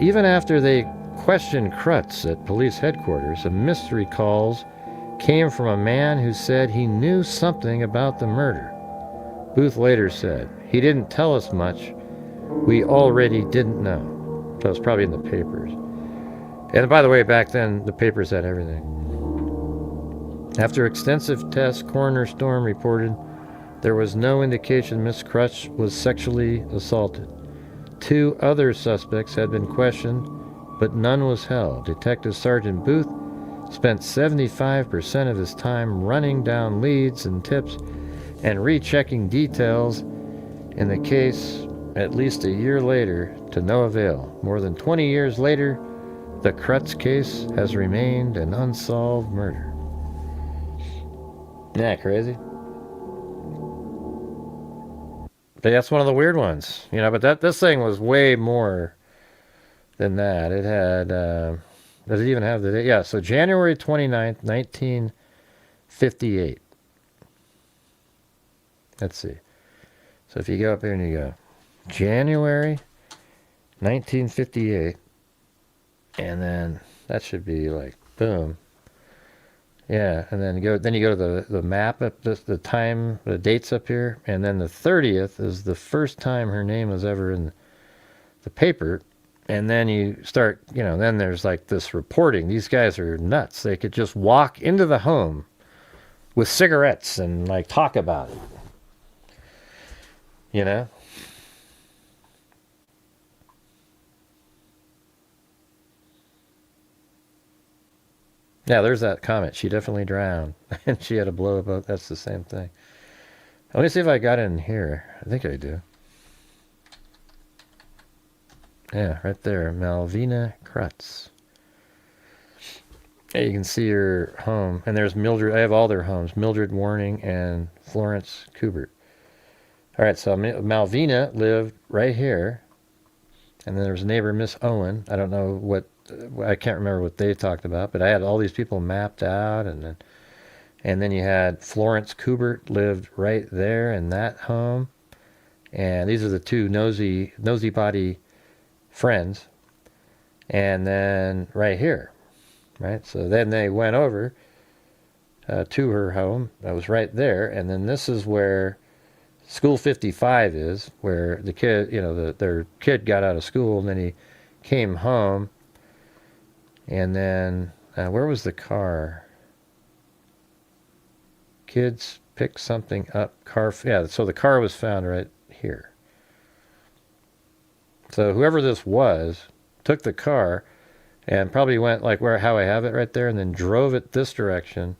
Speaker 2: Even after they questioned Krutz at police headquarters, a mystery calls came from a man who said he knew something about the murder. Booth later said, he didn't tell us much. We already didn't know. So it's probably in the papers. And by the way, back then, the papers had everything. After extensive tests, Coroner Storm reported there was no indication Miss Krutz was sexually assaulted. 2 other suspects had been questioned, but none was held. Detective Sergeant Booth spent 75% of his time running down leads and tips and rechecking details in the case at least a year later to no avail. More than 20 years later, the Krutz case has remained an unsolved murder. Isn't that crazy? But that's one of the weird ones, you know. But this thing was way more than that. It had, does it even have the date? Yeah, so January 29th, 1958. Let's see. So if you go up here and you go, January 1958, and then that should be like, boom. Yeah, and then you go to the map, up the time, the dates up here, and then the 30th is the first time her name was ever in the paper. And then you start, you know, then there's like this reporting. These guys are nuts. They could just walk into the home with cigarettes and like talk about it. You know? Yeah, there's that comment. She definitely drowned. And she had a blow up. That's the same thing. Let me see if I got it in here. I think I do. Yeah, right there. Malvina Krutz. Yeah, you can see her home. And there's Mildred. I have all their homes. Mildred Warning and Florence Kubert. All right, so Malvina lived right here. And then there was a neighbor, Miss Owen. I don't know what, I can't remember what they talked about, but I had all these people mapped out. And then you had Florence Kubert lived right there in that home. And these are the 2 nosy body friends. And then right here, right? So then they went over to her home. That was right there. And then this is where School 55 is, where the kid, you know, their kid got out of school, and then he came home. And then, where was the car? Kids picked something up. Yeah, so the car was found right here. So whoever this was took the car and probably went like how I have it right there, and then drove it this direction.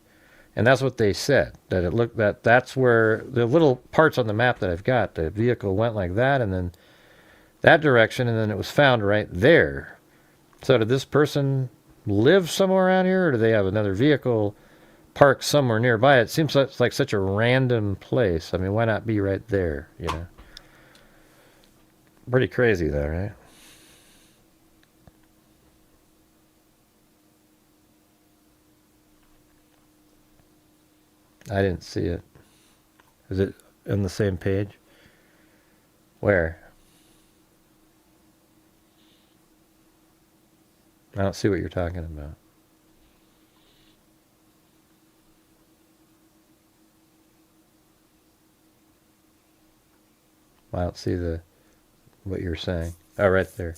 Speaker 2: And that's what they said, that it looked, that's where the little parts on the map that I've got, the vehicle went like that, and then that direction, and then it was found right there. So did this person live somewhere around here, or do they have another vehicle parked somewhere nearby? It seems like such a random place. I mean, why not be right there, you know? Pretty crazy though, right? I didn't see it. Is it on the same page? Where? I don't see what you're talking about. I don't see what you're saying. Oh, right there.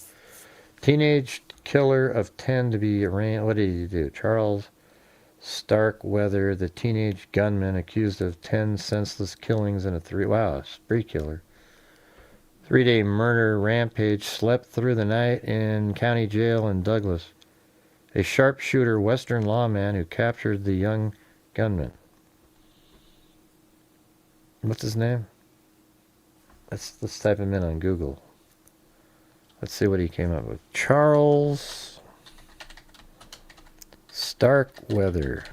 Speaker 2: Teenage killer of 10 to be arraigned. What did he do? Charles Starkweather, the teenage gunman accused of 10 senseless killings and a spree killer. 3-day murder rampage, slept through the night in county jail in Douglas. A sharpshooter Western lawman who captured the young gunman. What's his name? Let's type him in on Google. Let's see what he came up with. Charles Starkweather.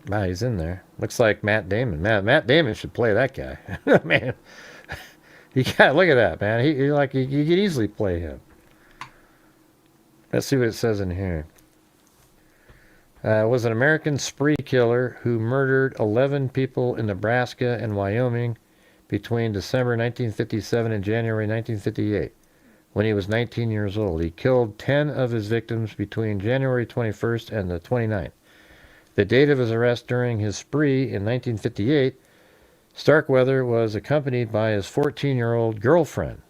Speaker 2: Wow, he's in there. Looks like Matt Damon. Matt Damon should play that guy. Man, you got look at that, man. He you could easily play him. Let's see what it says in here. Was an American spree killer who murdered 11 people in Nebraska and Wyoming between December 1957 and January 1958, when he was 19 years old. He killed 10 of his victims between January 21st and the 29th. The date of his arrest during his spree in 1958, Starkweather was accompanied by his 14-year-old girlfriend.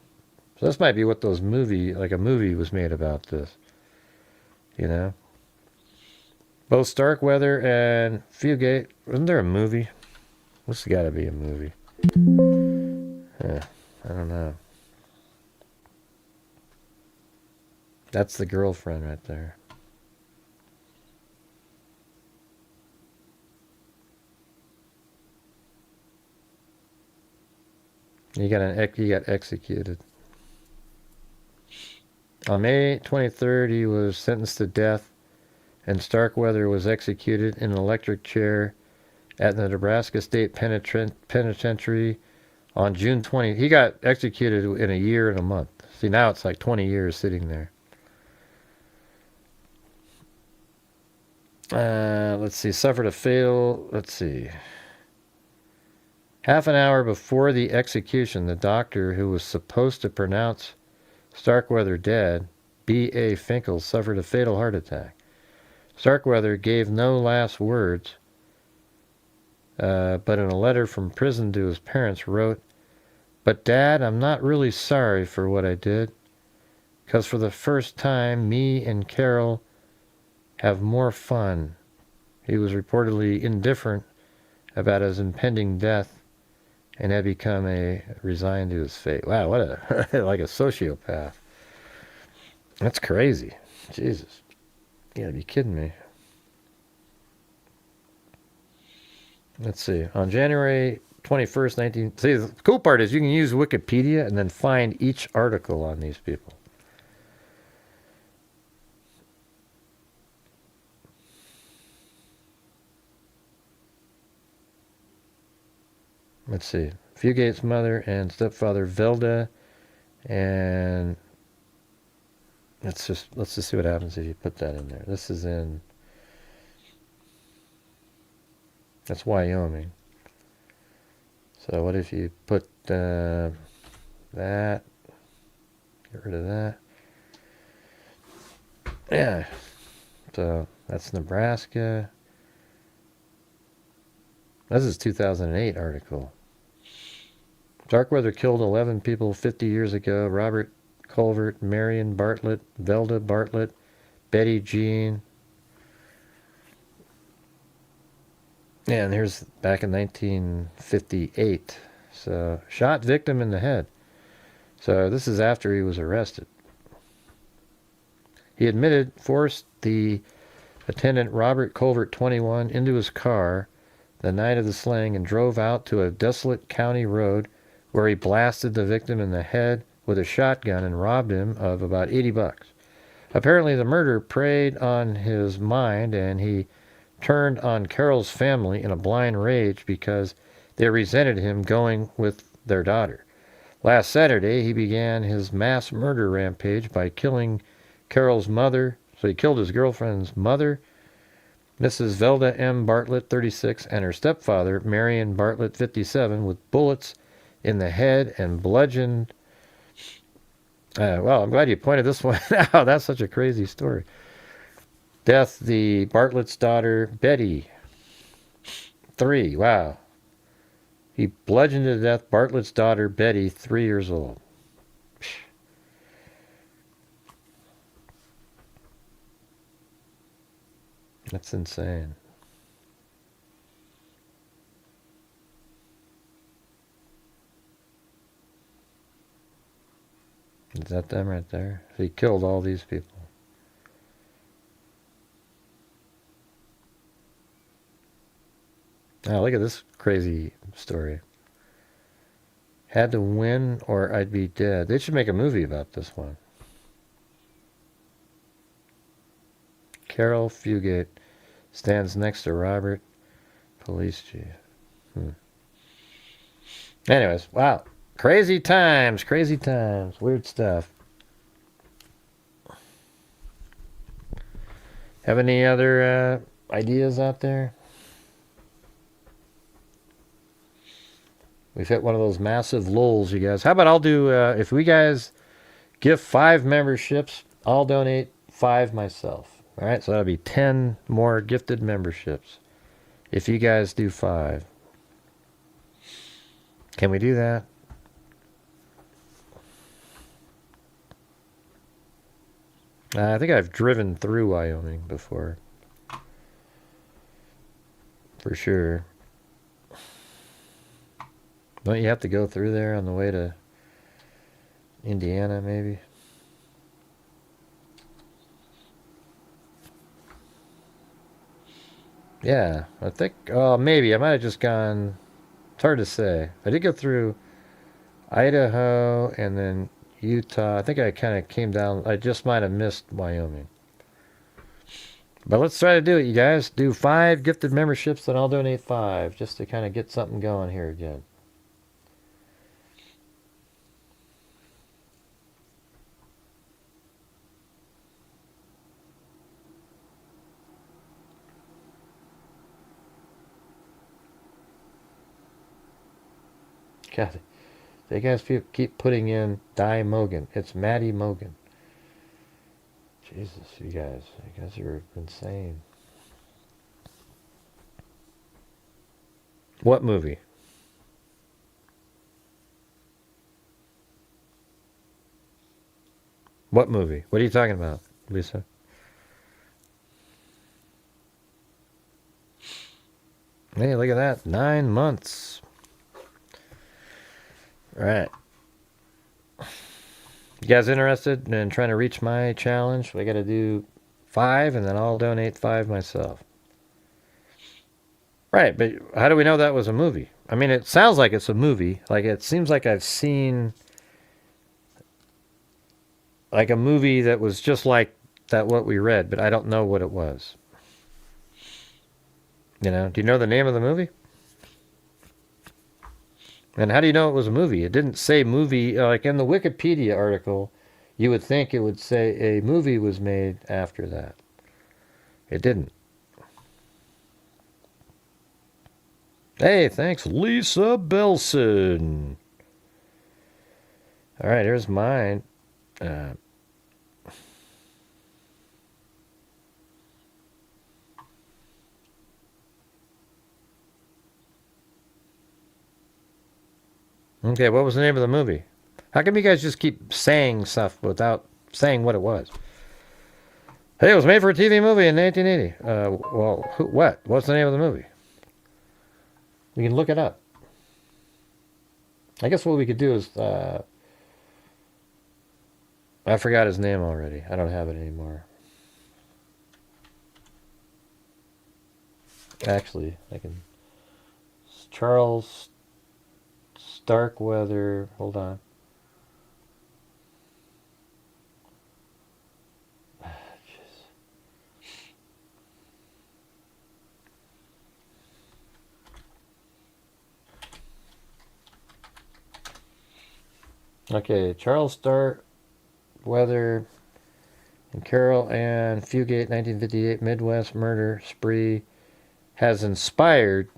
Speaker 2: So this might be what those like a movie was made about this. You know? Both Starkweather and Fugate, wasn't there a movie? This has got to be a movie. I don't know. That's the girlfriend right there. He got executed. On May 23rd, he was sentenced to death, and Starkweather was executed in an electric chair at the Nebraska State Penitentiary on June 20th. He got executed in a year and a month. See, now it's like 20 years sitting there. Let's see. Suffered a fatal. Let's see. Half an hour before the execution, the doctor who was supposed to pronounce Starkweather dead, B.A. Finkel, suffered a fatal heart attack. Starkweather gave no last words, but in a letter from prison to his parents wrote, "But Dad, I'm not really sorry for what I did, because for the first time, me and Carol have more fun." He was reportedly indifferent about his impending death and had become resigned to his fate. Wow, what like a sociopath. That's crazy. Jesus. You gotta be kidding me. Let's see. On January 21st, See, the cool part is you can use Wikipedia and then find each article on these people. Let's see. Fugate's mother and stepfather Velda, and let's just see what happens if you put that in there. This is in, that's Wyoming. So what if you put that, get rid of that. Yeah. So that's Nebraska. This is 2008 article. Starkweather killed 11 people 50 years ago. Robert Culvert, Marion Bartlett, Velda Bartlett, Betty Jean. Yeah, and here's back in 1958. So, shot victim in the head. So, this is after he was arrested. He admitted, forced the attendant Robert Culvert, 21, into his car the night of the slaying and drove out to a desolate county road where he blasted the victim in the head with a shotgun and robbed him of about $80. Apparently the murder preyed on his mind, and he turned on Carol's family in a blind rage because they resented him going with their daughter. Last Saturday, he began his mass murder rampage by killing Carol's mother. So he killed his girlfriend's mother, Mrs. Velda M. Bartlett, 36, and her stepfather, Marion Bartlett, 57, with bullets in the head and bludgeoned. Well, I'm glad you pointed this one out. That's such a crazy story. Death, the Bartlett's daughter, Betty, 3. Wow. He bludgeoned to death Bartlett's daughter, Betty, 3 years old. That's insane. Is that them right there? He killed all these people. Now look at this crazy story. Had to win or I'd be dead. They should make a movie about this one. Carol Fugate stands next to Robert, police chief. Anyways, wow. Crazy times, weird stuff. Have any other ideas out there? We've hit one of those massive lulls, you guys. How about I'll do, if we guys give 5 memberships, I'll donate 5 myself. All right, so that'll be 10 more gifted memberships if you guys do 5. Can we do that? I think I've driven through Wyoming before. For sure. Don't you have to go through there on the way to Indiana, maybe? Yeah, I think, maybe. I might have just gone, it's hard to say. I did go through Idaho and then Utah. I think I kind of came down, I just might have missed Wyoming. But let's try to do it, you guys. Do 5 gifted memberships, then I'll donate 5, just to kind of get something going here again. God, they guys keep putting in Di Mogan. It's Maddie Mogan. Jesus, you guys are insane. What movie? What movie? What are you talking about, Lisa? Hey, look at that. 9 months. All right. You guys interested in trying to reach my challenge? We got to do 5, and then I'll donate 5 myself. Right, but how do we know that was a movie? I mean, it sounds like it's a movie. Like, it seems like I've seen like a movie that was just like that what we read, but I don't know what it was. You know, do you know the name of the movie? And how do you know it was a movie? It didn't say movie. Like in the Wikipedia article, you would think it would say a movie was made after that. It didn't. Hey, thanks, Lisa Belson. All right, here's mine. Okay, what was the name of the movie? How come you guys just keep saying stuff without saying what it was? Hey, it was made for a TV movie in 1980. Well, what? What's the name of the movie? We can look it up. I guess what we could do is... I forgot his name already. I don't have it anymore. Actually, I can... Charles Starkweather. Hold on. Okay, Charles Starkweather and Carol Ann Fugate, 1958 Midwest murder spree has inspired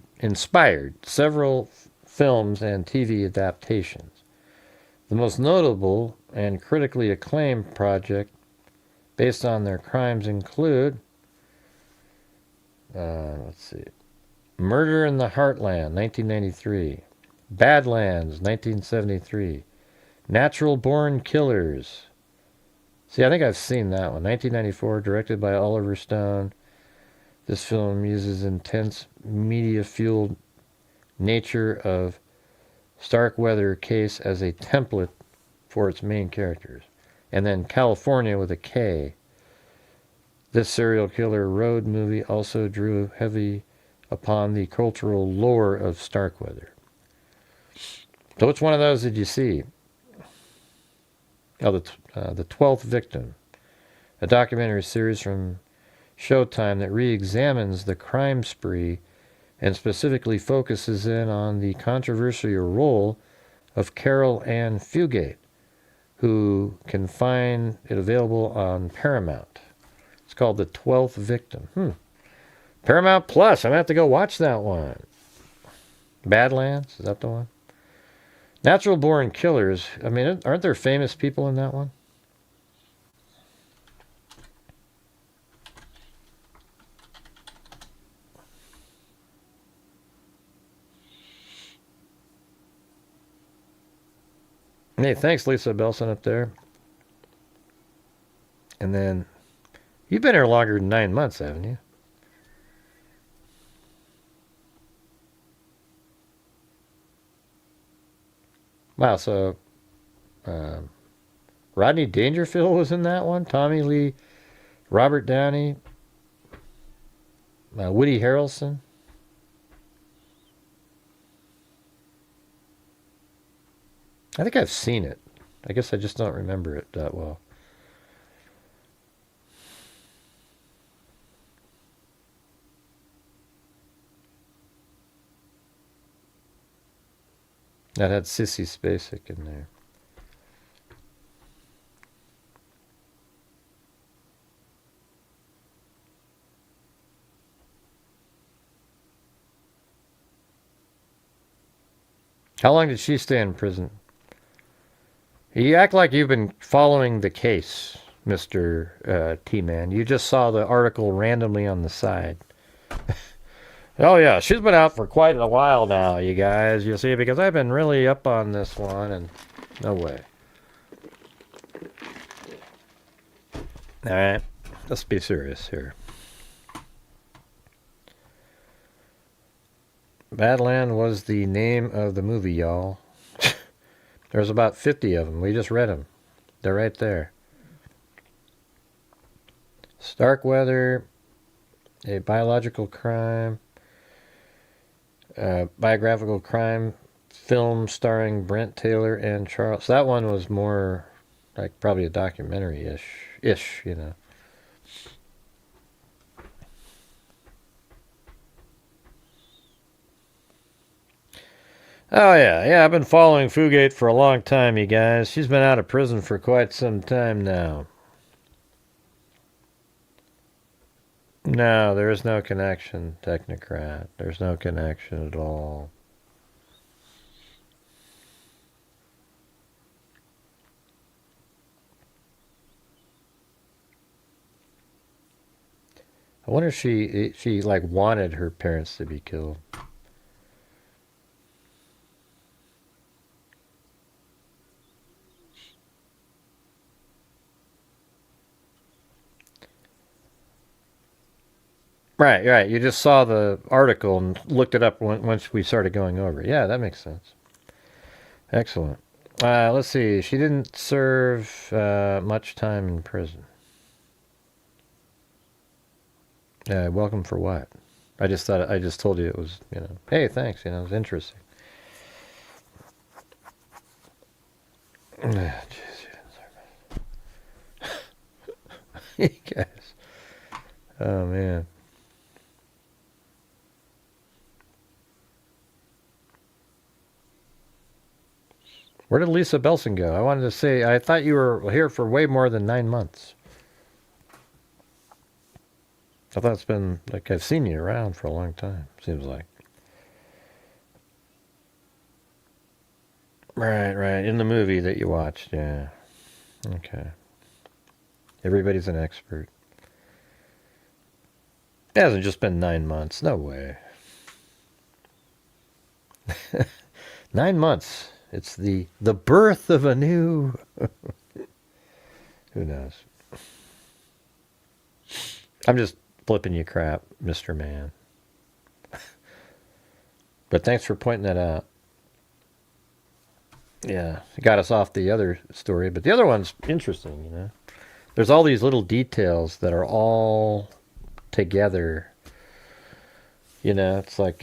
Speaker 2: several films and TV adaptations. The most notable and critically acclaimed project based on their crimes include, let's see, Murder in the Heartland, 1993, Badlands, 1973, Natural Born Killers. See, I think I've seen that one. 1994, directed by Oliver Stone. This film uses intense media-fueled nature of Starkweather case as a template for its main characters. And then California with a K. This serial killer road movie also drew heavy upon the cultural lore of Starkweather. So which one of those did you see? Oh, the 12th Victim, a documentary series from Showtime that re-examines the crime spree and specifically focuses in on the controversial role of Carol Ann Fugate, who can find it available on Paramount. It's called The 12th Victim. Paramount Plus. I'm going to have to go watch that one. Badlands, is that the one? Natural Born Killers. I mean, aren't there famous people in that one? Hey, thanks, Lisa Belson up there. And then, you've been here longer than 9 months, haven't you? Wow, so Rodney Dangerfield was in that one? Tommy Lee, Robert Downey, Woody Harrelson? I think I've seen it. I guess I just don't remember it that well. That had Sissy Spacek in there. How long did she stay in prison? You act like you've been following the case, Mr. T-Man. You just saw the article randomly on the side. Oh, yeah, she's been out for quite a while now, you guys. You see, because I've been really up on this one, and no way. All right, let's be serious here. Badland was the name of the movie, y'all. There's about 50 of them. We just read them. They're right there. Starkweather, a biological crime, biographical crime film starring Brent Taylor and Charles. That one was more like probably a documentary-ish, you know. Oh, yeah, I've been following Fugate for a long time, you guys. She's been out of prison for quite some time now. No, there is no connection, Technocrat. There's no connection at all. I wonder if she like wanted her parents to be killed. Right. You just saw the article and looked it up once we started going over it. Yeah, that makes sense. Excellent. Let's see. She didn't serve much time in prison. Welcome for what? I just told you it was, you know, hey, thanks, you know, it was interesting. You guys. Oh, man. Where did Lisa Belson go? I wanted to say, I thought you were here for way more than 9 months. I thought it's been, like, I've seen you around for a long time, seems like. Right. In the movie that you watched, yeah. Okay. Everybody's an expert. It hasn't just been 9 months. No way. 9 months. It's the birth of a new... Who knows? I'm just flipping you crap, Mr. Man. But thanks for pointing that out. Yeah, it got us off the other story, but the other one's interesting, you know. There's all these little details that are all together. You know, it's like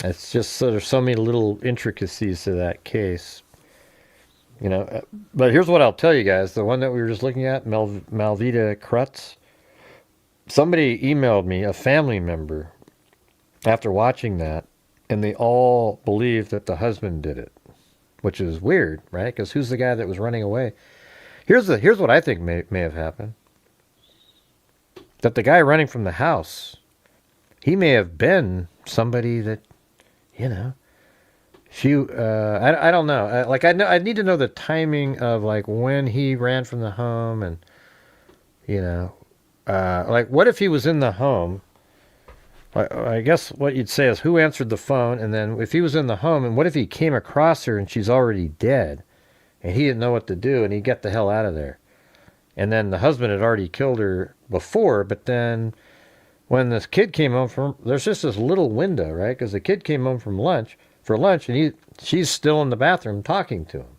Speaker 2: It's just so there's so many little intricacies to that case. But here's what I'll tell you guys. The one that we were just looking at, Malvita Krutz, somebody emailed me, a family member, after watching that, and they all believed that the husband did it, which is weird, right? Because who's the guy that was running away? Here's what I think may have happened. That the guy running from the house, he may have been somebody that, I don't know. I need to know the timing of like when he ran from the home, and what if he was in the home? I guess what you'd say is who answered the phone, and then if he was in the home, and what if he came across her and she's already dead, and he didn't know what to do, and he got the hell out of there, and then the husband had already killed her before, but then when this kid came home there's just this little window, right? Because the kid came home for lunch, and she's still in the bathroom talking to him.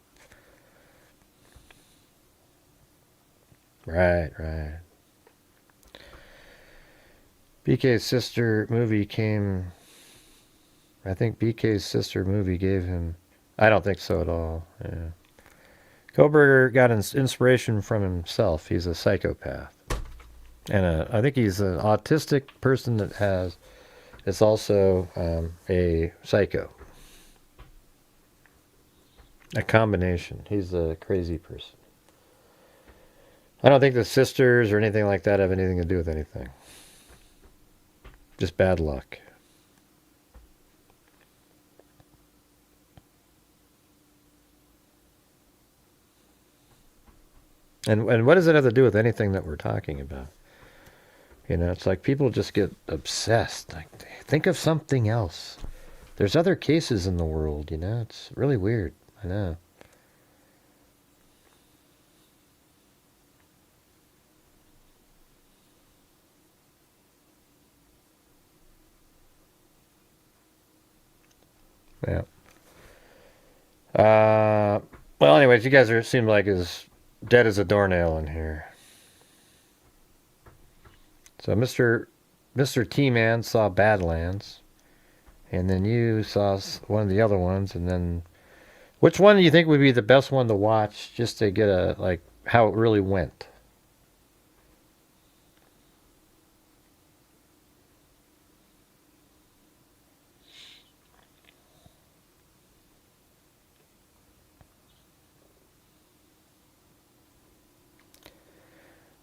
Speaker 2: Right. BK's sister movie I think BK's sister movie gave him, I don't think so at all. Yeah. Koberger got inspiration from himself. He's a psychopath. And I think he's an autistic person that is also a psycho. A combination. He's a crazy person. I don't think the sisters or anything like that have anything to do with anything. Just bad luck. And what does it have to do with anything that we're talking about? It's like people just get obsessed. Like, think of something else. There's other cases in the world, It's really weird. I know. Yeah. Well, anyways, you guys seem like as dead as a doornail in here. So Mr. T-Man saw Badlands, and then you saw one of the other ones, and then which one do you think would be the best one to watch just to get how it really went?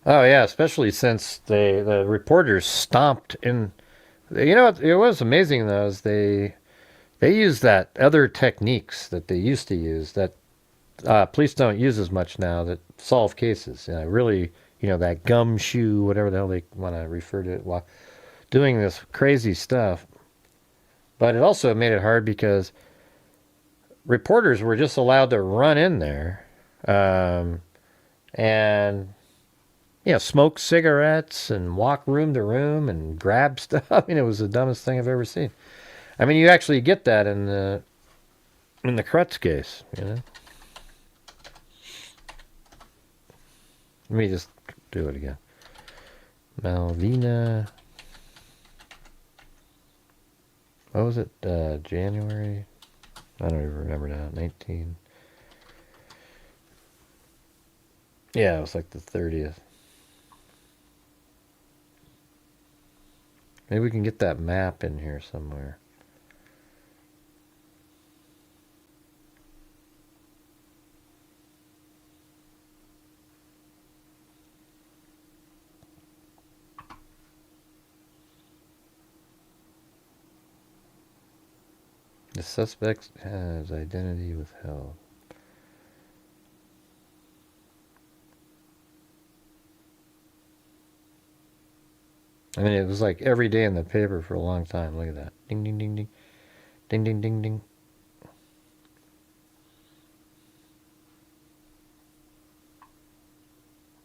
Speaker 2: Oh yeah, especially since the reporters stomped in. It was amazing though, is they used that other techniques that they used to use that police don't use as much now that solve cases. Really, that gumshoe, whatever the hell they want to refer to it, while doing this crazy stuff. But it also made it hard because reporters were just allowed to run in there and smoke cigarettes and walk room to room and grab stuff. I mean, it was the dumbest thing I've ever seen. I mean, you actually get that in the Krutz case, Let me just do it again. Malvina. What was it? January? I don't even remember now. 19. Yeah, it was like the 30th. Maybe we can get that map in here somewhere. The suspect has identity withheld. I mean, it was like every day in the paper for a long time. Look at that. Ding, ding, ding, ding. Ding, ding, ding, ding.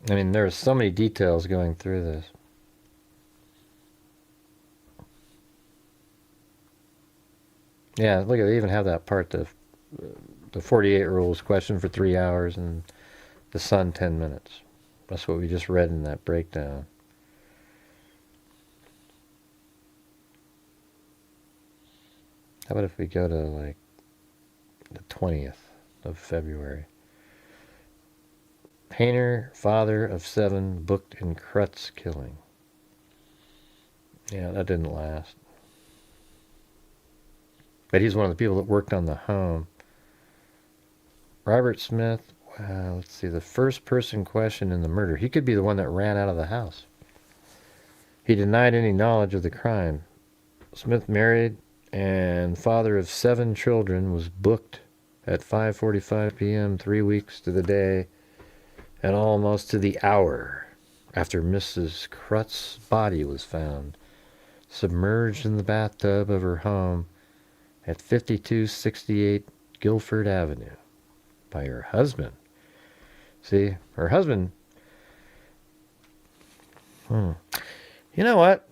Speaker 2: I mean, there's so many details going through this. Yeah, look at they even have that part, the 48 rules question for 3 hours and the sun 10 minutes. That's what we just read in that breakdown. How about if we go to like the 20th of February? Painter, father of 7, booked in Crutz killing. Yeah, that didn't last. But he's one of the people that worked on the home. Robert Smith, let's see, the first person questioned in the murder. He could be the one that ran out of the house. He denied any knowledge of the crime. Smith, married and father of 7 children, was booked at 5:45 p.m., 3 weeks to the day, and almost to the hour after Mrs. Crutz's body was found, submerged in the bathtub of her home at 5268 Guilford Avenue by her husband. See, her husband... You know what?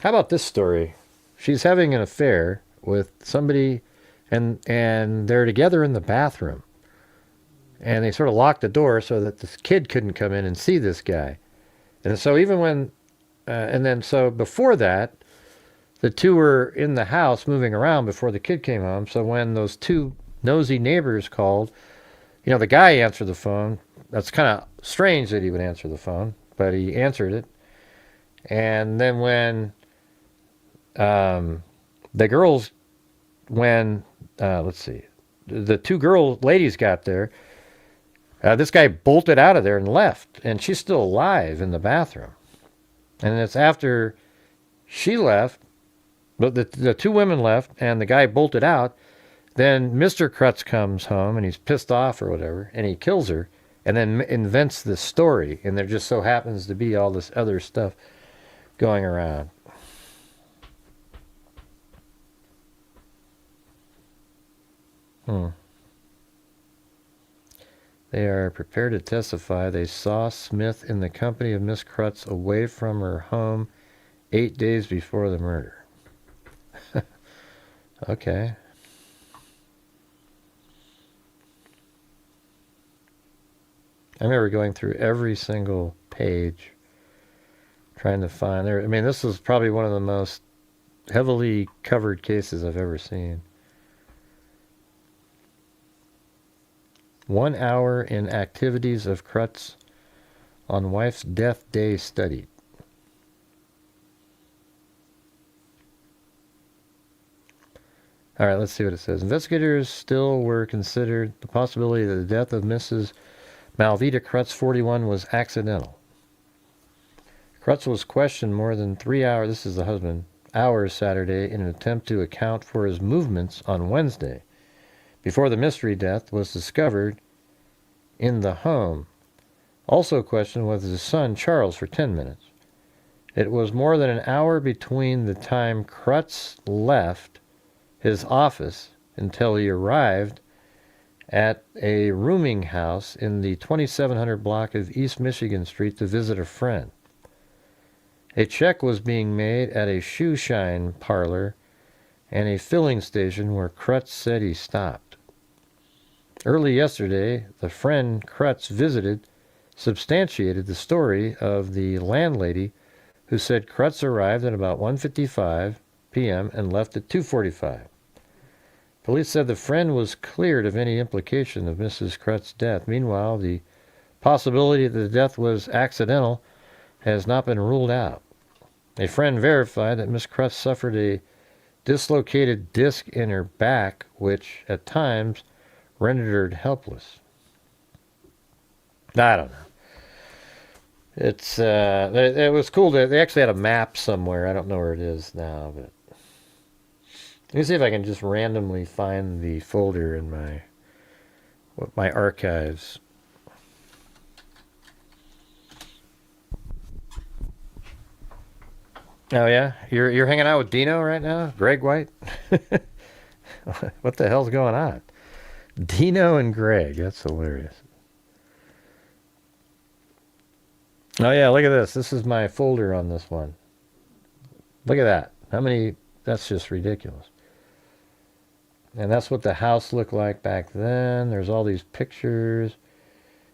Speaker 2: How about this story? She's having an affair with somebody, and they're together in the bathroom. And they sort of locked the door so that this kid couldn't come in and see this guy. And so even when... so before that, the two were in the house moving around before the kid came home. So when those 2 nosy neighbors called, the guy answered the phone. That's kind of strange that he would answer the phone, but he answered it. And then when the girls, let's see, the 2 ladies got there, this guy bolted out of there and left, and she's still alive in the bathroom. And it's after she left, but the 2 women left, and the guy bolted out. Then Mr. Crutz comes home, and he's pissed off or whatever, and he kills her, and then invents this story, and there just so happens to be all this other stuff going around. They are prepared to testify they saw Smith in the company of Miss Crutz away from her home 8 days before the murder. Okay. I remember going through every single page trying to find there. I mean, this was probably one of the most heavily covered cases I've ever seen. 1 hour in activities of Crutz on wife's death day studied. All right, let's see what it says. Investigators still were considered the possibility that the death of Mrs. Malvita Crutz, 41, was accidental. Crutz was questioned more than 3 hours, this is the husband, hours Saturday in an attempt to account for his movements on Wednesday, before the mystery death was discovered in the home. Also questioned was his son, Charles, for 10 minutes. It was more than an hour between the time Crutz left his office until he arrived at a rooming house in the 2700 block of East Michigan Street to visit a friend. A check was being made at a shoe shine parlor and a filling station where Crutz said he stopped. Early yesterday, the friend Crutz visited substantiated the story of the landlady who said Crutz arrived at about 1:55 p.m. and left at 2:45. Police said the friend was cleared of any implication of Mrs. Crutz's death. Meanwhile, the possibility that the death was accidental has not been ruled out. A friend verified that Miss Crutz suffered a dislocated disc in her back, which at times rendered her helpless. I don't know. It's it was cool. They actually had a map somewhere. I don't know where it is now, but let me see if I can just randomly find the folder in my archives. Oh yeah, you're hanging out with Dino right now, Greg White. What the hell's going on? Dino and Greg, that's hilarious. Oh yeah, look at this. This is my folder on this one. Look at that. How many? That's just ridiculous. And that's what the house looked like back then. There's all these pictures.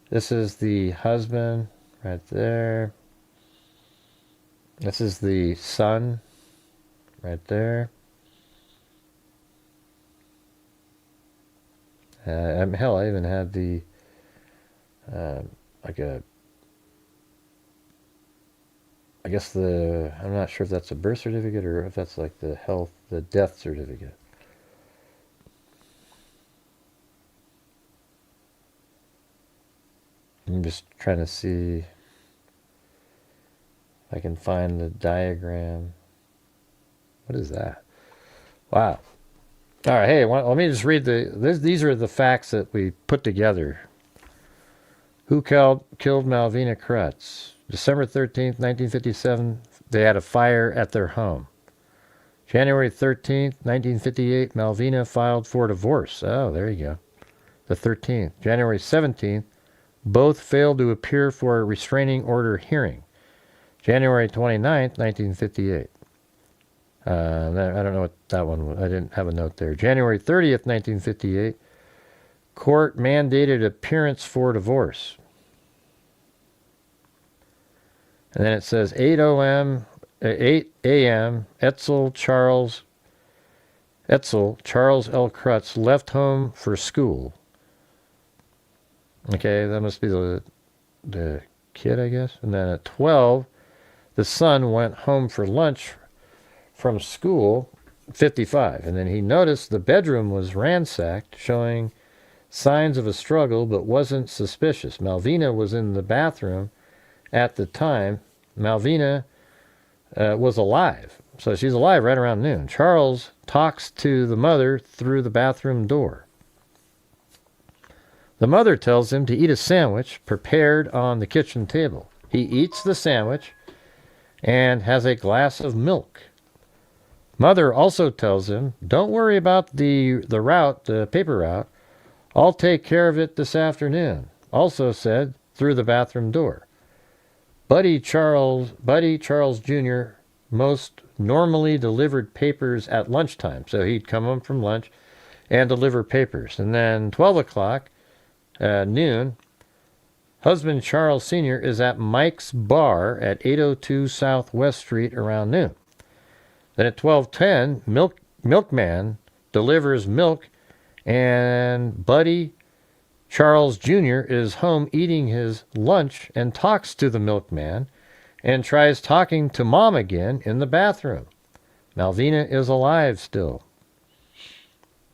Speaker 2: This is the husband right there. This is the son right there. Hell, I even had the like a. I guess I'm not sure if that's a birth certificate or if that's like the death certificate. I'm just trying to see if I can find the diagram. What is that? Wow. All right, hey, let me just read these are the facts that we put together. Who killed Malvina Krutz? December 13th, 1957, they had a fire at their home. January 13th, 1958, Malvina filed for divorce. Oh, there you go. The 13th. January 17th, both failed to appear for a restraining order hearing. January 29th, 1958. I don't know what that one was. I didn't have a note there. January 30th, 1958, court mandated appearance for divorce. And then it says 8 a.m. Charles L. Krutz left home for school. Okay, that must be the kid, I guess. And then at 12, the son went home for lunch from school, 55. And then he noticed the bedroom was ransacked, showing signs of a struggle, but wasn't suspicious. Malvina was in the bathroom at the time. Malvina was alive. So she's alive right around noon. Charles talks to the mother through the bathroom door. The mother tells him to eat a sandwich prepared on the kitchen table. He eats the sandwich and has a glass of milk. Mother also tells him, don't worry about the paper route. I'll take care of it this afternoon. Also said through the bathroom door. Buddy Charles Jr. most normally delivered papers at lunchtime. So he'd come home from lunch and deliver papers. And then 12 o'clock, noon, husband Charles Sr. is at Mike's Bar at 802 South West Street around noon. Then at 12:10, milkman delivers milk, and Buddy Charles Jr. is home eating his lunch and talks to the milkman and tries talking to mom again in the bathroom. Malvina is alive still.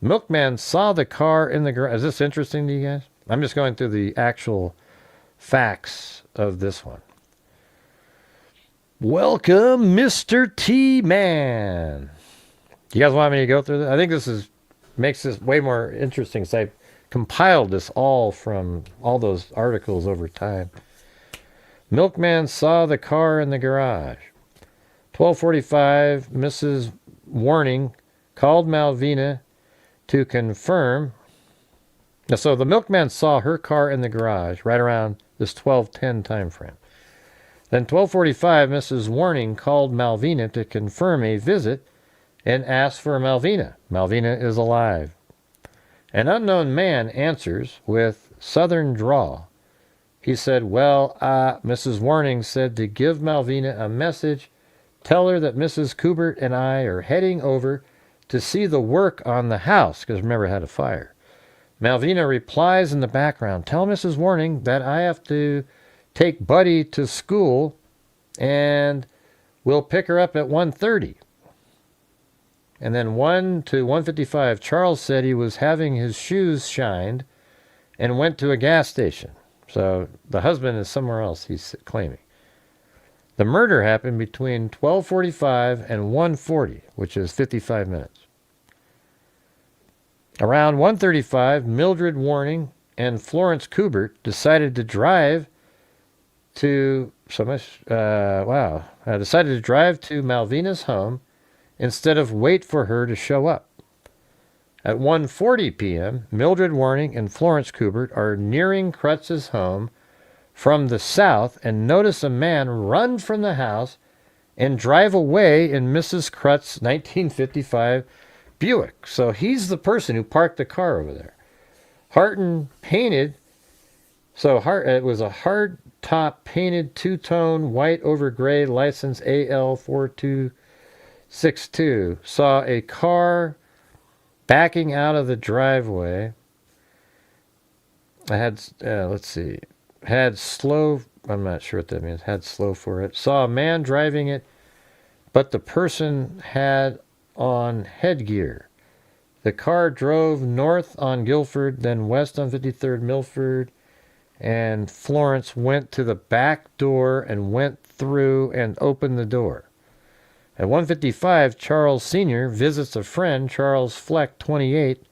Speaker 2: Milkman saw the car in the garage. Is this interesting to you guys? I'm just going through the actual facts of this one. Welcome, Mr. T-Man. Do you guys want me to go through this? I think this makes this way more interesting because I compiled this all from all those articles over time. Milkman saw the car in the garage. 12:45, Mrs. Warning called Malvina to confirm. So the milkman saw her car in the garage right around this 12:10 time frame. Then 12:45, Mrs. Warning called Malvina to confirm a visit and asked for Malvina. Malvina is alive. An unknown man answers with southern drawl. He said, Mrs. Warning said to give Malvina a message. Tell her that Mrs. Kubert and I are heading over to see the work on the house, because remember, it had a fire. Malvina replies in the background, tell Mrs. Warning that I have to take Buddy to school and we'll pick her up at 1:30. And then 1 to 1:55, Charles said he was having his shoes shined and went to a gas station. So the husband is somewhere else, he's claiming. The murder happened between 12:45 and 1:40, which is 55 minutes. Around 1:35, Mildred Warning and Florence Kubert decided to drive to Malvina's home instead of wait for her to show up. At 1:40 p.m., Mildred Warning and Florence Kubert are nearing Krutz's home from the south and notice a man run from the house and drive away in Mrs. Krutz's 1955 Buick. So he's the person who parked the car over there. Harton painted, it was a hard top painted two-tone white over gray license AL4262. Saw a car backing out of the driveway I had, let's see, had slow, I'm not sure what that means, had slow for it. Saw a man driving it, but the person had on headgear. The car drove north on Guilford, then west on 53rd Milford, and Florence went to the back door and went through and opened the door. At 1:55, Charles Sr. visits a friend, Charles Fleck, 28,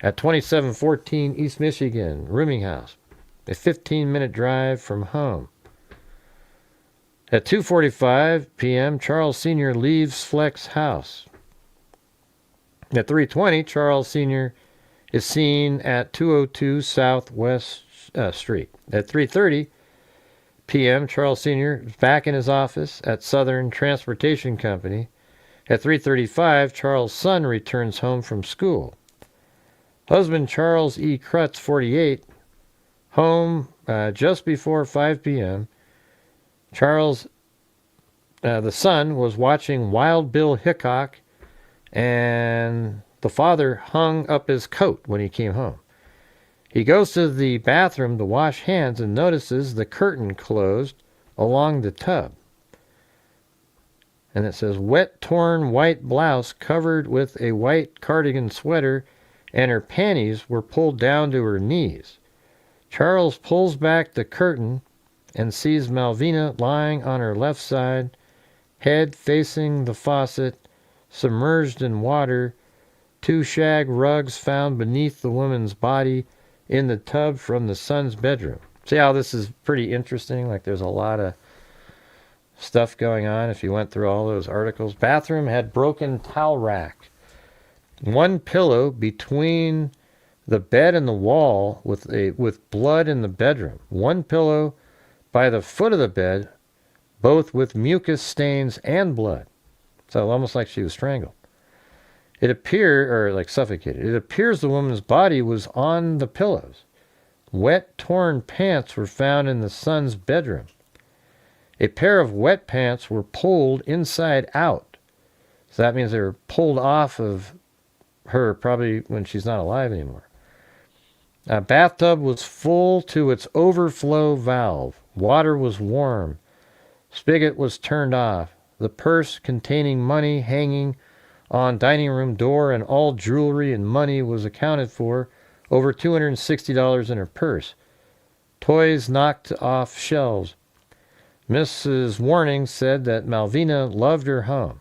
Speaker 2: at 2714 East Michigan, rooming house, a 15-minute drive from home. At 2:45 p.m., Charles Sr. leaves Fleck's house. At 3:20, Charles Sr. is seen at 202 Southwest Street. At 3:30 p.m., Charles Sr. is back in his office at Southern Transportation Company. At 3:35, Charles' son returns home from school. Husband Charles E. Krutz, 48, home just before 5 p.m. Charles, the son, was watching Wild Bill Hickok, and the father hung up his coat when he came home. He goes to the bathroom to wash hands and notices the curtain closed along the tub. And it says, wet, torn white blouse covered with a white cardigan sweater, and her panties were pulled down to her knees. Charles pulls back the curtain and sees Malvina lying on her left side, head facing the faucet, submerged in water, 2 shag rugs found beneath the woman's body in the tub from the son's bedroom. See how this is pretty interesting? Like there's a lot of stuff going on if you went through all those articles. Bathroom had broken towel rack. 1 pillow between the bed and the wall with blood in the bedroom. 1 pillow by the foot of the bed, both with mucus stains and blood. So almost like she was strangled. It appeared, or like suffocated. It appears the woman's body was on the pillows. Wet, torn pants were found in the son's bedroom. A pair of wet pants were pulled inside out. So that means they were pulled off of her probably when she's not alive anymore. A bathtub was full to its overflow valve. Water was warm. Spigot was turned off. The purse containing money hanging on dining room door, and all jewelry and money was accounted for. Over $260 in her purse. Toys knocked off shelves. Mrs. Warning said that Malvina loved her home.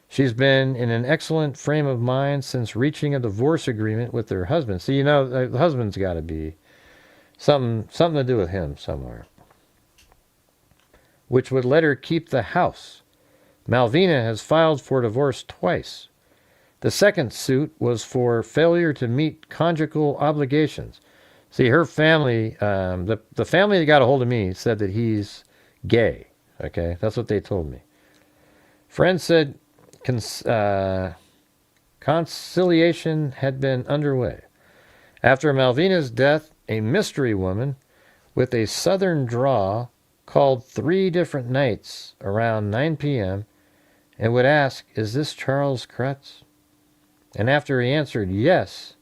Speaker 2: She's been in an excellent frame of mind since reaching a divorce agreement with her husband. So, you know, the husband's got to be something to do with him somewhere, which would let her keep the house. Malvina has filed for divorce twice. The second suit was for failure to meet conjugal obligations. See, her family, the family that got a hold of me said that he's gay. Okay, that's what they told me. Friends said conciliation had been underway. After Malvina's death, a mystery woman with a southern drawl called 3 different nights around 9 p.m. and would ask, "Is this Charles Krutz?" And after he answered yes,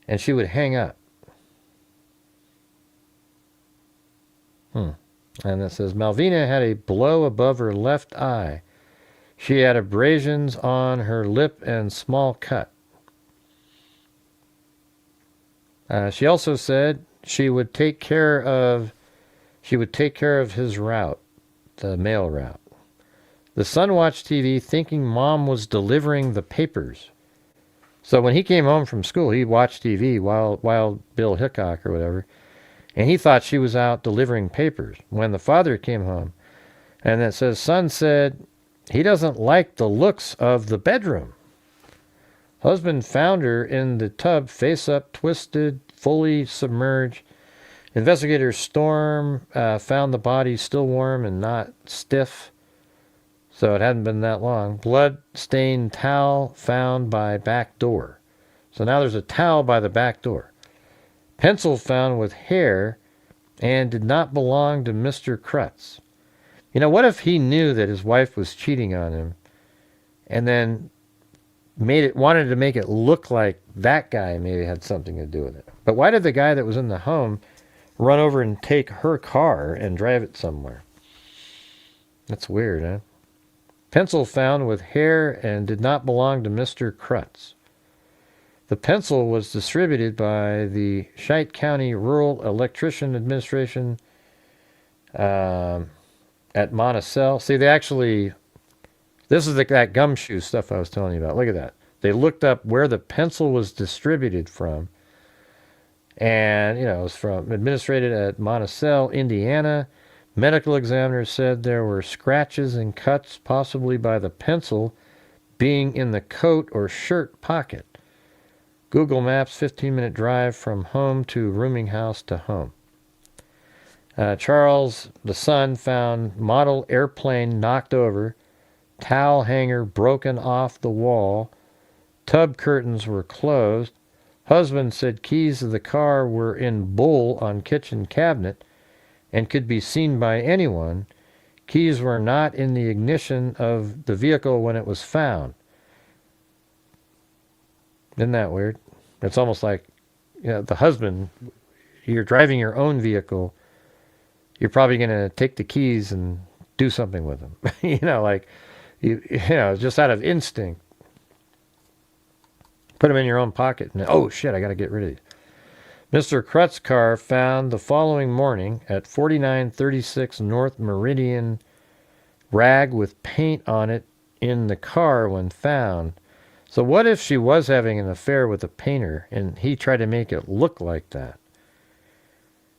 Speaker 2: and she would hang up. And it says, Malvina had a blow above her left eye. She had abrasions on her lip and small cut. She also said she would take care of his route, the mail route. The son watched TV thinking mom was delivering the papers. So when he came home from school, he watched TV while Bill Hickok or whatever, and he thought she was out delivering papers. When the father came home, and it says, son said he doesn't like the looks of the bedroom. Husband found her in the tub, face up, twisted, fully submerged. Investigator Storm found the body still warm and not stiff, so it hadn't been that long. Blood-stained towel found by back door. So now there's a towel by the back door. Pencil found with hair and did not belong to Mr. Krutz. You know, what if he knew that his wife was cheating on him and then wanted to make it look like that guy maybe had something to do with it. But why did the guy that was in the home run over and take her car and drive it somewhere? That's weird, huh? Pencil found with hair and did not belong to Mr. Krutz. The pencil was distributed by the Scheit County Rural Electrician Administration at Monticello. See, they actually... This is that gumshoe stuff I was telling you about. Look at that. They looked up where the pencil was distributed from. And, it was administrated at Monticello, Indiana. Medical examiners said there were scratches and cuts, possibly by the pencil being in the coat or shirt pocket. Google Maps, 15-minute drive from home to rooming house to home. Charles, the son, found model airplane knocked over, towel hanger broken off the wall, tub curtains were closed. Husband said keys of the car were in bowl on kitchen cabinet and could be seen by anyone. Keys were not in the ignition of the vehicle when it was found. Isn't that weird? It's almost like, the husband, you're driving your own vehicle, you're probably going to take the keys and do something with them. Just out of instinct. Put them in your own pocket and, oh shit, I got to get rid of these. Mr. Krutz's car found the following morning at 4936 North Meridian, rag with paint on it in the car when found. So what if she was having an affair with a painter and he tried to make it look like that?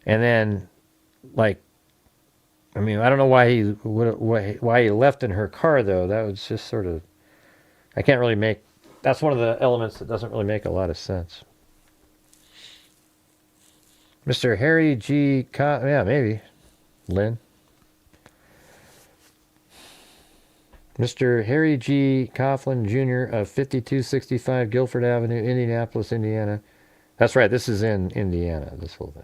Speaker 2: And then, I don't know why he left in her car, though. That was just sort of... I can't really make... That's one of the elements that doesn't really make a lot of sense. Mr. Harry G. Yeah, maybe. Lynn. Mr. Harry G. Coughlin, Jr. of 5265 Guilford Avenue, Indianapolis, Indiana. That's right, this is in Indiana, this whole thing.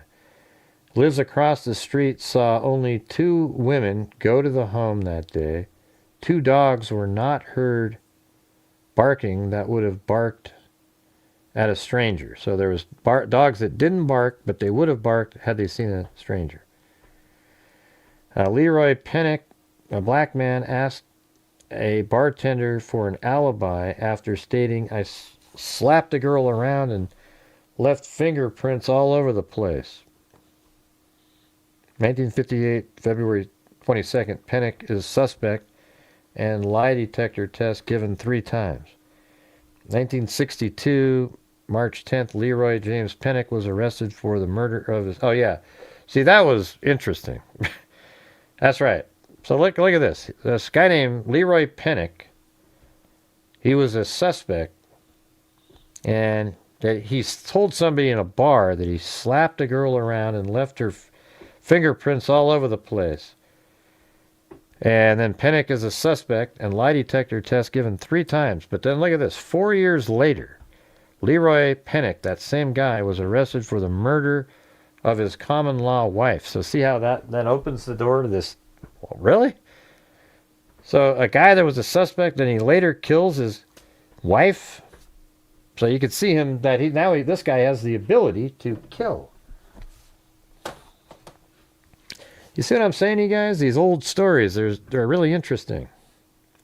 Speaker 2: Lives across the street, saw only 2 women go to the home that day. 2 dogs were not heard barking that would have barked at a stranger. So there was dogs that didn't bark, but they would have barked had they seen a stranger. Leroy Pennick, a black man, asked a bartender for an alibi after stating, I slapped a girl around and left fingerprints all over the place. 1958, February 22nd, Pennick is suspect and lie detector test given 3 times. 1962, March 10th, Leroy James Pennick was arrested for the murder of his... Oh, yeah. See, that was interesting. That's right. So look at this. This guy named Leroy Pennick, he was a suspect, and that he told somebody in a bar that he slapped a girl around and left her fingerprints all over the place. And then Pennick is a suspect and lie detector test given 3 times. But then look at this. 4 years later, Leroy Pennick, that same guy, was arrested for the murder of his common law wife. So see how that opens the door to this. Well, really? So a guy that was a suspect and he later kills his wife. So you could see him that this guy has the ability to kill. You see what I'm saying, you guys? These old stories, they're really interesting.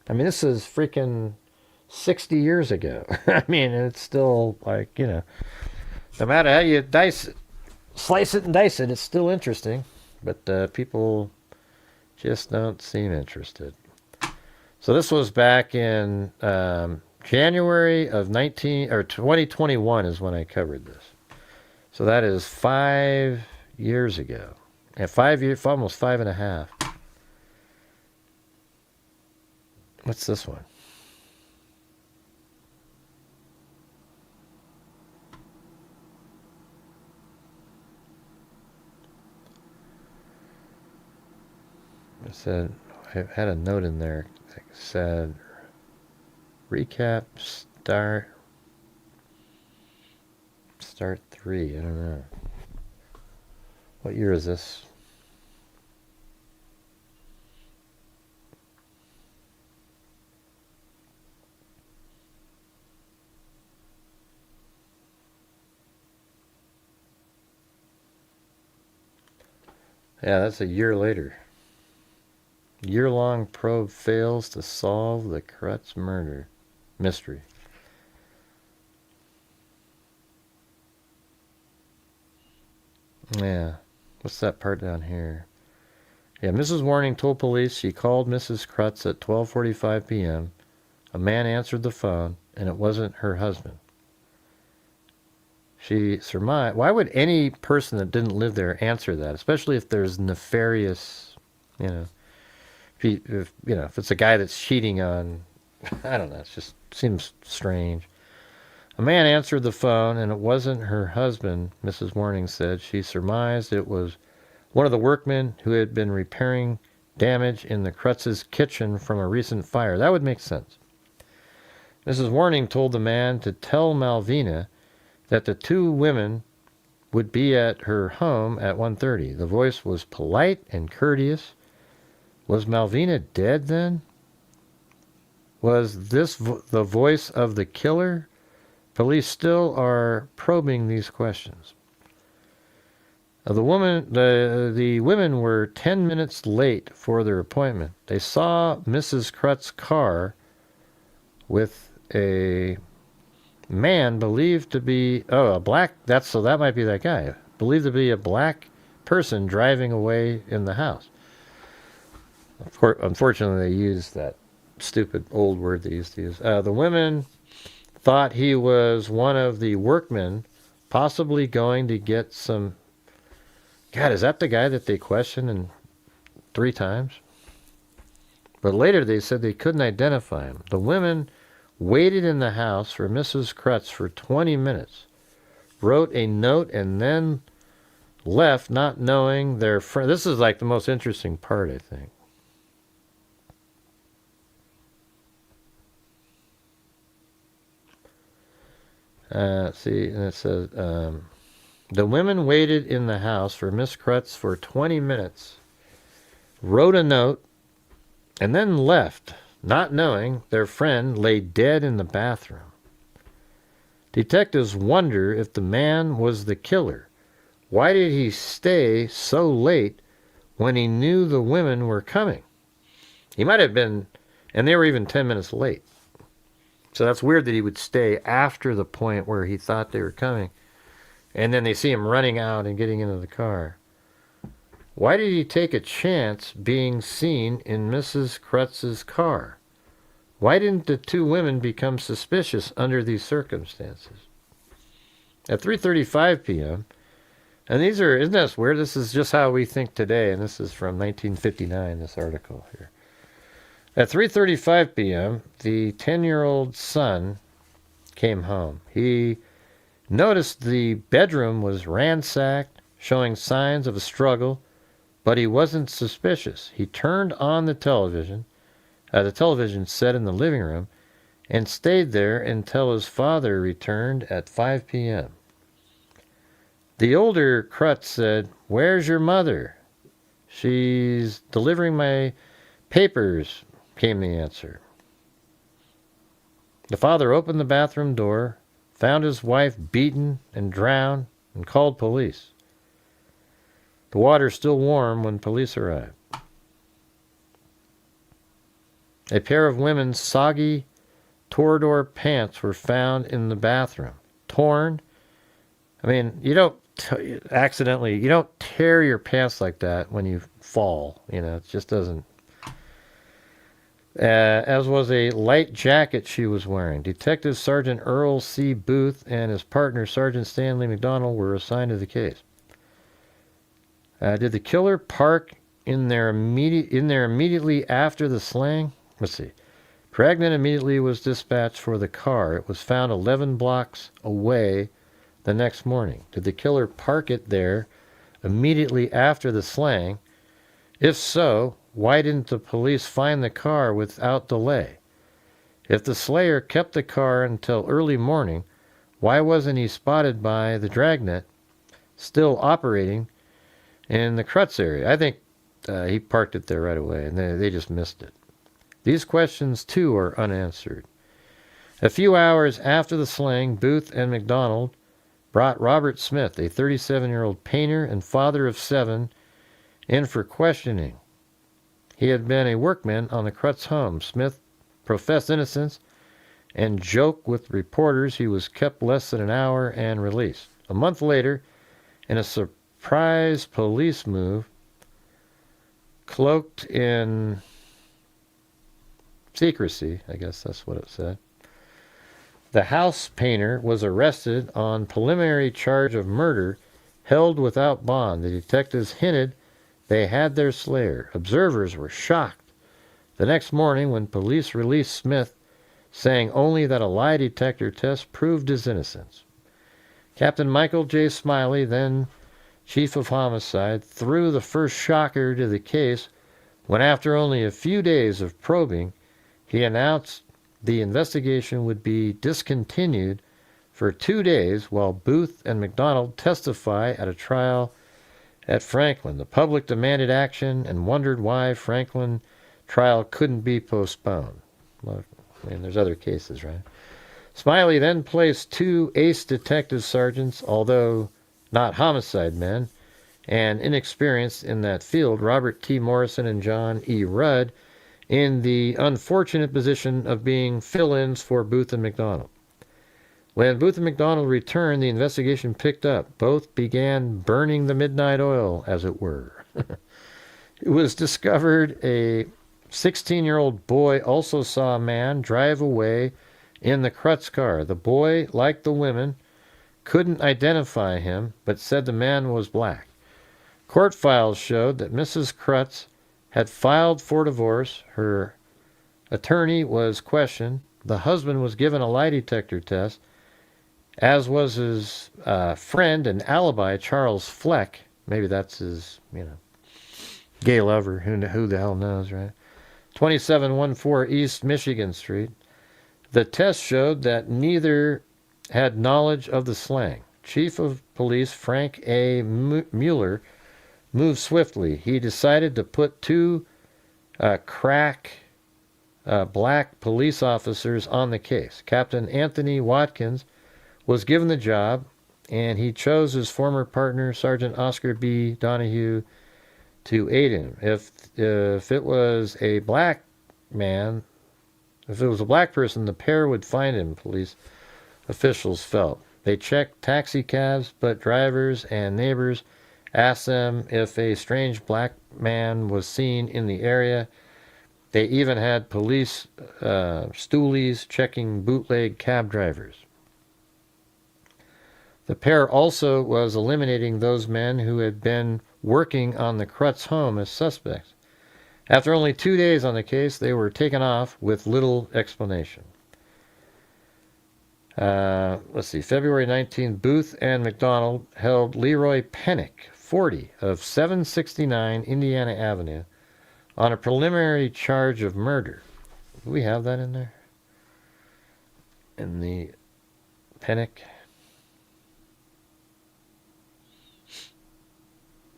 Speaker 2: I mean, this is freaking 60 years ago. I mean, it's still no matter how you slice it and dice it, it's still interesting. But people just don't seem interested. So this was back in January of 2021 is when I covered this. So that is 5 years ago. And 5 years, almost 5.5. What's this one? It said, I had a note in there that said, recap, start 3. I don't know. What year is this? Yeah, that's a year later. Year-long probe fails to solve the Crutz murder mystery. Yeah. What's that part down here? Yeah, Mrs. Warning told police she called Mrs. Crutz at 12:45 p.m. A man answered the phone, and it wasn't her husband. She surmised. Why would any person that didn't live there answer that, especially if there's nefarious, you know, if it's a guy that's cheating on, I don't know, it just seems strange. A man answered the phone, and it wasn't her husband, Mrs. Warning said. She surmised it was one of the workmen who had been repairing damage in the Krutz's kitchen from a recent fire. That would make sense. Mrs. Warning told the man to tell Malvina that the two women would be at her home at 1:30. The voice was polite and courteous. Was Malvina dead then? Was this the voice of the killer? Police still are probing these questions. The women were 10 minutes late for their appointment. They saw Mrs. Krutz's car with a man believed to be a black. That might be that guy. Believed to be a black person driving away in the house. Of course, unfortunately, they used that stupid old word they used to use. The women thought he was one of the workmen, possibly going to get some. God, is that the guy that they questioned 3 times? But later they said they couldn't identify him. The women waited in the house for Mrs. Krutz for 20 minutes, wrote a note, and then left, not knowing their friend. This is like the most interesting part, I think. See, and it says, the women waited in the house for Miss Krutz for 20 minutes, wrote a note, and then left, not knowing their friend lay dead in the bathroom. Detectives wonder if the man was the killer. Why did he stay so late when he knew the women were coming? He might have been, and they were even 10 minutes late. So that's weird that he would stay after the point where he thought they were coming. And then they see him running out and getting into the car. Why did he take a chance being seen in Mrs. Krutz's car? Why didn't the two women become suspicious under these circumstances? At 3:35 p.m., and isn't this weird? This is just how we think today, and this is from 1959, this article here. At 3:35 p.m., the 10-year-old son came home. He noticed the bedroom was ransacked, showing signs of a struggle, but he wasn't suspicious. He turned on the television set in the living room, and stayed there until his father returned at 5 p.m. The older Krutz said, "Where's your mother?" "She's delivering my papers," came the answer. The father opened the bathroom door, found his wife beaten and drowned, and called police. The water still warm when police arrived. A pair of women's soggy Torador pants were found in the bathroom. Torn. I mean, you don't tear your pants like that when you fall. It just doesn't. As was a light jacket she was wearing. Detective Sergeant Earl C. Booth and his partner Sergeant Stanley McDonald were assigned to the case. Did the killer park in there immediately after the slaying? Let's see. Pregnant immediately was dispatched for the car. It was found 11 blocks away the next morning. Did the killer park it there immediately after the slaying? If so, why didn't the police find the car without delay? If the slayer kept the car until early morning, why wasn't he spotted by the dragnet still operating in the Krutz area? I think he parked it there right away, and they just missed it. These questions, too, are unanswered. A few hours after the slaying, Booth and McDonald brought Robert Smith, a 37-year-old painter and father of 7, in for questioning. He had been a workman on the Crutz home. Smith professed innocence and joked with reporters he was kept less than an hour and released. A month later, in a surprise police move, cloaked in secrecy, I guess that's what it said, the house painter was arrested on preliminary charge of murder, held without bond. The detectives hinted they had their slayer. Observers were shocked. The next morning, when police released Smith, saying only that a lie detector test proved his innocence, Captain Michael J. Smiley, then chief of homicide, threw the first shocker to the case when, after only a few days of probing, he announced the investigation would be discontinued for 2 days while Booth and McDonald testify at a trial at Franklin. The public demanded action and wondered why Franklin trial couldn't be postponed. Well, I mean, there's other cases, right? Smiley then placed 2 ace detective sergeants, although not homicide men, and inexperienced in that field, Robert T. Morrison and John E. Rudd, in the unfortunate position of being fill-ins for Booth and McDonald. When Booth and McDonald returned, the investigation picked up. Both began burning the midnight oil, as it were. It was discovered a 16-year-old boy also saw a man drive away in the Crutz car. The boy, like the women, couldn't identify him, but said the man was black. Court files showed that Mrs. Crutz had filed for divorce. Her attorney was questioned. The husband was given a lie detector test, as was his friend and alibi, Charles Fleck. Maybe that's his, gay lover. Who the hell knows, right? 2714 East Michigan Street. The test showed that neither had knowledge of the slang. Chief of Police Frank A. Mueller moved swiftly. He decided to put 2 black police officers on the case. Captain Anthony Watkins was given the job, and he chose his former partner, Sergeant Oscar B. Donahue, to aid him. If it was a black man, if it was a black person, the pair would find him, police officials felt. They checked taxi cabs, but drivers and neighbors asked them if a strange black man was seen in the area. They even had police stoolies checking bootleg cab drivers. The pair also was eliminating those men who had been working on the Crutz home as suspects. After only 2 days on the case, they were taken off with little explanation. Let's see, February 19th, Booth and McDonald held Leroy Pennick, 40, of 769 Indiana Avenue, on a preliminary charge of murder. Do we have that in there? In the Pennick?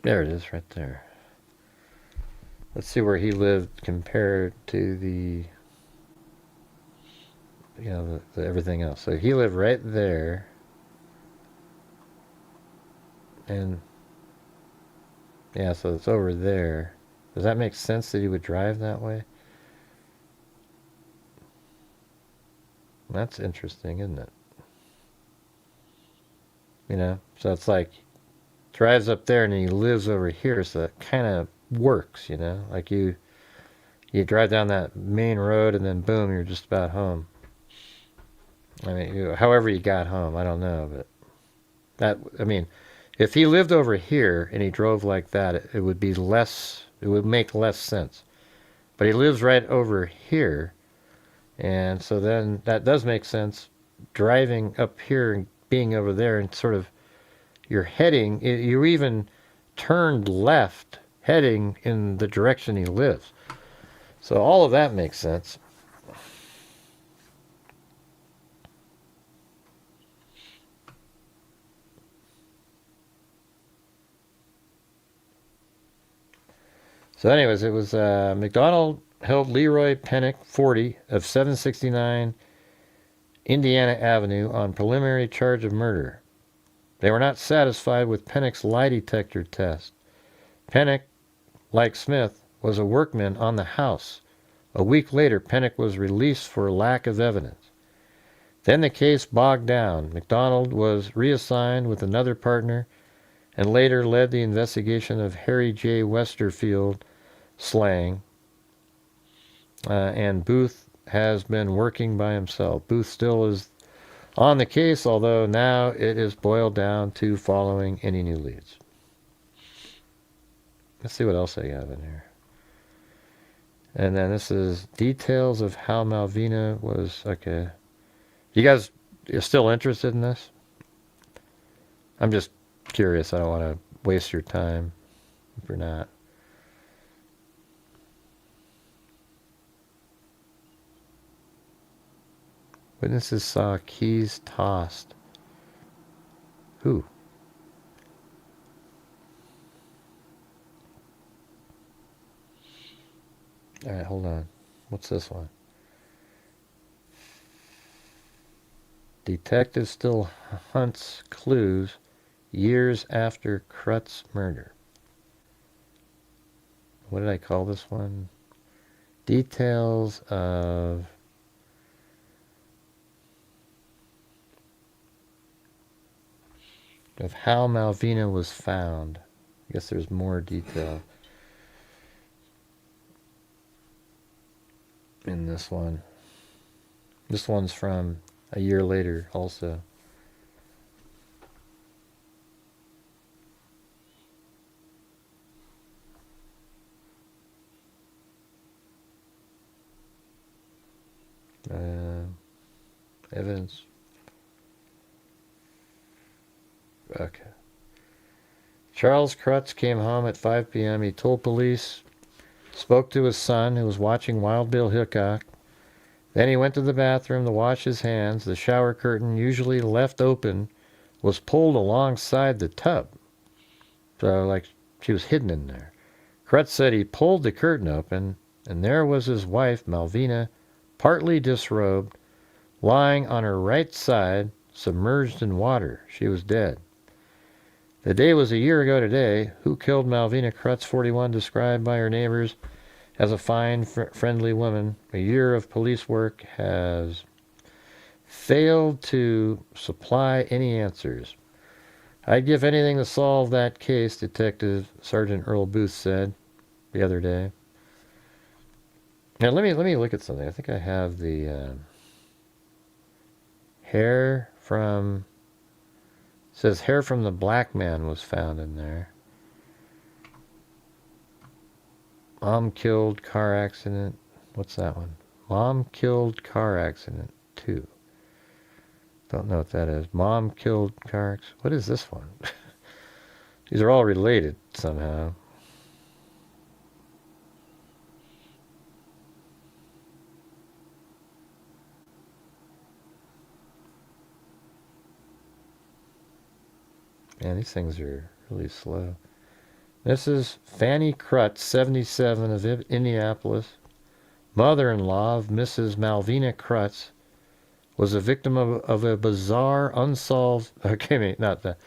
Speaker 2: There it is, right there. Let's see where he lived compared to the everything else. So he lived right there. And yeah, so it's over there. Does that make sense that he would drive that way? That's interesting, isn't it? So it's like drives up there and he lives over here, so it kind of works, like you drive down that main road and then boom, you're just about home. I mean, however you got home, I don't know, but if he lived over here and he drove like that, it would be less, it would make less sense. But he lives right over here, and so then that does make sense, driving up here and being over there, and sort of you're heading, you even turned left heading in the direction he lives. So all of that makes sense. So anyways, it was McDonald held Leroy Pennick, 40, of 769 Indiana Avenue on preliminary charge of murder. They were not satisfied with Pennick's lie detector test. Pennick like Smith, was a workman on the house. A week later, Pennock was released for lack of evidence. Then the case bogged down. MacDonald was reassigned with another partner and later led the investigation of Harry J. Westerfield slaying. And Booth has been working by himself. Booth still is on the case, although now it is boiled down to following any new leads. Let's see what else I have in here. And then this is details of how Malvina was... Okay. You guys are still interested in this? I'm just curious. I don't want to waste your time if you're not. Witnesses saw keys tossed. Who? All right, hold on. What's this one? Detective still hunts clues years after Crut's murder. What did I call this one? Details of how Malvina was found. I guess there's more detail in this one. This one's from a year later also. Evidence. Okay. Charles Crutz came home at 5 p.m. He told police, spoke to his son who was watching Wild Bill Hickok. Then he went to the bathroom to wash his hands. The shower curtain, usually left open, was pulled alongside the tub. So, like, she was hidden in there. Crutz said he pulled the curtain open, and there was his wife, Malvina, partly disrobed, lying on her right side, submerged in water. She was dead. The day was a year ago today. Who killed Malvina Crutz, 41, described by her neighbors as a fine, friendly woman. A year of police work has failed to supply any answers. I'd give anything to solve that case, Detective Sergeant Earl Booth said the other day. Now let me look at something. I think I have the hair from... It says hair from the black man was found in there. Mom killed, car accident. What's that one? Mom killed, car accident 2. Don't know what that is. Mom killed, car accident. What is this one? These are all related somehow. Man, these things are really slow. This is Fanny Crutz, 77, of Indianapolis. Mother-in-law of Mrs. Malvina Crutz, was a victim of a bizarre, unsolved... Okay, wait, not that.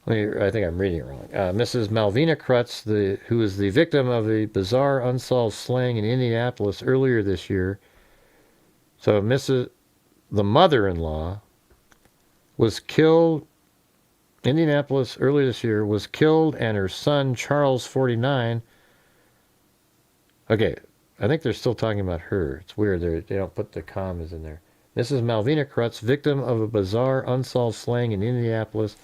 Speaker 2: I think I'm reading it wrong. Mrs. Malvina Crutz, who is the victim of a bizarre, unsolved slaying in Indianapolis earlier this year. So the mother-in-law was killed... Indianapolis earlier this year was killed, and her son, Charles, 49... Okay, I think they're still talking about her. It's weird. They don't put the commas in there. Mrs. Malvina Crutz, victim of a bizarre, unsolved slaying in Indianapolis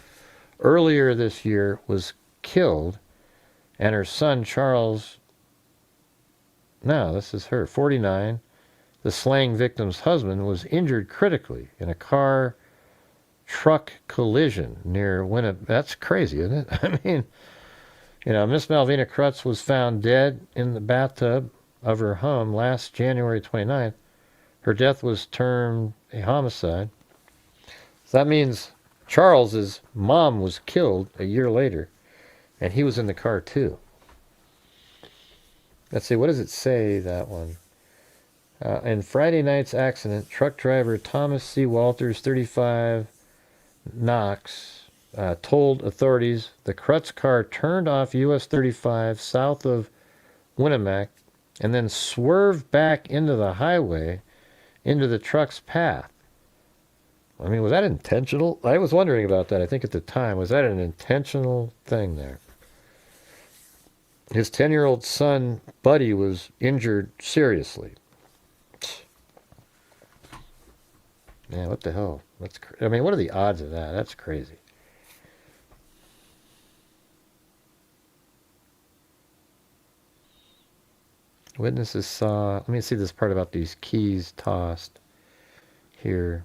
Speaker 2: earlier this year, was killed, and her son, Charles... No, this is her, 49. The slaying victim's husband was injured critically in a car-truck collision near Winnipeg. That's crazy, isn't it? I mean, Miss Malvina Crutz was found dead in the bathtub of her home last January 29th. Her death was termed a homicide. So that means Charles's mom was killed a year later, and he was in the car too. Let's see, what does it say, that one? In Friday night's accident, truck driver Thomas C. Walters, 35, Knox, told authorities the Crutz car turned off US 35 south of Winnemac and then swerved back into the highway into the truck's path. I mean, was that intentional? I was wondering about that, I think, at the time. Was that an intentional thing there? His 10-year-old son, Buddy, was injured seriously. Man, what the hell? I mean, what are the odds of that? That's crazy. Witnesses saw... Let me see this part about these keys tossed here.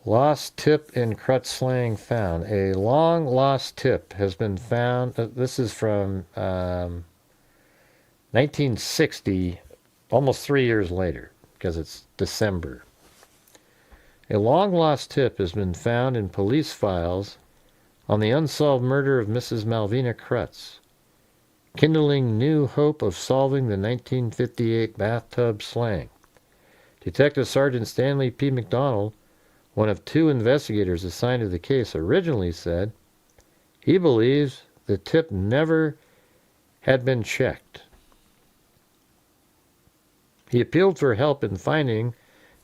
Speaker 2: Lost tip in Crutz slang found. A long lost tip has been found. This is from 1960, almost 3 years later, because it's December. A long lost tip has been found in police files on the unsolved murder of Mrs. Malvina Crutz, kindling new hope of solving the 1958 bathtub slang. Detective Sergeant Stanley P. McDonald, one of 2 investigators assigned to the case, originally said he believes the tip never had been checked. He appealed for help in finding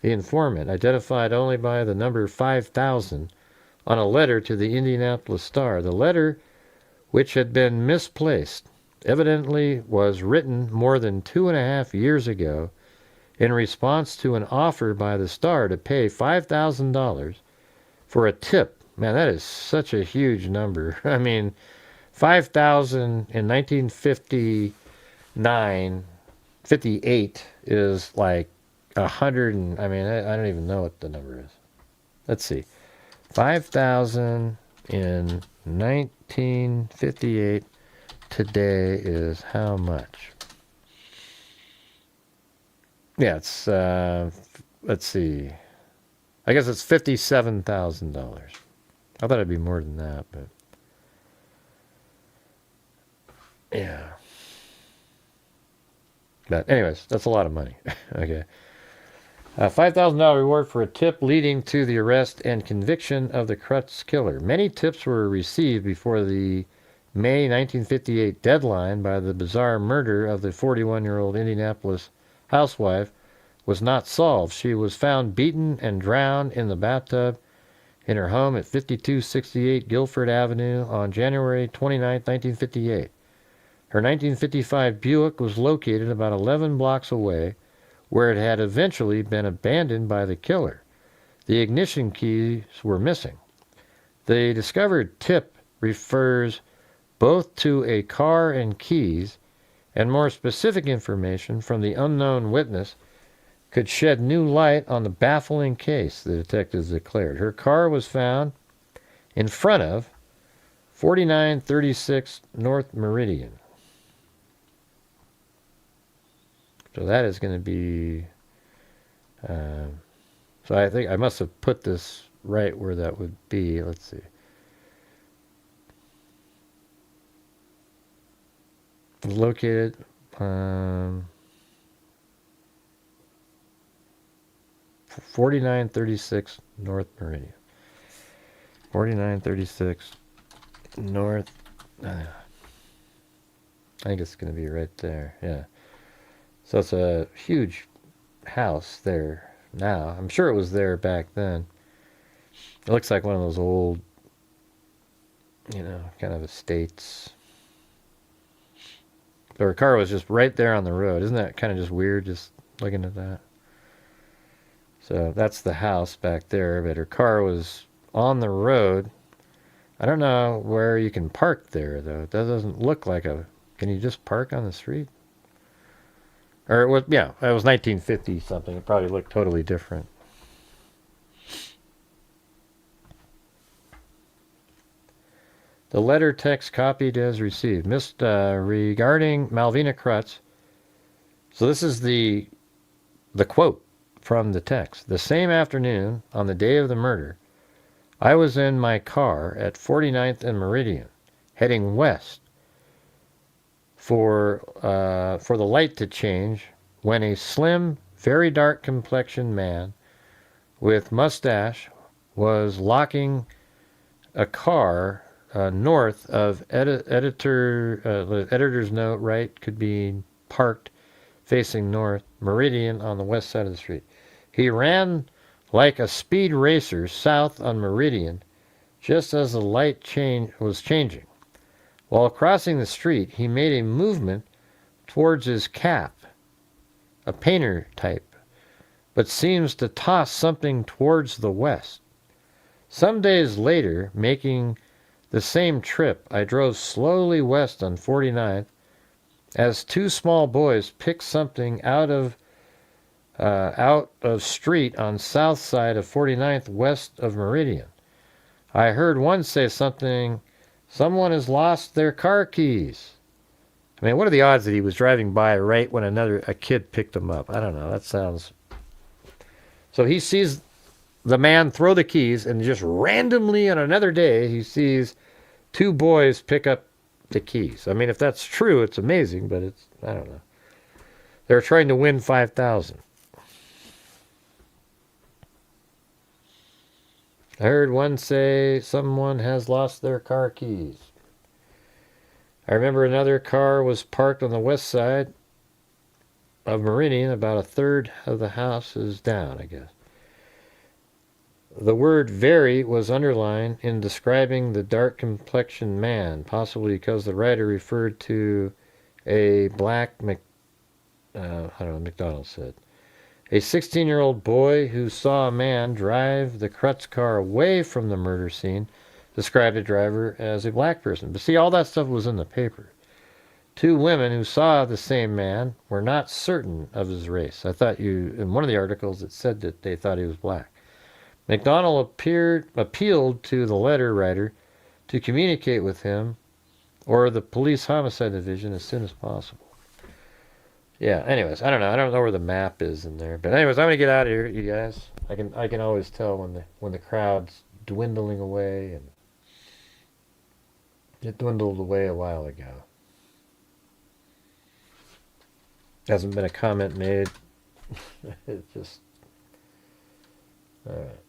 Speaker 2: the informant, identified only by the number 5000 on a letter to the Indianapolis Star. The letter, which had been misplaced, evidently was written more than 2.5 years ago in response to an offer by the Star to pay $5,000 for a tip. Man, that is such a huge number. I mean, 5,000 in 1959, 58 is like 100 and, I mean, I don't even know what the number is. Let's see. 5,000 in 1958 today is how much? Yeah, it's, let's see. I guess it's $57,000. I thought it'd be more than that, but yeah. But anyways, that's a lot of money. Okay. $5,000 reward for a tip leading to the arrest and conviction of the Crutz killer. Many tips were received before the May 1958 deadline by the bizarre murder of the 41-year-old Indianapolis housewife was not solved. She was found beaten and drowned in the bathtub in her home at 5268 Guilford Avenue on January 29, 1958. Her 1955 Buick was located about 11 blocks away, where it had eventually been abandoned by the killer. The ignition keys were missing. The discovered tip refers both to a car and keys, and more specific information from the unknown witness could shed new light on the baffling case, the detectives declared. Her car was found in front of 4936 North Meridian. So that is going to be... so I think I must have put this right where that would be. Let's see. Located... 4936 North Meridian. 4936 North... I think it's going to be right there. Yeah. So it's a huge house there now. I'm sure it was there back then. It looks like one of those old, you know, kind of estates. Her car was just right there on the road. Isn't that kind of just weird, just looking at that? So that's the house back there, but her car was on the road. I don't know where you can park there, though. That doesn't look like a... Can you just park on the street? Or it was, yeah, it was 1950 something. It probably looked totally different. The letter text copied as received. Regarding Malvina Crutz. So this is the quote from the text. The same afternoon, on the day of the murder, I was in my car at 49th and Meridian, heading west, for the light to change when a slim, very dark complexioned man with mustache was locking a car north of editor's note, right, could be parked facing north, Meridian on the west side of the street. He ran like a speed racer south on Meridian just as the light was changing. While crossing the street, he made a movement towards his cap, a painter type, but seems to toss something towards the west. Some days later, making the same trip, I drove slowly west on 49th as two small boys picked something out of street on south side of 49th west of Meridian. I heard one say something, someone has lost their car keys. I mean, what are the odds that he was driving by right when a kid picked him up? I don't know. That sounds... So he sees the man throw the keys, and just randomly on another day, he sees two boys pick up the keys. I mean, if that's true, it's amazing, but it's, I don't know. They're trying to win 5,000. I heard one say someone has lost their car keys. I remember another car was parked on the west side of Meridian. About a third of the house is down, I guess. The word very was underlined in describing the dark complexioned man, possibly because the writer referred to a black, McDonald said. A 16-year-old boy who saw a man drive the Crutz car away from the murder scene described the driver as a black person. But see, all that stuff was in the paper. Two women who saw the same man were not certain of his race. I thought in one of the articles it said that they thought he was black. McDonald appealed to the letter writer to communicate with him or the police homicide division as soon as possible. Yeah, anyways, I don't know where the map is in there. But anyways, I'm going to get out of here, you guys. I can always tell when the crowd's dwindling away, and it dwindled away a while ago. Hasn't been a comment made. It's just... Alright.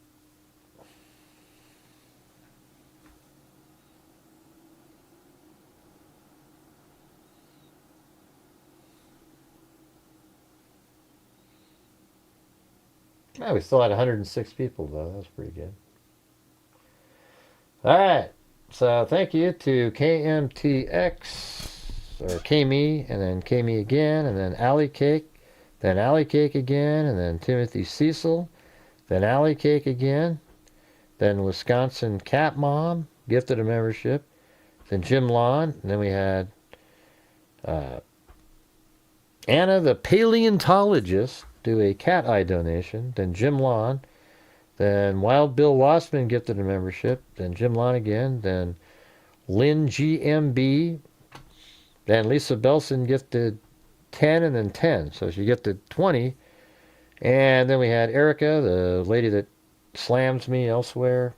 Speaker 2: Oh, we still had 106 people, though. That's pretty good. All right. So thank you to KMTX, or KME, and then KME again, and then Alley Cake, then Alley Cake again, and then Timothy Cecil, then Alley Cake again, then Wisconsin Cat Mom, gifted a membership, then Jim Lawn, and then we had Anna the Paleontologist, do a cat eye donation, then Jim Lawn, then Wild Bill Wassman gifted a membership, then Jim Lawn again, then Lynn GMB, then Lisa Belson gifted 10 and then 10, so she gifted 20, and then we had Erica, the lady that slams me elsewhere,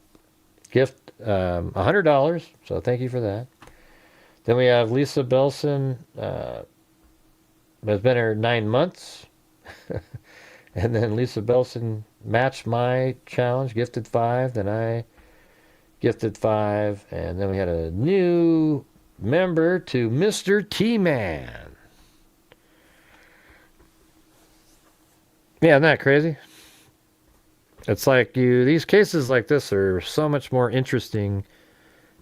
Speaker 2: gift $100, so thank you for that. Then we have Lisa Belson, has been here 9 months. And then Lisa Belson matched my challenge, gifted 5. Then I gifted 5. And then we had a new member to Mr. T-Man. Yeah, isn't that crazy? It's like these cases like this are so much more interesting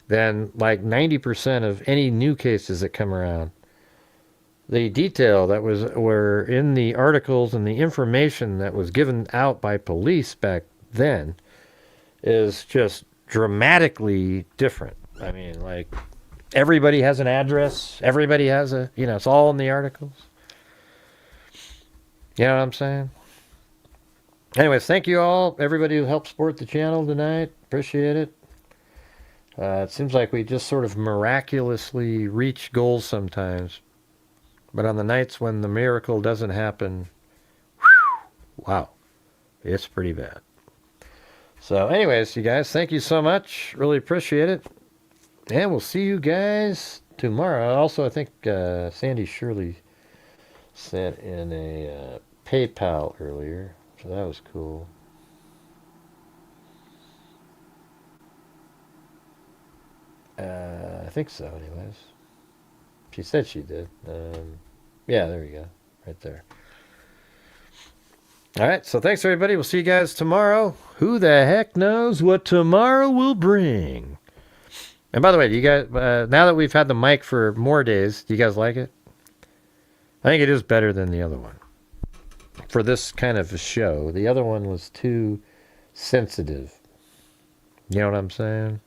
Speaker 2: than like 90% of any new cases that come around. The detail that were in the articles and the information that was given out by police back then is just dramatically different. I mean, like, everybody has an address. Everybody has it's all in the articles. You know what I'm saying? Anyways, thank you all, everybody who helped support the channel tonight. Appreciate it. It seems like we just sort of miraculously reach goals sometimes. But on the nights when the miracle doesn't happen, wow, it's pretty bad. So anyways, you guys, thank you so much. Really appreciate it. And we'll see you guys tomorrow. Also, I think Sandy Shirley sent in a PayPal earlier, so that was cool. I think so, anyways. She said she did. Yeah, there we go. Right there. All right, so thanks, everybody. We'll see you guys tomorrow. Who the heck knows what tomorrow will bring? And by the way, do you guys, now that we've had the mic for more days, do you guys like it? I think it is better than the other one. For this kind of a show, the other one was too sensitive. You know what I'm saying?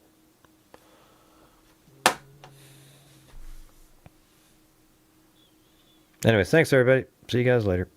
Speaker 2: Anyways, thanks, everybody. See you guys later.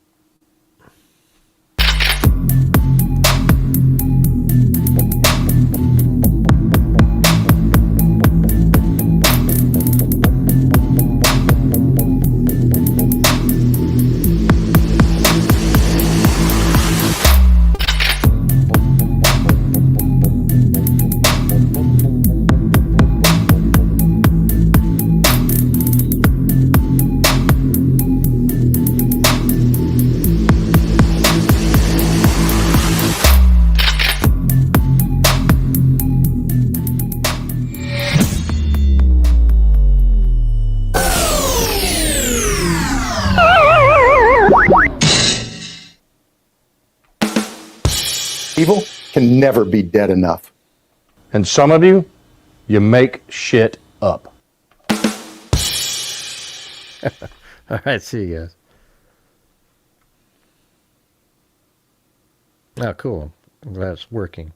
Speaker 3: Evil can never be dead enough.
Speaker 4: And some of you, you make shit up.
Speaker 2: All right, see you guys. Oh, cool. I'm glad it's working.